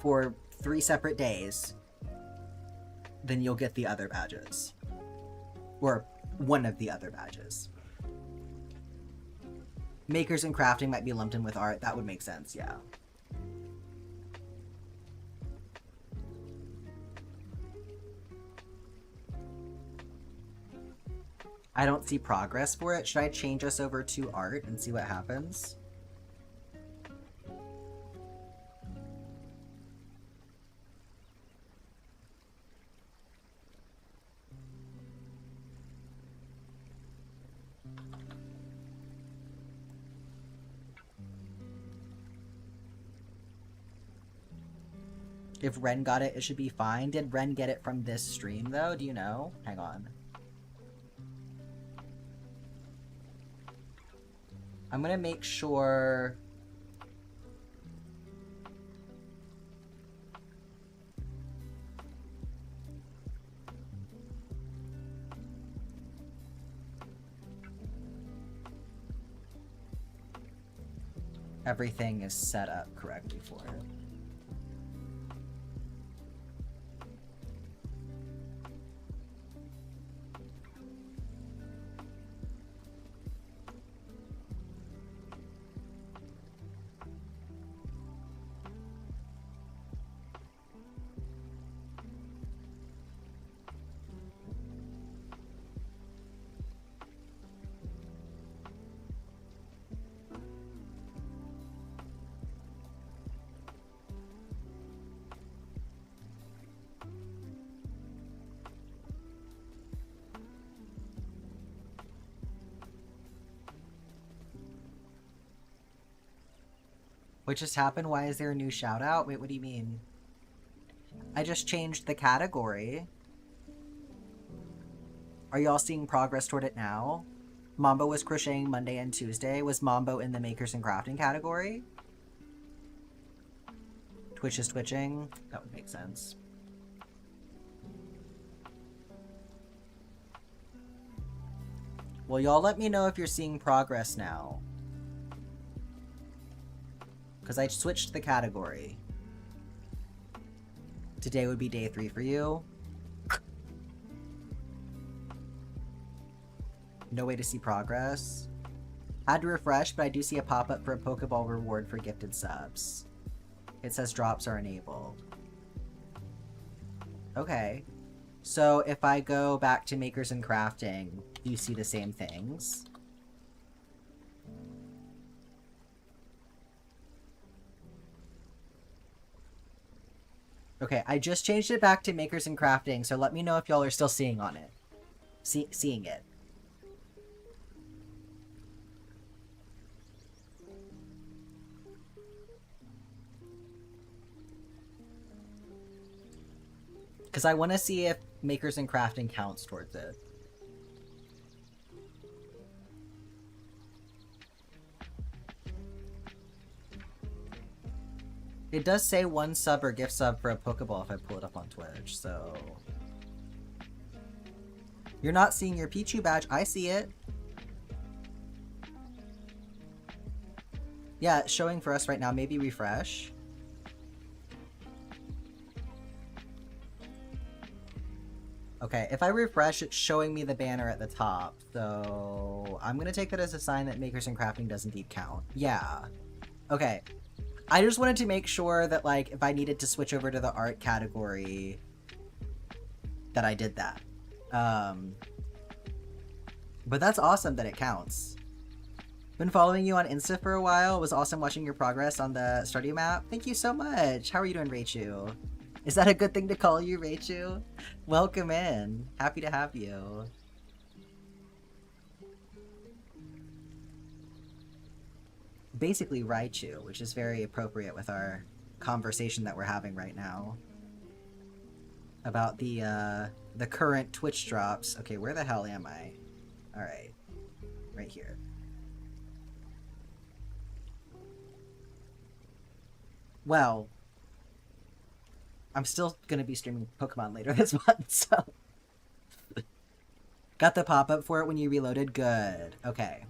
for 3 separate days, then you'll get the other badges. Or one of the other badges. Makers and crafting might be lumped in with art. That would make sense, yeah. I don't see progress for it. Should I change us over to art and see what happens? If Ren got it, it should be fine. Did Ren get it from this stream, though? Do you know? Hang on. I'm gonna make sure... everything is set up correctly for it. What just happened? Why is there a new shout out? Wait, what do you mean? I just changed the category. Are y'all seeing progress toward it now? Mambo was crocheting Monday and Tuesday. Was Mambo in the makers and crafting category? Twitch is twitching. That would make sense. Well, y'all let me know if you're seeing progress now. Because I switched the category. Today would be day 3 for you. No way to see progress. Had to refresh, but I do see a pop-up for a Pokeball reward for gifted subs. It says drops are enabled. Okay. So if I go back to Makers and Crafting, do you see the same things? Okay, I just changed it back to Makers and Crafting, so let me know if y'all are still seeing on it. Seeing it. Because I want to see if Makers and Crafting counts towards it. It does say 1 sub or gift sub for a Pokeball if I pull it up on Twitch, so... You're not seeing your Pichu badge. I see it. Yeah, it's showing for us right now. Maybe refresh. Okay, if I refresh, it's showing me the banner at the top. So I'm going to take that as a sign that Makers and Crafting does indeed count. Yeah. Okay. I just wanted to make sure that, like, if I needed to switch over to the art category, that I did that. But that's awesome that it counts. Been following you on Insta for a while. It was awesome watching your progress on the Stardew map. Thank you so much. How are you doing, Raichu? Is that a good thing to call you, Raichu? Welcome in. Happy to have you. Basically Raichu, which is very appropriate with our conversation that we're having right now. About the current Twitch drops. Okay, where the hell am I? Alright. Right here. Well, I'm still gonna be streaming Pokemon later this month, so... Got the pop-up for it when you reloaded? Good. Okay.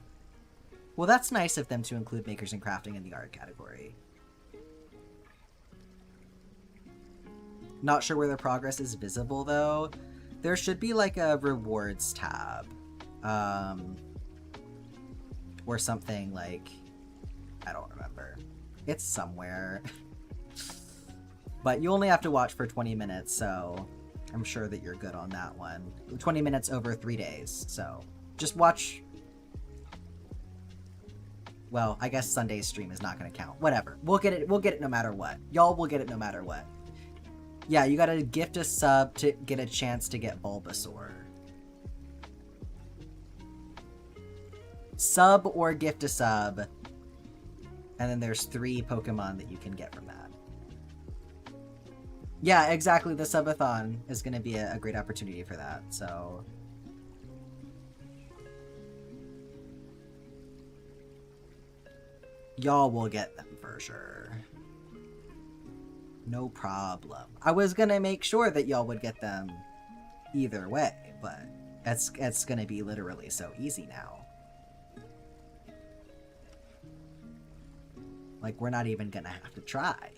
Well, that's nice of them to include Makers and Crafting in the art category. Not sure where the progress is visible, though. There should be, like, a rewards tab. Or something, like... I don't remember. It's somewhere. But you only have to watch for 20 minutes, so I'm sure that you're good on that one. 20 minutes over 3 days, so just watch. Well, I guess Sunday's stream is not going to count. Whatever. We'll get it no matter what. Y'all will get it no matter what. Yeah, you gotta gift a sub to get a chance to get Bulbasaur. Sub or gift a sub. And then there's 3 Pokemon that you can get from that. Yeah, exactly. The subathon is going to be a great opportunity for that, so... Y'all will get them for sure. No problem. I was going to make sure that y'all would get them either way, but it's going to be literally so easy now. Like, we're not even going to have to try.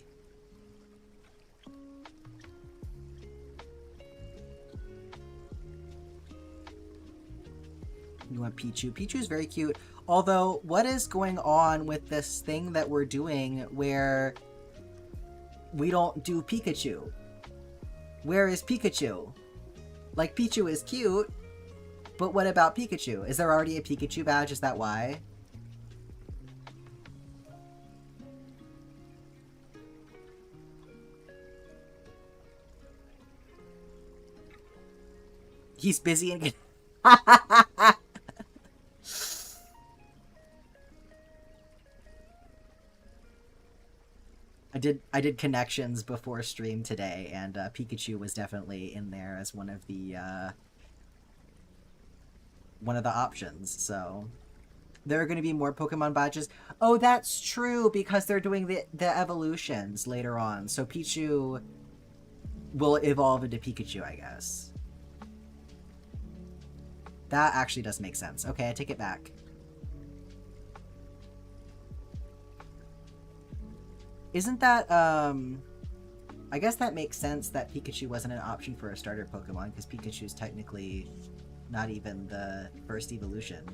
You want Pichu? Pichu is very cute. Although, what is going on with this thing that we're doing where we don't do Pikachu? Where is Pikachu? Like, Pichu is cute, but what about Pikachu? Is there already a Pikachu badge? Is that why? He's busy and... I did connections before stream today, and Pikachu was definitely in there as one of the options. So there are going to be more Pokemon badges. Oh, that's true, because they're doing the evolutions later on. So Pichu will evolve into Pikachu, I guess. That actually does make sense. Okay, I take it back. Isn't that, I guess that makes sense that Pikachu wasn't an option for a starter Pokemon, because Pikachu's technically not even the first evolution.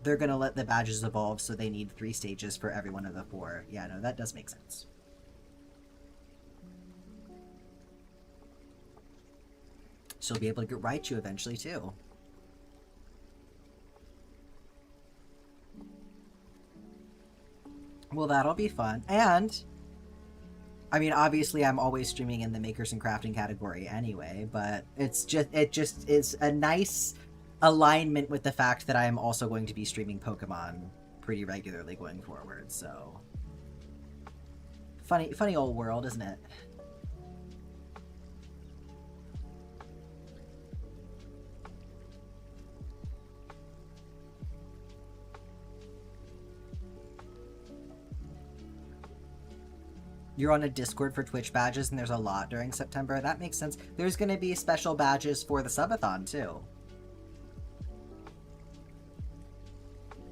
They're gonna let the badges evolve, so they need 3 stages for every one of the 4. Yeah, no, that does make sense. She'll be able to get Raichu eventually, too. Well, that'll be fun. And, I mean, obviously I'm always streaming in the makers and crafting category anyway, but it just is a nice alignment with the fact that I am also going to be streaming Pokemon pretty regularly going forward, so... Funny old world, isn't it? You're on a Discord for Twitch badges, and there's a lot during September. That makes sense. There's going to be special badges for the subathon, too.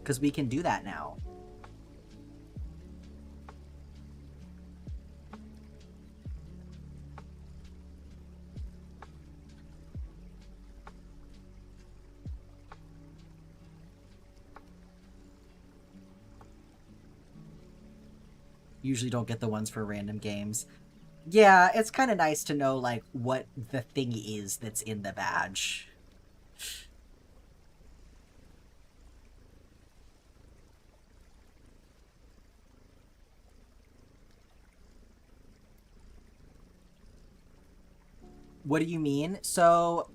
Because we can do that now. Usually don't get the ones for random games. Yeah, it's kind of nice to know, like, what the thing is that's in the badge. What do you mean? So,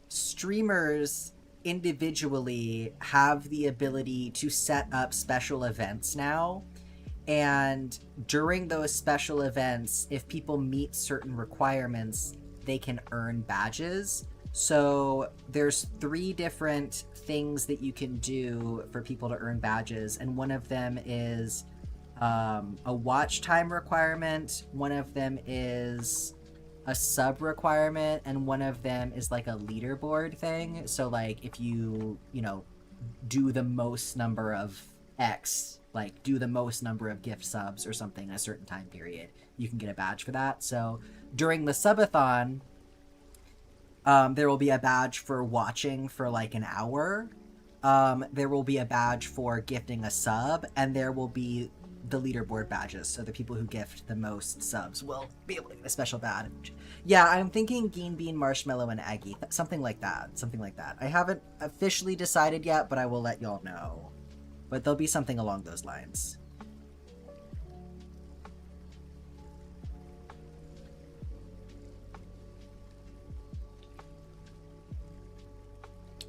streamers individually have the ability to set up special events now, and during those special events, if people meet certain requirements, they can earn badges. So there's 3 different things that you can do for people to earn badges, and one of them is a watch time requirement, one of them is a sub requirement, and one of them is like a leaderboard thing. So like if you know, do the most number of X, like do the most number of gift subs or something in a certain time period, you can get a badge for that. So during the subathon, there will be a badge for watching for like an hour. There will be a badge for gifting a sub, and there will be the leaderboard badges, so the people who gift the most subs will be able to get a special badge. Yeah, I'm thinking Geen Bean, Marshmallow, and Aggie. Something like that. Something like that. I haven't officially decided yet, but I will let y'all know. But there'll be something along those lines.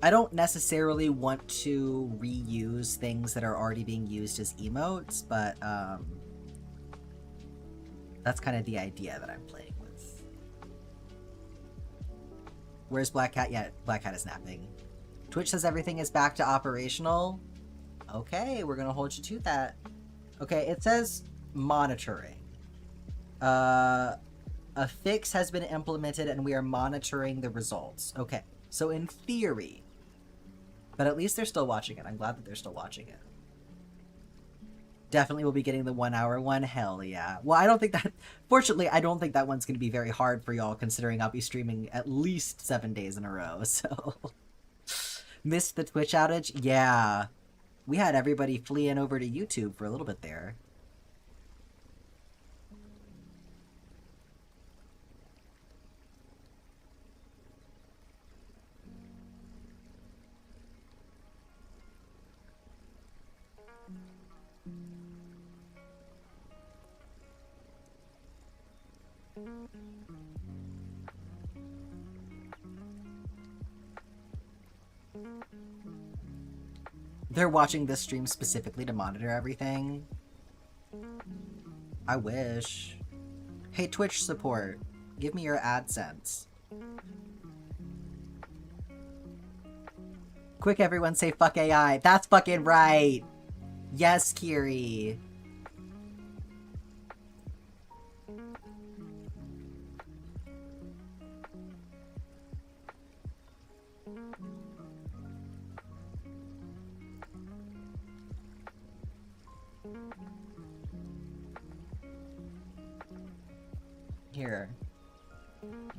I don't necessarily want to reuse things that are already being used as emotes, but that's kind of the idea that I'm playing with. Where's Black Cat? Yeah, Black Cat is napping. Twitch says everything is back to operational. Okay, we're gonna hold you to that. Okay, it says monitoring. A fix has been implemented and we are monitoring the results. Okay, so in theory, but at least they're still watching it. I'm glad that they're still watching it. Definitely will be getting the 1 hour one. Hell yeah. Well, I don't think that... Fortunately, I don't think that one's going to be very hard for y'all, considering I'll be streaming at least 7 days in a row, so... Missed the Twitch outage? Yeah. We had everybody fleeing over to YouTube for a little bit there. They're watching this stream specifically to monitor everything. I wish. Hey, Twitch support, give me your AdSense. Quick, everyone say fuck AI. That's fucking right. Yes, Kiri. Here.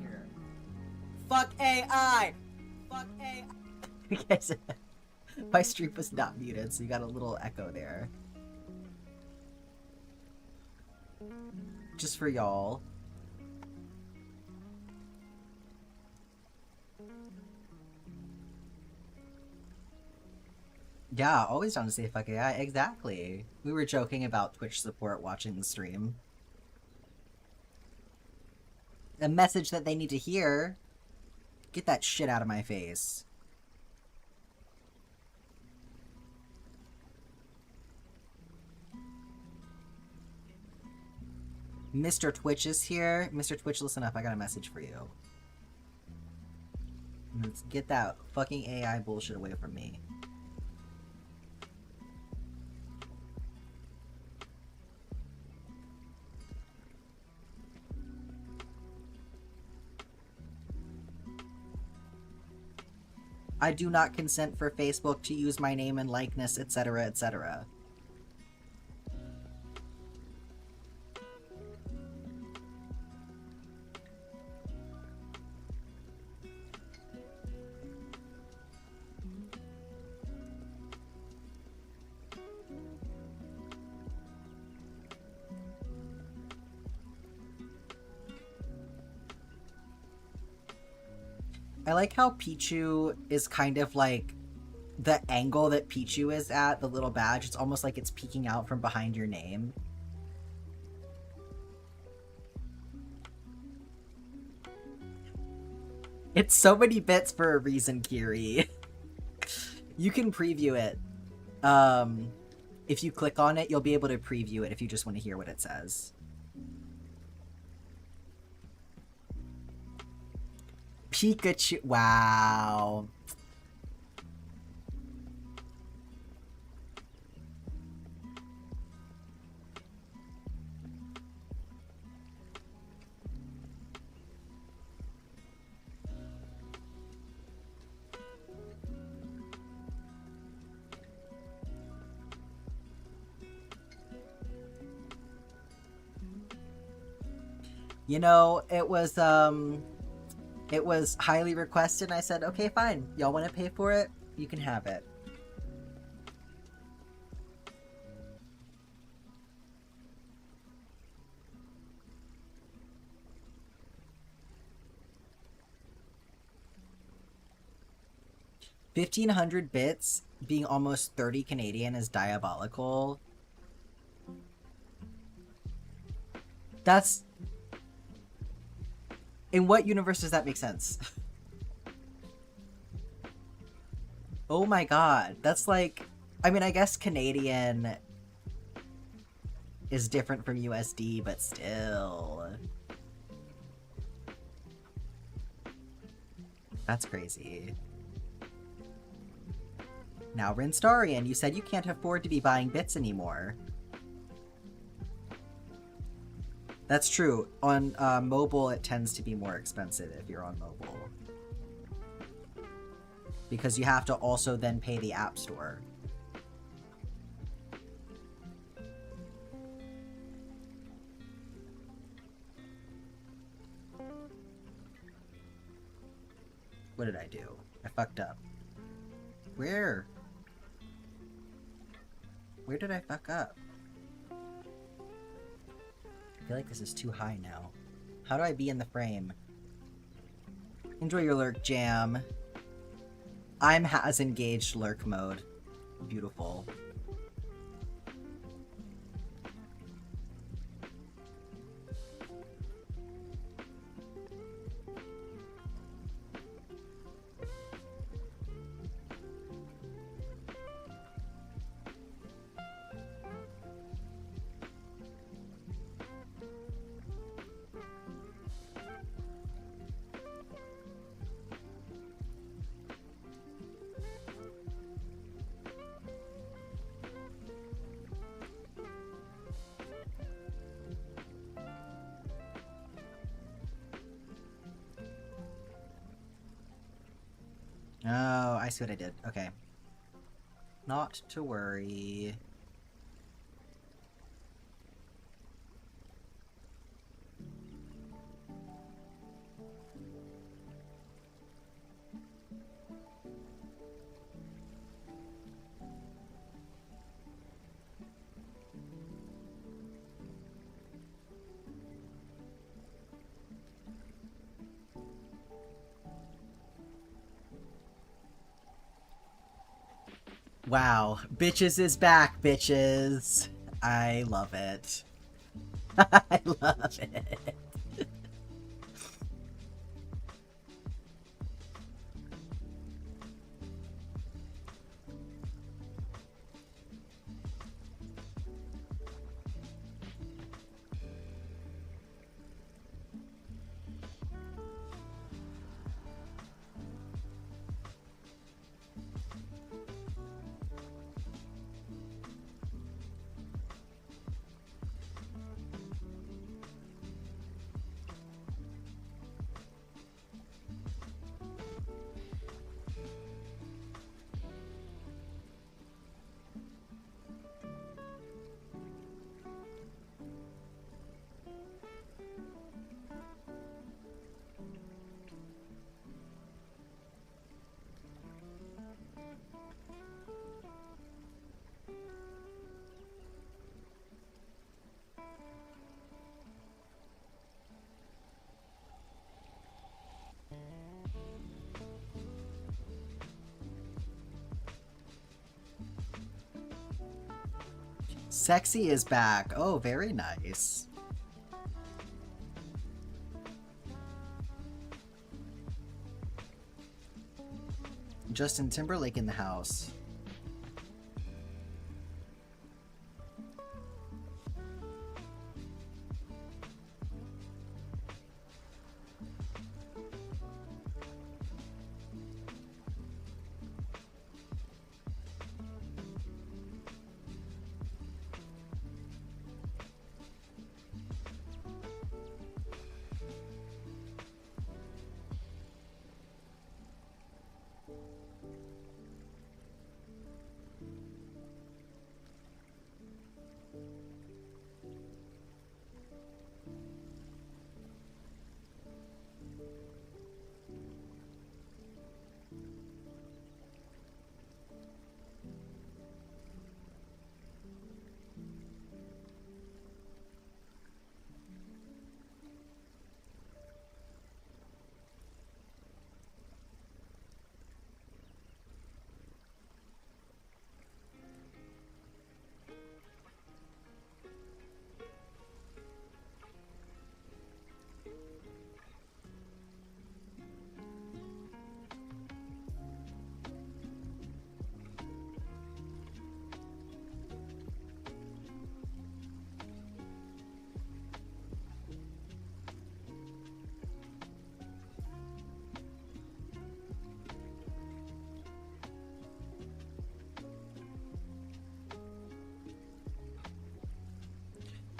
Here. Fuck AI! Fuck AI! Okay, so my stream was not muted, so you got a little echo there. Just for y'all. Yeah, always down to say fuck AI. Exactly. We were joking about Twitch support watching the stream. A message that they need to hear. Get that shit out of my face. Mr. Twitch is here. Mr. Twitch, listen up. I got a message for you. Let's get that fucking AI bullshit away from me. I do not consent for Facebook to use my name and likeness, etc., etc. I like how Pichu is kind of like the angle that Pichu is at, the little badge. It's almost like it's peeking out from behind your name. It's so many bits for a reason, Kiri. You can preview it. If you click on it, you'll be able to preview it if you just want to hear what it says. Pikachu. Wow. You know, it was highly requested, and I said, okay, fine. Y'all want to pay for it? You can have it. $1,500 bits being almost 30 Canadian is diabolical. That's... In what universe does that make sense? Oh my god. That's like... I mean, I guess Canadian is different from USD, but still. That's crazy. Now, Rinstarian, you said you can't afford to be buying bits anymore. That's true. On mobile, it tends to be more expensive if you're on mobile. Because you have to also then pay the App Store. What did I do? I fucked up. Where? Where did I fuck up? I feel like this is too high now. How do I be in the frame? Enjoy your lurk, Jam. I'm has engaged lurk mode. Beautiful. Oh, I see what I did. Okay. Not to worry. Wow. Bitches is back, bitches. I love it. I love it. Sexy is back. Oh, very nice. Justin Timberlake in the house.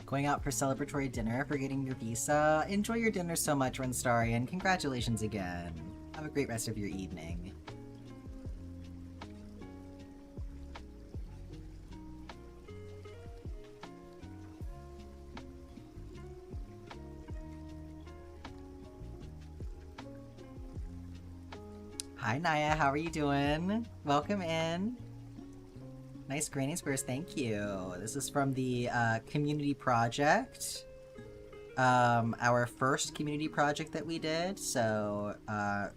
Going out for celebratory dinner for getting your visa. Enjoy your dinner so much, Runstari, and congratulations again. Have a great rest of your evening. Hi, Naya. How are you doing? Welcome in. Nice granny squares, thank you. This is from the community project. Our first community project that we did. So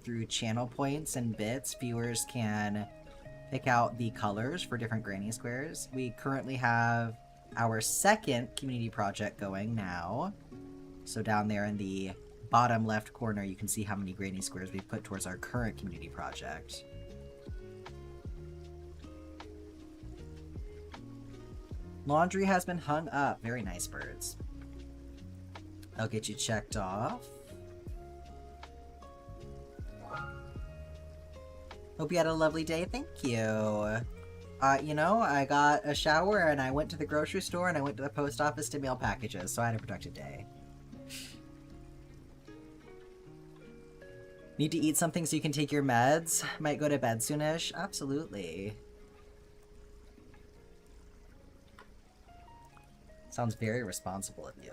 through channel points and bits, viewers can pick out the colors for different granny squares. We currently have our second community project going now. So down there in the bottom left corner, you can see how many granny squares we've put towards our current community project. Laundry has been hung up. Very nice, birds. I'll get you checked off. Hope you had a lovely day. Thank you. You know, I got a shower and I went to the grocery store and I went to the post office to mail packages, so I had a productive day. Need to eat something so you can take your meds? Might go to bed soonish? Absolutely. Sounds very responsible of you.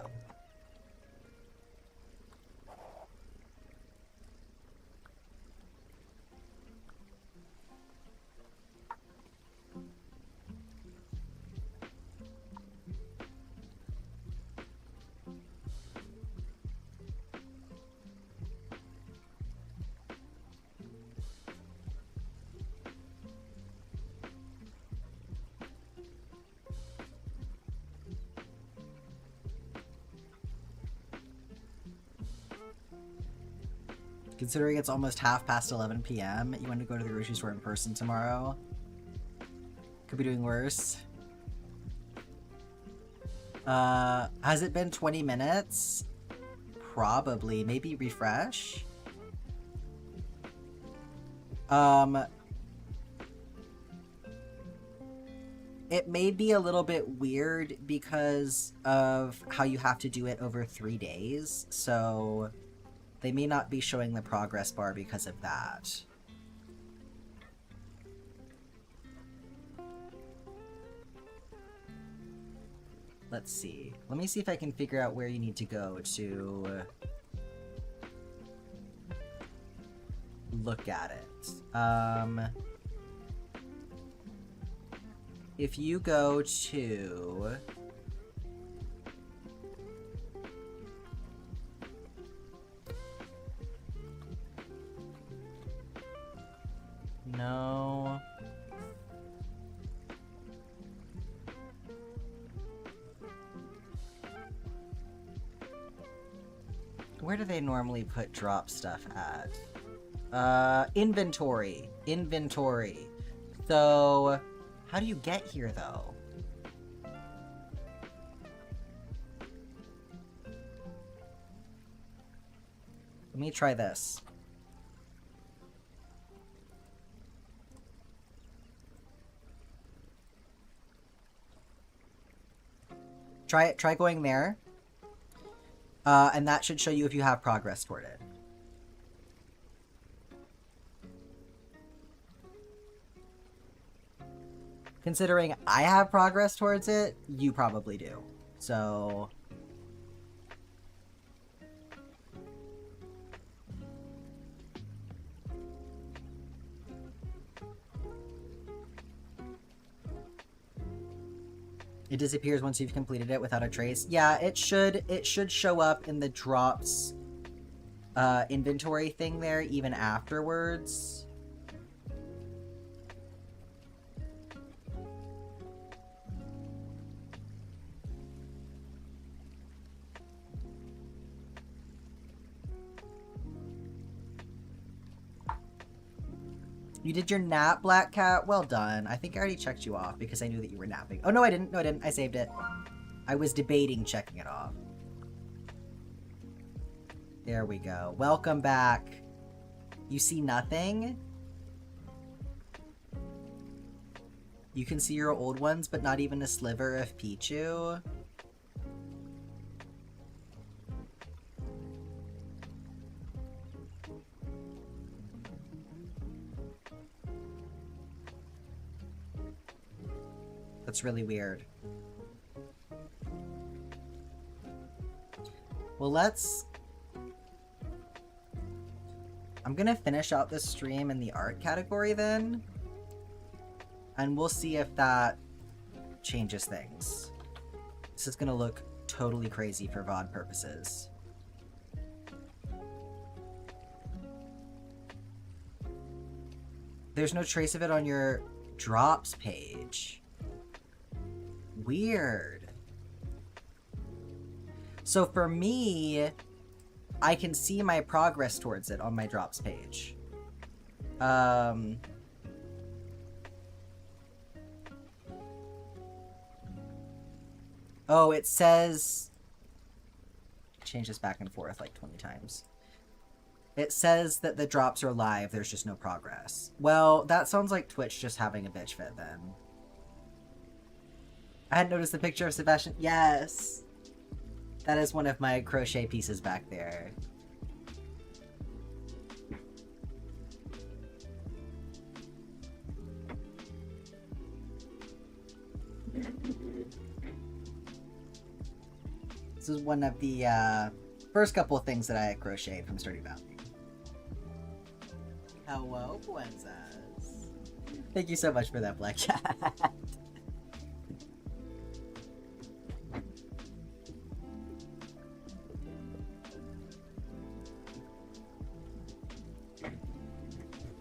Considering it's almost 11 p.m., you want to go to the grocery store in person tomorrow? Could be doing worse. Has it been 20 minutes? Probably. Maybe refresh? It may be a little bit weird because of how you have to do it over 3 days, so they may not be showing the progress bar because of that. Let's see. Let me see if I can figure out where you need to go to look at it. If you go to... No... Where do they normally put drop stuff at? Inventory. Inventory. So... How do you get here, though? Let me try this. Try going there. And that should show you if you have progress toward it. Considering I have progress towards it, you probably do. So... It disappears once you've completed it without a trace. Yeah, it should show up in the drops inventory thing there even afterwards. You did your nap, Black Cat? Well done. I think I already checked you off because I knew that you were napping. Oh, no, I didn't. No, I didn't. I saved it. I was debating checking it off. There we go. Welcome back. You see nothing? You can see your old ones, but not even a sliver of Pichu? That's really weird. Well, I'm gonna finish out this stream in the art category then. And we'll see if that changes things. This is gonna look totally crazy for VOD purposes. There's no trace of it on your drops page. Weird. So for me, I can see my progress towards it on my drops page. Oh, it says... Change this back and forth like 20 times. It says that the drops are live, there's just no progress. Well, that sounds like Twitch just having a bitch fit then. I hadn't noticed the picture of Sebastian. Yes! That is one of my crochet pieces back there. This is one of the first couple of things that I crocheted from Sturdy Valley. Hello, Buenzas. Thank you so much for that, Black Cat.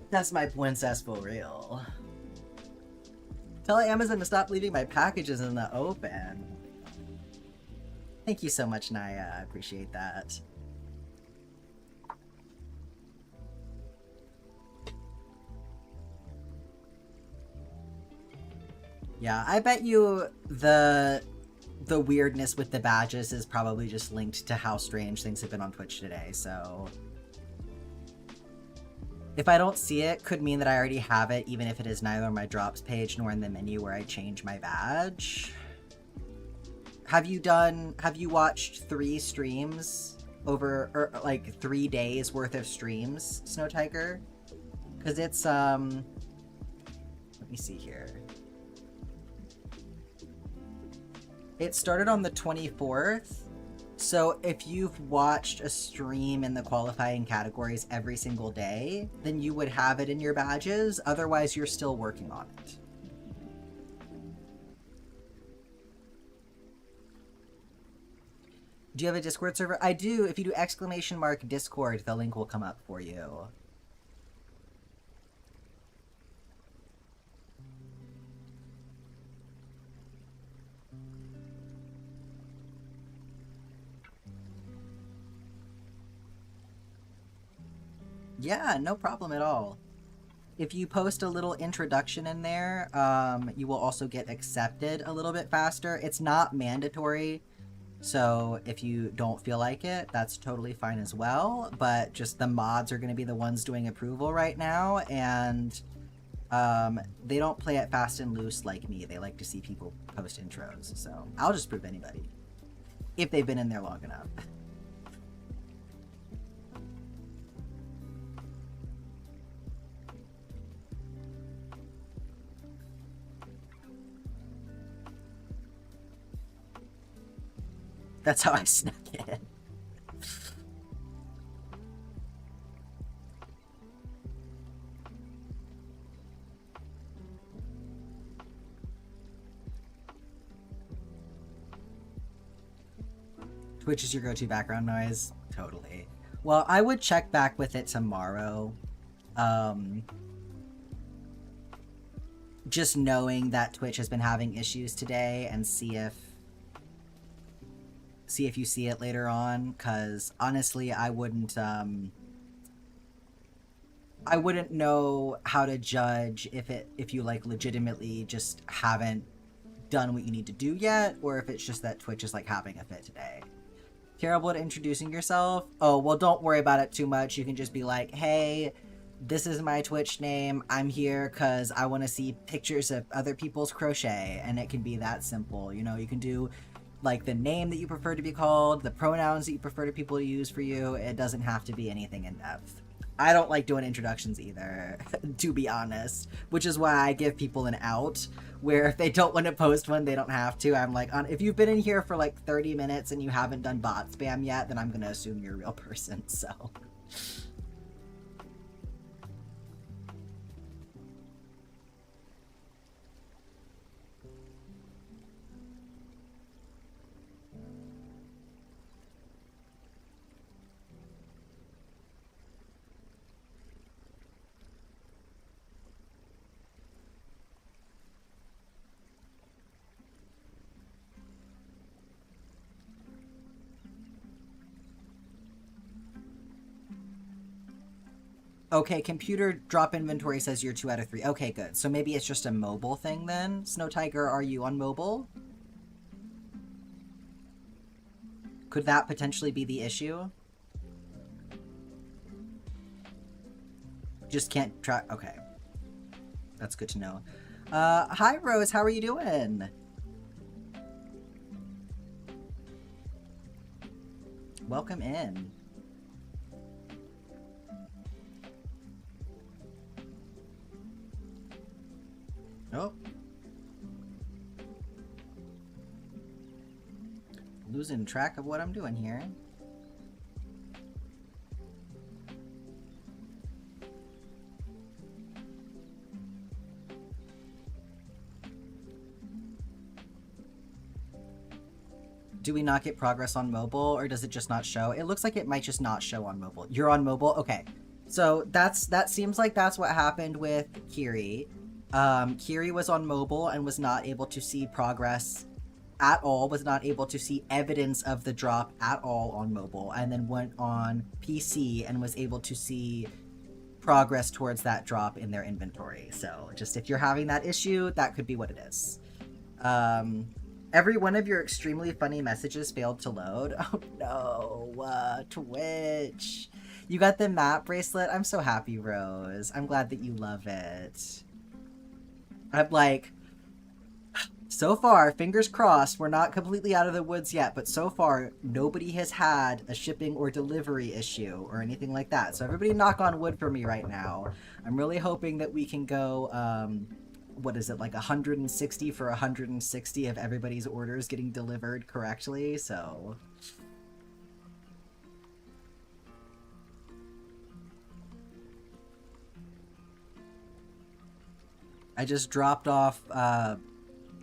That's my princess for real. Tell Amazon to stop leaving my packages in the open. Thank you so much, Naya. I appreciate that. Yeah, I bet you the weirdness with the badges is probably just linked to how strange things have been on Twitch today, so... If I don't see it, could mean that I already have it, even if it is neither on my drops page nor in the menu where I change my badge. Have you watched 3 streams over, or like 3 days worth of streams, Snow Tiger? Because it's, let me see here. It started on the 24th, so if you've watched a stream in the qualifying categories every single day, then you would have it in your badges, otherwise you're still working on it. Do you have a Discord server? I do. If you do !_ Discord, the link will come up for you. Yeah, no problem at all. If you post a little introduction in there, you will also get accepted a little bit faster. It's not mandatory, so if you don't feel like it, that's totally fine as well. But just the mods are going to be the ones doing approval right now, and they don't play it fast and loose like me. They like to see people post intros, so I'll just prove anybody, if they've been in there long enough. That's how I snuck in. Twitch is your go-to background noise? Totally. Well, I would check back with it tomorrow. Just knowing that Twitch has been having issues today, and see if you see it later on, because honestly I wouldn't know how to judge if you like legitimately just haven't done what you need to do yet, or if it's just that Twitch is like having a fit today. Terrible at introducing yourself? Oh, well, don't worry about it too much. You can just be like, hey, this is my Twitch name. I'm here because I want to see pictures of other people's crochet, and it can be that simple. You know, you can do like the name that you prefer to be called, the pronouns that you prefer to people to use for you. It doesn't have to be anything in depth. I don't like doing introductions either, to be honest, which is why I give people an out, where if they don't want to post one, they don't have to. I'm like, if you've been in here for like 30 minutes and you haven't done bot spam yet, then I'm going to assume you're a real person, so... Okay, computer drop inventory says you're 2 out of 3. Okay, good. So maybe it's just a mobile thing then? Snow Tiger, are you on mobile? Could that potentially be the issue? Just can't try. Okay. That's good to know. Hi, Rose. How are you doing? Welcome in. Oh. Losing track of what I'm doing here. Do we not get progress on mobile, or does it just not show? It looks like it might just not show on mobile. You're on mobile? Okay. So that seems like that's what happened with Kiri. Kiri was on mobile and was not able to see progress at all, was not able to see evidence of the drop at all on mobile, and then went on PC and was able to see progress towards that drop in their inventory. So just if you're having that issue, that could be what it is. Every one of your extremely funny messages failed to load. Oh no, Twitch. You got the map bracelet? I'm so happy, Rose. I'm glad that you love it. I'm like, so far, fingers crossed, we're not completely out of the woods yet, but so far, nobody has had a shipping or delivery issue or anything like that. So everybody knock on wood for me right now. I'm really hoping that we can go, what is it, like 160 for 160 of everybody's orders getting delivered correctly, so... I just dropped off,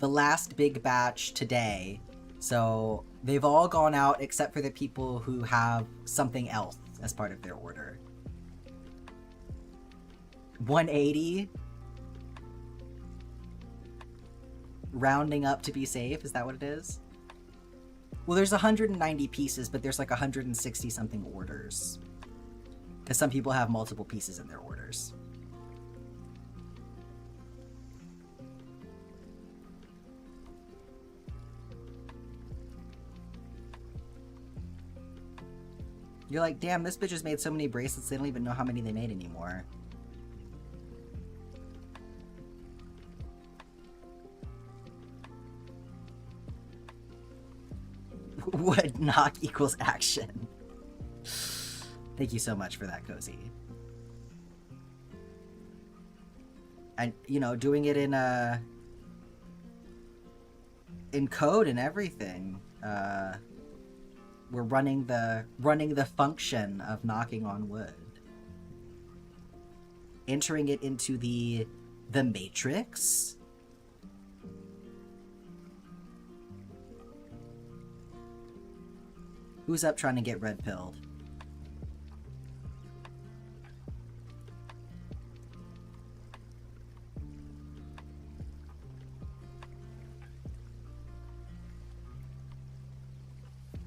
the last big batch today, so they've all gone out except for the people who have something else as part of their order. 180? Rounding up to be safe, is that what it is? Well, there's 190 pieces, but there's like 160 something orders. Because some people have multiple pieces in their orders. You're like, damn, this bitch has made so many bracelets, they don't even know how many they made anymore. Would knock equals action. Thank you so much for that, Cozy. And, you know, doing it in code and everything. We're running the function of knocking on wood. Entering it into the matrix. Who's up trying to get red pilled?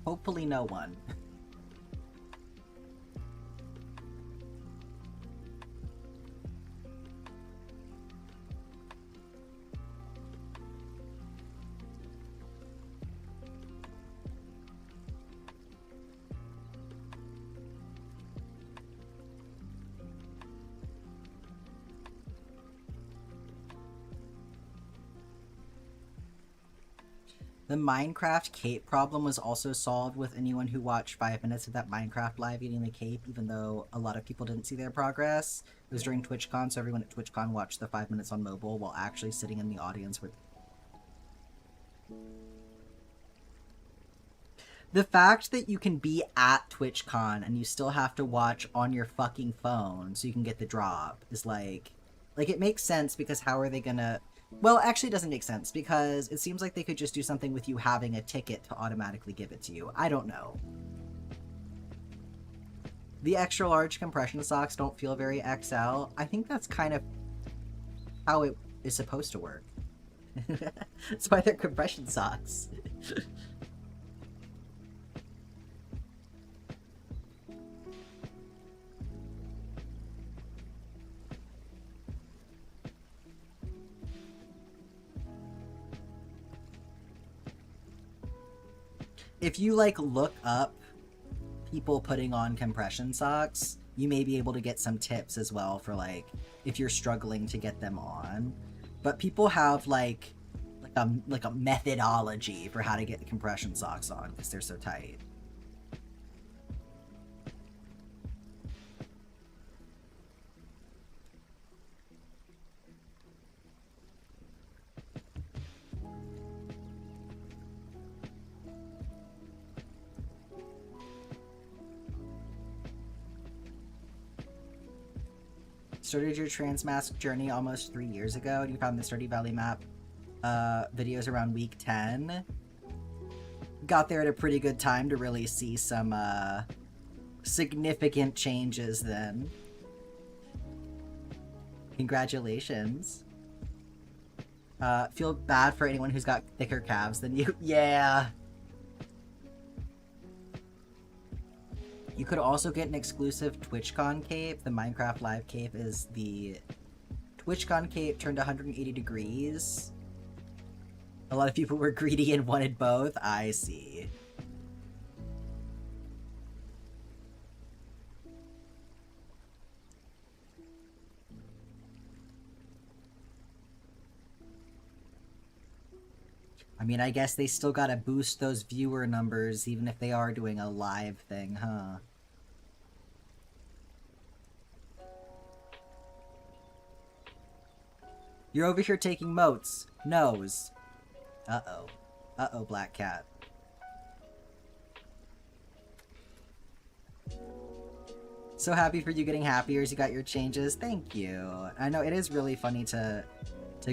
Hopefully no one. The Minecraft cape problem was also solved with anyone who watched 5 minutes of that Minecraft live eating the cape, even though a lot of people didn't see their progress. It was during TwitchCon, so everyone at TwitchCon watched the 5 minutes on mobile while actually sitting in the audience with... The fact that you can be at TwitchCon and you still have to watch on your fucking phone so you can get the drop is like it makes sense, because how are they gonna... Well, actually it doesn't make sense, because it seems like they could just do something with you having a ticket to automatically give it to you. I don't know. The extra large compression socks don't feel very XL. I think that's kind of how it is supposed to work. That's why they're compression socks. If you, like, look up people putting on compression socks, you may be able to get some tips as well for, like, if you're struggling to get them on. But people have, like a methodology for how to get compression socks on, because they're so tight. Started your Transmask journey almost 3 years ago, and you found the Stardew Valley map videos around week 10. Got there at a pretty good time to really see some significant changes then. Congratulations. Feel bad for anyone who's got thicker calves than you. Yeah. You could also get an exclusive TwitchCon cape. The Minecraft Live cape is the TwitchCon cape turned 180 degrees. A lot of people were greedy and wanted both. I see. I mean, I guess they still gotta boost those viewer numbers even if they are doing a live thing, huh? You're over here taking motes. Nose. Uh-oh. Uh-oh, Black Cat. So happy for you getting happier as you got your changes. Thank you. I know it is really funny to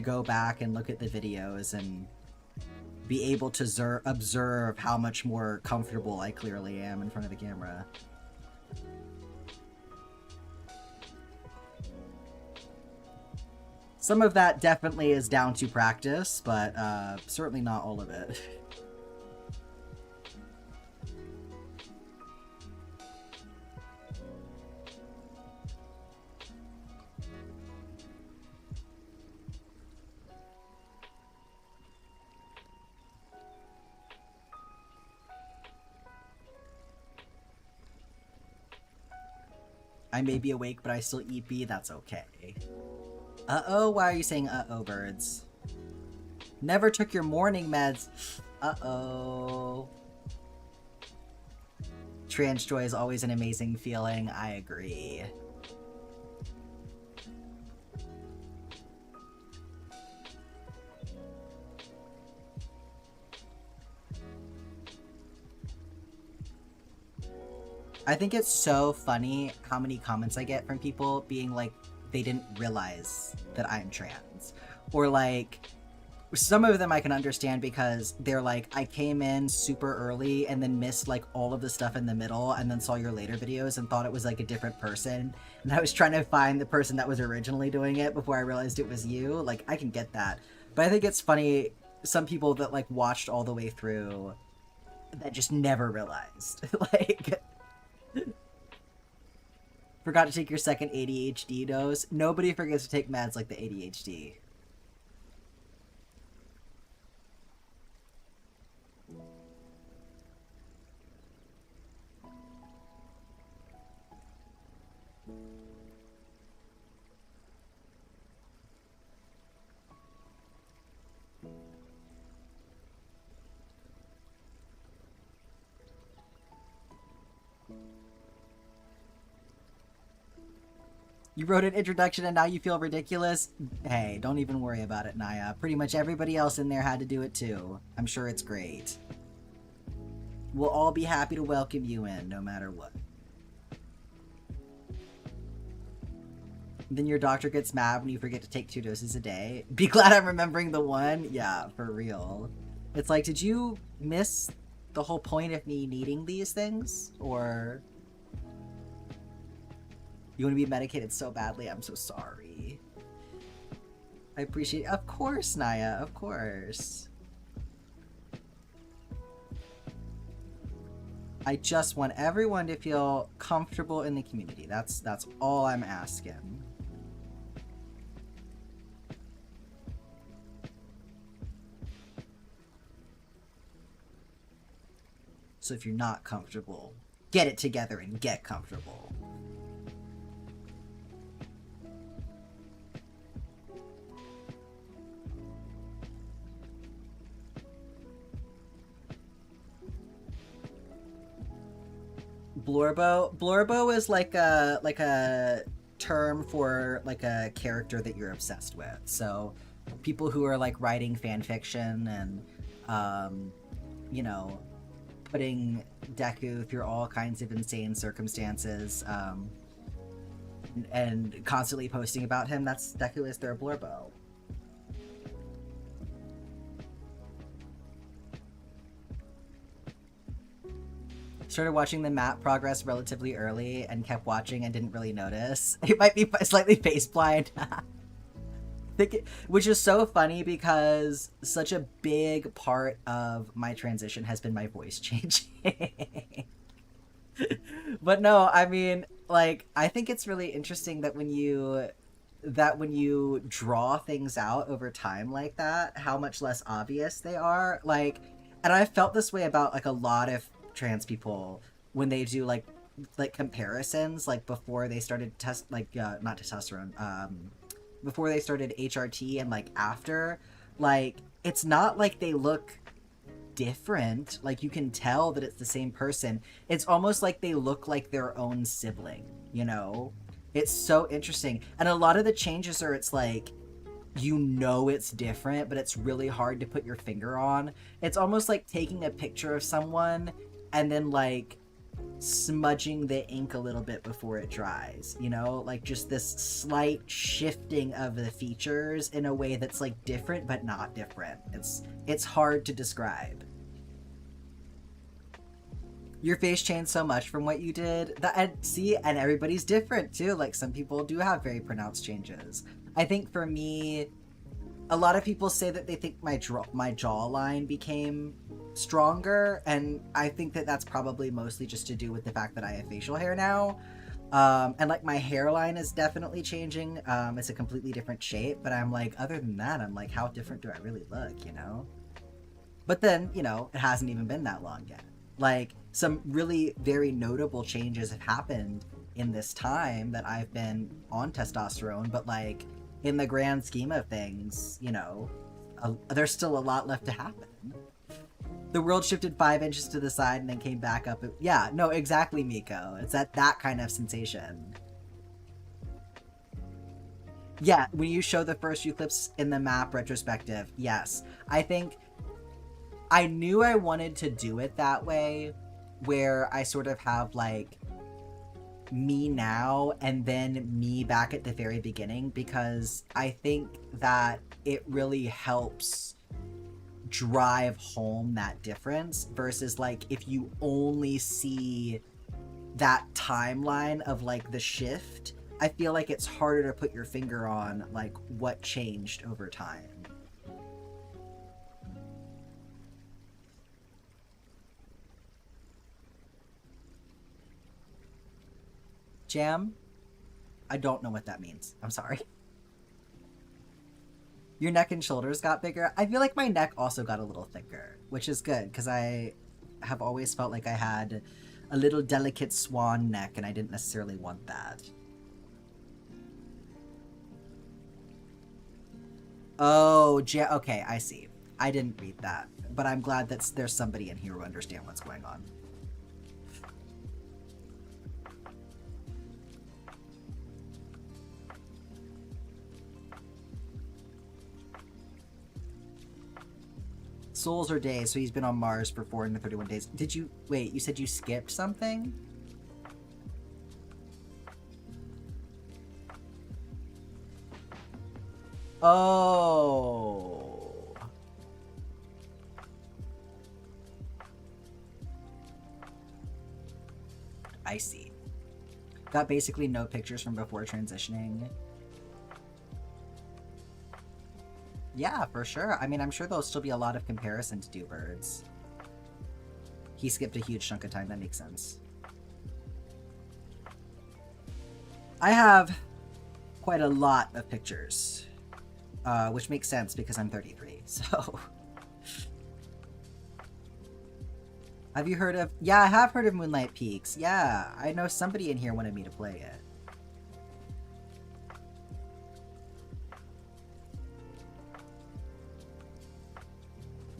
go back and look at the videos and be able to observe how much more comfortable I clearly am in front of the camera. Some of that definitely is down to practice, but certainly not all of it. I may be awake, but I still eat B. That's okay. Uh-oh, why are you saying uh-oh, birds? Never took your morning meds. Uh-oh. Trans joy is always an amazing feeling. I agree. I think it's so funny how many comments I get from people being like, they didn't realize that I'm trans. Or like, some of them I can understand because they're like, I came in super early and then missed like all of the stuff in the middle and then saw your later videos and thought it was like a different person. And I was trying to find the person that was originally doing it before I realized it was you. Like, I can get that. But I think it's funny, some people that like watched all the way through that just never realized. Like... Forgot to take your second ADHD dose. Nobody forgets to take meds like the ADHD. You wrote an introduction and now you feel ridiculous? Hey, don't even worry about it, Naya. Pretty much everybody else in there had to do it too. I'm sure it's great. We'll all be happy to welcome you in, no matter what. Then your doctor gets mad when you forget to take 2 doses a day. Be glad I'm remembering the one. Yeah, for real. It's like, did you miss the whole point of me needing these things? Or... You want to be medicated so badly? I'm so sorry. I appreciate... Of course, Naya. Of course. I just want everyone to feel comfortable in the community. That's all I'm asking. So if you're not comfortable, get it together and get comfortable. Blorbo? Blorbo is like a term for like a character that you're obsessed with. So people who are like writing fan fiction and you know, putting Deku through all kinds of insane circumstances and constantly posting about him, that's Deku is their Blorbo. Started watching the map progress relatively early and kept watching and didn't really notice. It might be slightly face blind. Which is so funny because such a big part of my transition has been my voice changing. But no, I mean, like, I think it's really interesting that when you that when you draw things out over time like that, how much less obvious they are. Like, and I felt this way about like a lot of trans people when they do like comparisons, like before they started not testosterone, before they started HRT and like after, like it's not like they look different. Like you can tell that it's the same person. It's almost like they look like their own sibling, you know? It's so interesting. And a lot of the changes are it's like you know it's different, but it's really hard to put your finger on. It's almost like taking a picture of someone and then like smudging the ink a little bit before it dries, you know? Like just this slight shifting of the features in a way that's like different but not different. It's hard to describe. Your face changed so much from what you did. And everybody's different too. Like some people do have very pronounced changes. I think for me, a lot of people say that they think my jawline became stronger, and I think that that's probably mostly just to do with the fact that I have facial hair now. And like my hairline is definitely changing. It's a completely different shape, but I'm like, other than that, I'm like, how different do I really look, you know? But then, you know, it hasn't even been that long yet. Like, some really very notable changes have happened in this time that I've been on testosterone, but like, in the grand scheme of things, you know, there's still a lot left to happen. The world shifted 5 inches to the side and then came back up. Yeah, no, exactly, Miko. It's that kind of sensation. Yeah, when you show the first few clips in the map retrospective, yes. I think I knew I wanted to do it that way, where I sort of have like me now and then me back at the very beginning, because I think that it really helps drive home that difference versus like if you only see that timeline of like the shift, I feel like it's harder to put your finger on like what changed over time. Jam? I don't know what that means. I'm sorry. Your neck and shoulders got bigger. I feel like my neck also got a little thicker, which is good because I have always felt like I had a little delicate swan neck and I didn't necessarily want that. Oh, okay, I see. I didn't read that, but I'm glad that there's somebody in here who understands what's going on. Souls or days, so he's been on Mars for 431 days. Did you... Wait, you said you skipped something? Oh. I see. Got basically no pictures from before transitioning. Yeah, for sure. I mean, I'm sure there'll still be a lot of comparison to Do Birds. He skipped a huge chunk of time, that makes sense. I have quite a lot of pictures, which makes sense because I'm 33, so... Have you heard of... Yeah, I have heard of Moonlight Peaks. Yeah, I know somebody in here wanted me to play it.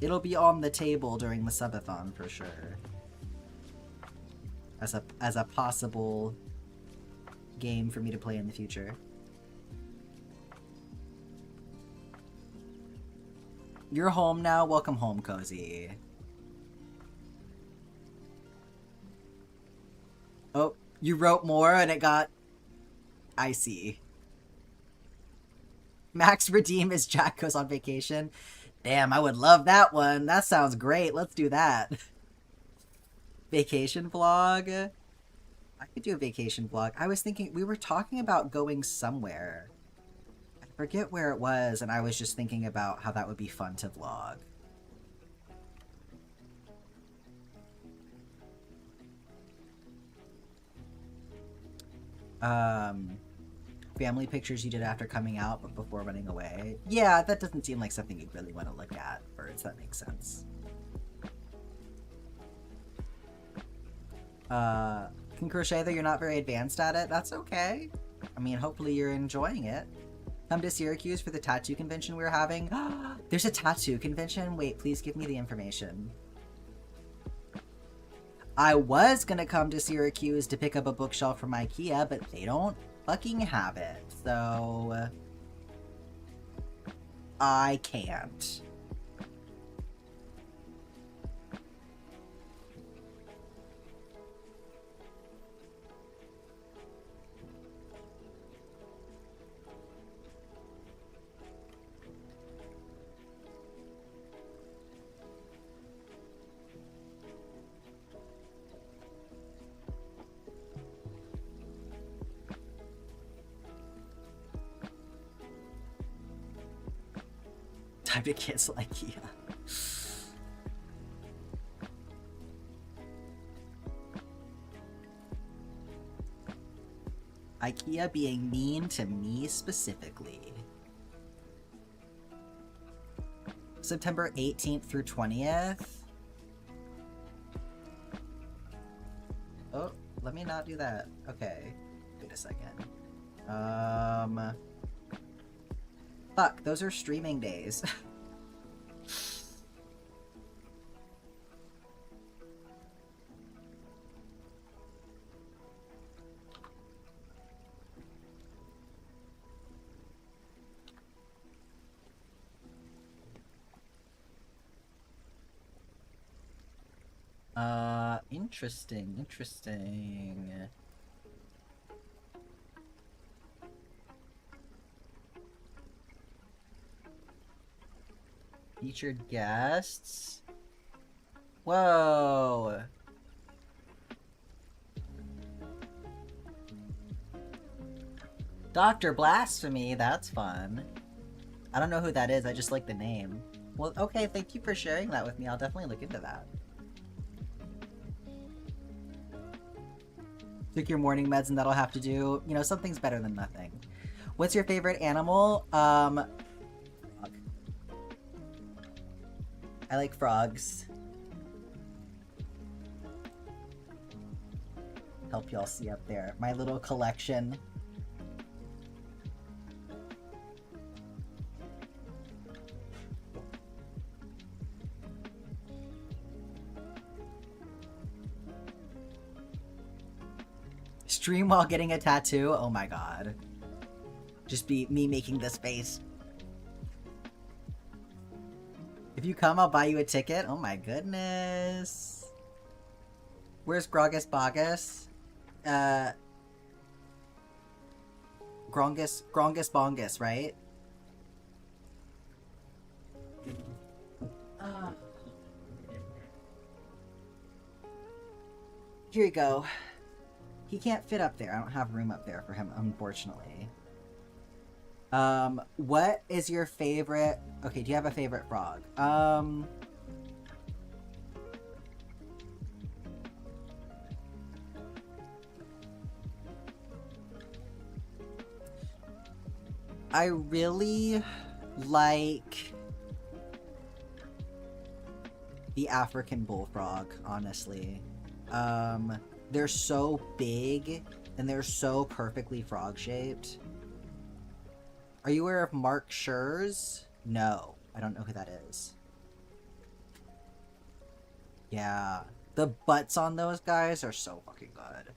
It'll be on the table during the subathon for sure. As a possible game for me to play in the future. You're home now? Welcome home, Cozy. Oh, you wrote more and it got... I see. Max redeem as Jack goes on vacation. Damn, I would love that one. That sounds great. Let's do that. Vacation vlog? I could do a vacation vlog. I was thinking, we were talking about going somewhere. I forget where it was, and I was just thinking about how that would be fun to vlog. family pictures you did after coming out but before running away. Yeah, that doesn't seem like something you'd really want to look at, birds. That makes sense. Can crochet though you're not very advanced at it? That's okay. I mean, hopefully you're enjoying it. Come to Syracuse for the tattoo convention we're having. There's a tattoo convention? Wait, please give me the information. I was gonna come to Syracuse to pick up a bookshelf from IKEA, but they don't fucking have it, so I can't. Time to cancel IKEA. IKEA being mean to me specifically. September 18th through 20th. Oh, let me not do that. Okay. Wait a second. Fuck, those are streaming days. Interesting. Featured guests? Whoa! Dr. Blasphemy, that's fun. I don't know who that is, I just like the name. Well, okay, thank you for sharing that with me. I'll definitely look into that. Took your morning meds and that'll have to do. You know, something's better than nothing. What's your favorite animal? Frog. I like frogs. Help y'all see up there. My little collection. Stream while getting a tattoo? Oh my god. Just be me making this face. If you come, I'll buy you a ticket. Oh my goodness. Where's Groggus Bogus? Grongus Bongus, right? Here you go. He can't fit up there. I don't have room up there for him, unfortunately. What is your favorite... Okay, do you have a favorite frog? I really like the African bullfrog, honestly. They're so big and they're so perfectly frog-shaped. Are you aware of Mark Schurz? No, I don't know who that is. Yeah, the butts on those guys are so fucking good.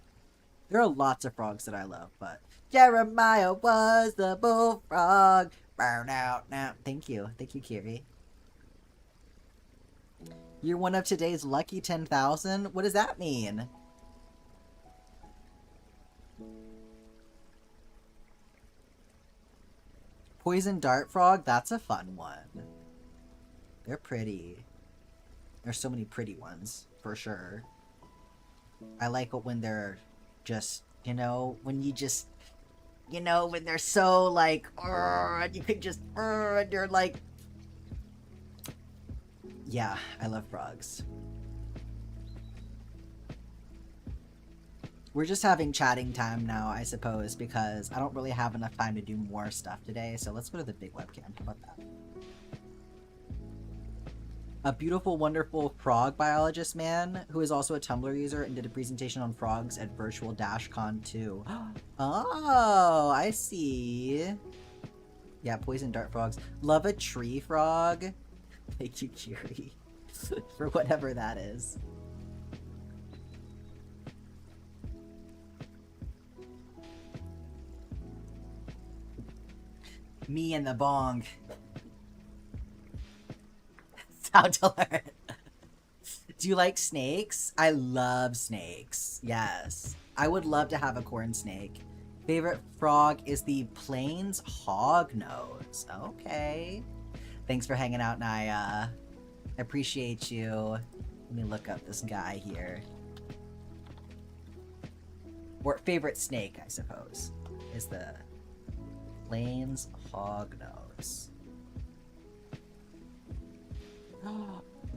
There are lots of frogs that I love, but Jeremiah was the bullfrog. Burn out now. Thank you, Kiri. You're one of today's lucky 10,000? What does that mean? Poison dart frog? That's a fun one. They're pretty. There's so many pretty ones, for sure. I like it when they're just, you know, when you just, you know, when they're so like, and you can just, and you're like, yeah, I love frogs. We're just having chatting time now, I suppose, because I don't really have enough time to do more stuff today, so let's go to the big webcam. How about that? A beautiful, wonderful frog biologist man who is also a Tumblr user and did a presentation on frogs at Virtual Con 2. Oh, I see. Yeah, poison dart frogs. Love a tree frog. Thank you, Jerry, for whatever that is. Me and the bong. Sound alert. Do you like snakes? I love snakes. Yes. I would love to have a corn snake. Favorite frog is the Plains Hognose. Okay. Thanks for hanging out, Naya. I appreciate you. Let me look up this guy here. Or favorite snake, I suppose, is the Plains Hognose.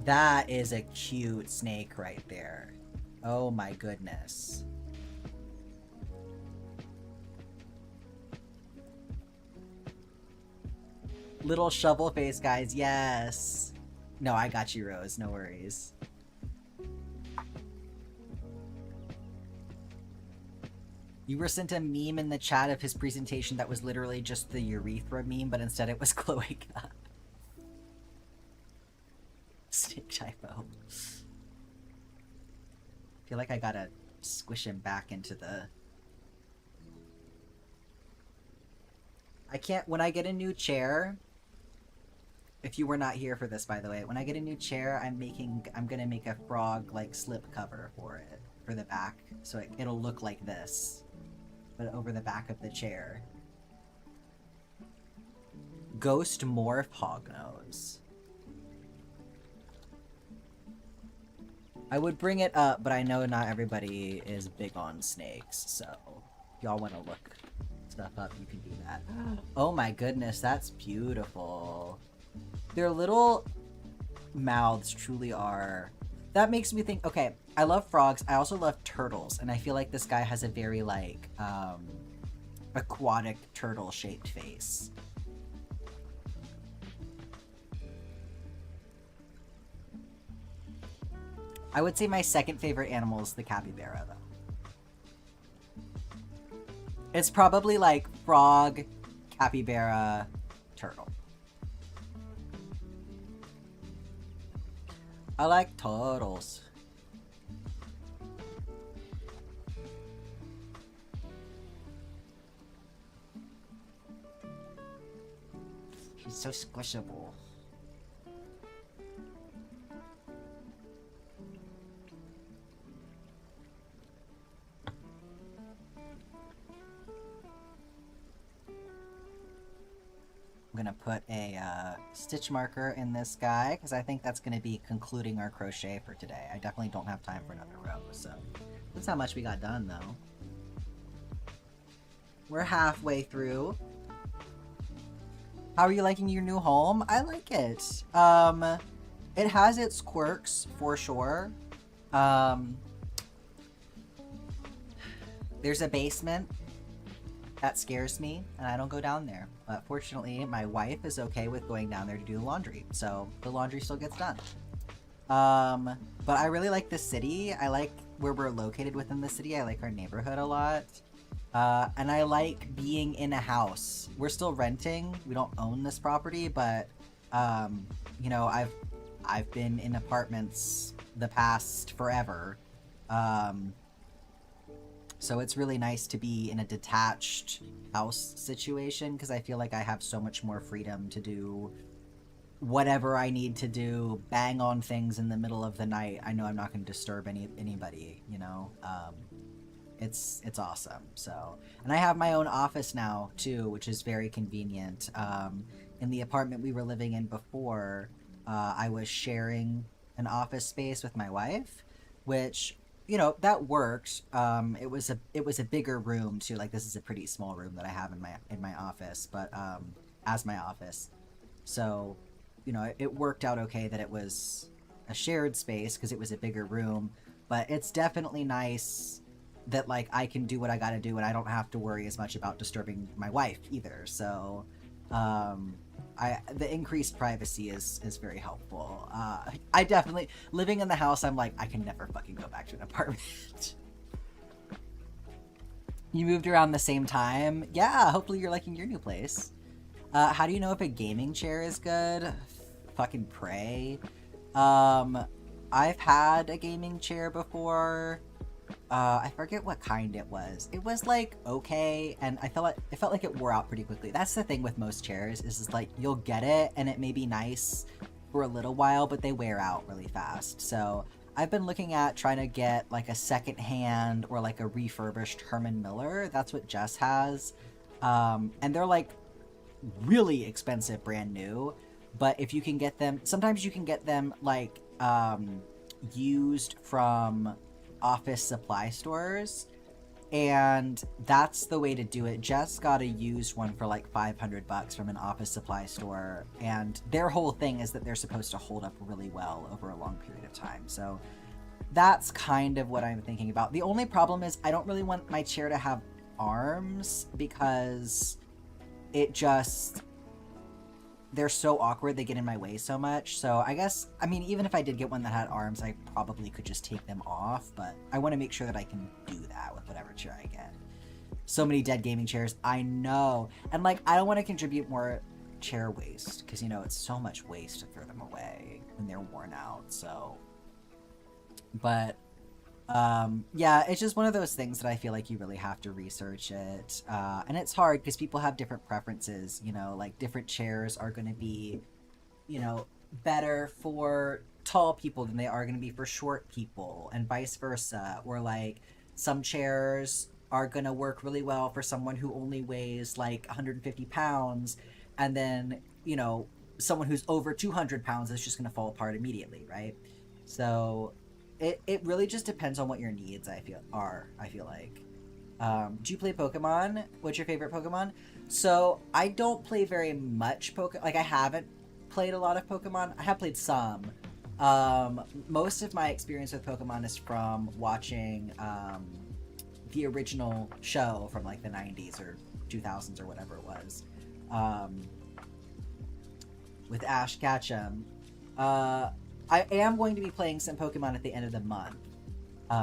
That is a cute snake right there. Oh my goodness. Little shovel face, guys. Yes. No, I got you, Rose. No worries. You were sent a meme in the chat of his presentation that was literally just the urethra meme, but instead it was glowing up. Snake typo. I feel like I gotta squish him back into the... I can't... When I get a new chair... If you were not here for this, by the way, when I get a new chair, I'm gonna make a frog, like, slip cover for it. For the back. So it'll look like this. But over the back of the chair. Ghost Morph Hognose. I would bring it up, but I know not everybody is big on snakes, so if y'all want to look stuff up, you can do that. Oh my goodness, that's beautiful. Their little mouths truly are... That makes me think, okay, I love frogs, I also love turtles, and I feel like this guy has a very, like, aquatic turtle-shaped face. I would say my second favorite animal is the capybara, though. It's probably like frog, capybara, turtle. I like turtles. He's so squishable. I'm gonna put a stitch marker in this guy because I think that's gonna be concluding our crochet for today. I definitely don't have time for another row, so that's how much we got done though. We're halfway through. How are you liking your new home? I like it. It has its quirks for sure. There's a basement. That scares me, and I don't go down there. But fortunately, my wife is okay with going down there to do the laundry, so the laundry still gets done. But I really like the city. I like where we're located within the city. I like our neighborhood a lot. And I like being in a house. We're still renting. We don't own this property, but, you know, I've been in apartments the past forever. So it's really nice to be in a detached house situation because I feel like I have so much more freedom to do whatever I need to do, bang on things in the middle of the night. I know I'm not going to disturb anybody, you know? It's awesome. So, and I have my own office now too, which is very convenient. In the apartment we were living in before, I was sharing an office space with my wife, which, you know, that worked. It was a bigger room too. Like, this is a pretty small room that I have in my office, but as my office. So, you know, it worked out okay that it was a shared space because it was a bigger room. But it's definitely nice that like I can do what I gotta do and I don't have to worry as much about disturbing my wife either. So the increased privacy is very helpful. I definitely, living in the house, I'm like, I can never fucking go back to an apartment. You moved around the same time? Yeah, hopefully you're liking your new place. How do you know if a gaming chair is good? Fucking pray. I've had a gaming chair before. I forget what kind it was. It was like okay, and it felt like it wore out pretty quickly. That's the thing with most chairs, is just like you'll get it and it may be nice for a little while, but they wear out really fast. So I've been looking at trying to get like a second hand or like a refurbished Herman Miller. That's what Jess has. And they're like really expensive brand new, but if you can get them, sometimes you can get them like used from office supply stores, and that's the way to do it. Jess got a used one for like $500 from an office supply store, and their whole thing is that they're supposed to hold up really well over a long period of time. So that's kind of what I'm thinking about. The only problem is I don't really want my chair to have arms, because it just, they're so awkward, they get in my way so much. So I guess, I mean, even if I did get one that had arms, I probably could just take them off, but I want to make sure that I can do that with whatever chair I get. So many dead gaming chairs, I know. And like, I don't want to contribute more chair waste, because you know, it's so much waste to throw them away when they're worn out. So, but yeah, it's just one of those things that I feel like you really have to research it, and it's hard because people have different preferences, you know, like different chairs are going to be, you know, better for tall people than they are going to be for short people, and vice versa. Or like some chairs are going to work really well for someone who only weighs like 150 pounds, and then, you know, someone who's over 200 pounds is just going to fall apart immediately, right? So it really just depends on what your needs, I feel like. Do you play Pokemon? What's your favorite Pokemon? So I don't play very much Pokemon. Like, I haven't played a lot of Pokemon. I have played some. Most of my experience with Pokemon is from watching the original show from like the 90s or 2000s or whatever it was, with Ash Ketchum. I am going to be playing some Pokemon at the end of the month,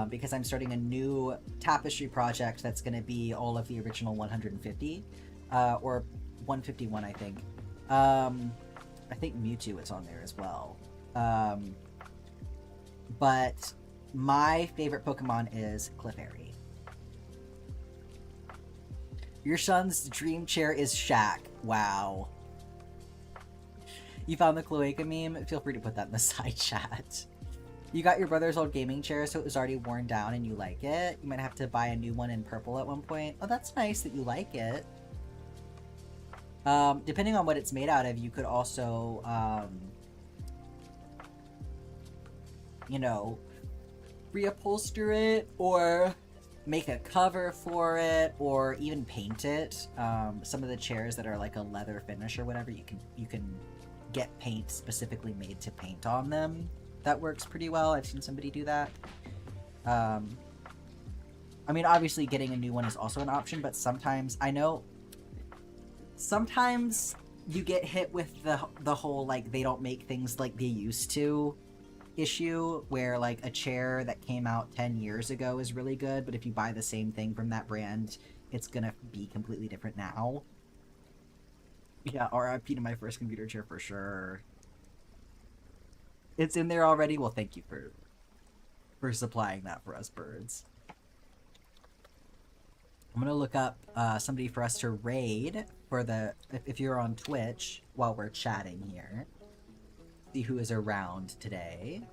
because I'm starting a new tapestry project that's going to be all of the original 150, or 151, I think. I think Mewtwo is on there as well. But my favorite Pokemon is Clefairy. Your son's dream chair is Shaq. Wow. You found the Cloaca meme? Feel free to put that in the side chat. You got your brother's old gaming chair, so it was already worn down and you like it? You might have to buy a new one in purple at one point. Oh, that's nice that you like it. Depending on what it's made out of, you could also, you know, reupholster it, or make a cover for it, or even paint it. Some of the chairs that are like a leather finish or whatever, you can get paint specifically made to paint on them. That works pretty well. I've seen somebody do that. I mean, obviously getting a new one is also an option, but sometimes, I know, sometimes you get hit with the whole, like, they don't make things like they used to issue, where like a chair that came out 10 years ago is really good, but if you buy the same thing from that brand, it's gonna be completely different now. Yeah, RIP to my first computer chair for sure. It's in there already? Well, thank you for supplying that for us birds. I'm gonna look up somebody for us to raid for the, if you're on Twitch while we're chatting here. See who is around today.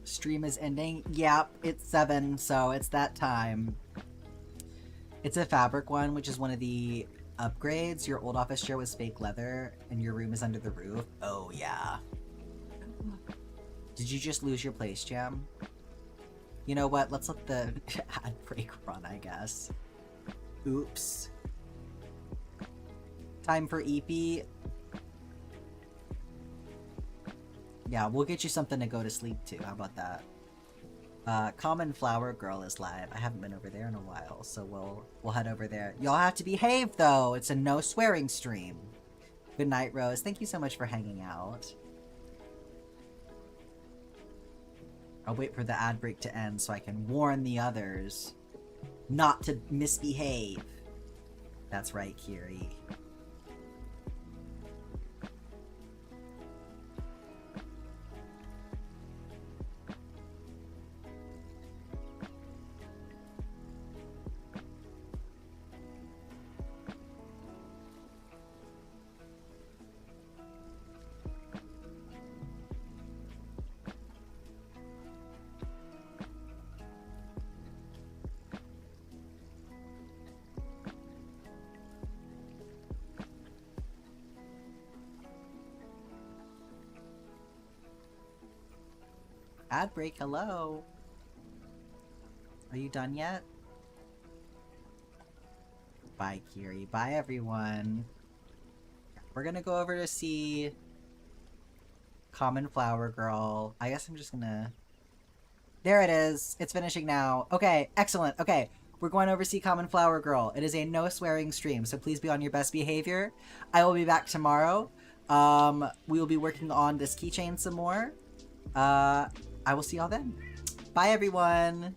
Stream is ending. Yep, it's 7, so it's that time. It's a fabric one, which is one of the upgrades. Your old office chair was fake leather, and your room is under the roof. Oh, yeah. Did you just lose your place, Jam? You know what? Let's let the ad break run, I guess. Oops. Time for EP. Yeah, we'll get you something to go to sleep to. How about that? Common Flower Girl is live. I haven't been over there in a while, so we'll head over there. Y'all have to behave though. It's a no swearing stream. Good night, Rose. Thank you so much for hanging out. I'll wait for the ad break to end so I can warn the others not to misbehave. That's right, Kiri. Ad break, hello. Are you done yet? Bye, Kiri. Bye, everyone. We're gonna go over to see Common Flower Girl. I guess I'm just gonna... There it is. It's finishing now. Okay, excellent. Okay, we're going over to see Common Flower Girl. It is a no swearing stream, so please be on your best behavior. I will be back tomorrow. We will be working on this keychain some more. I will see y'all then. Bye, everyone.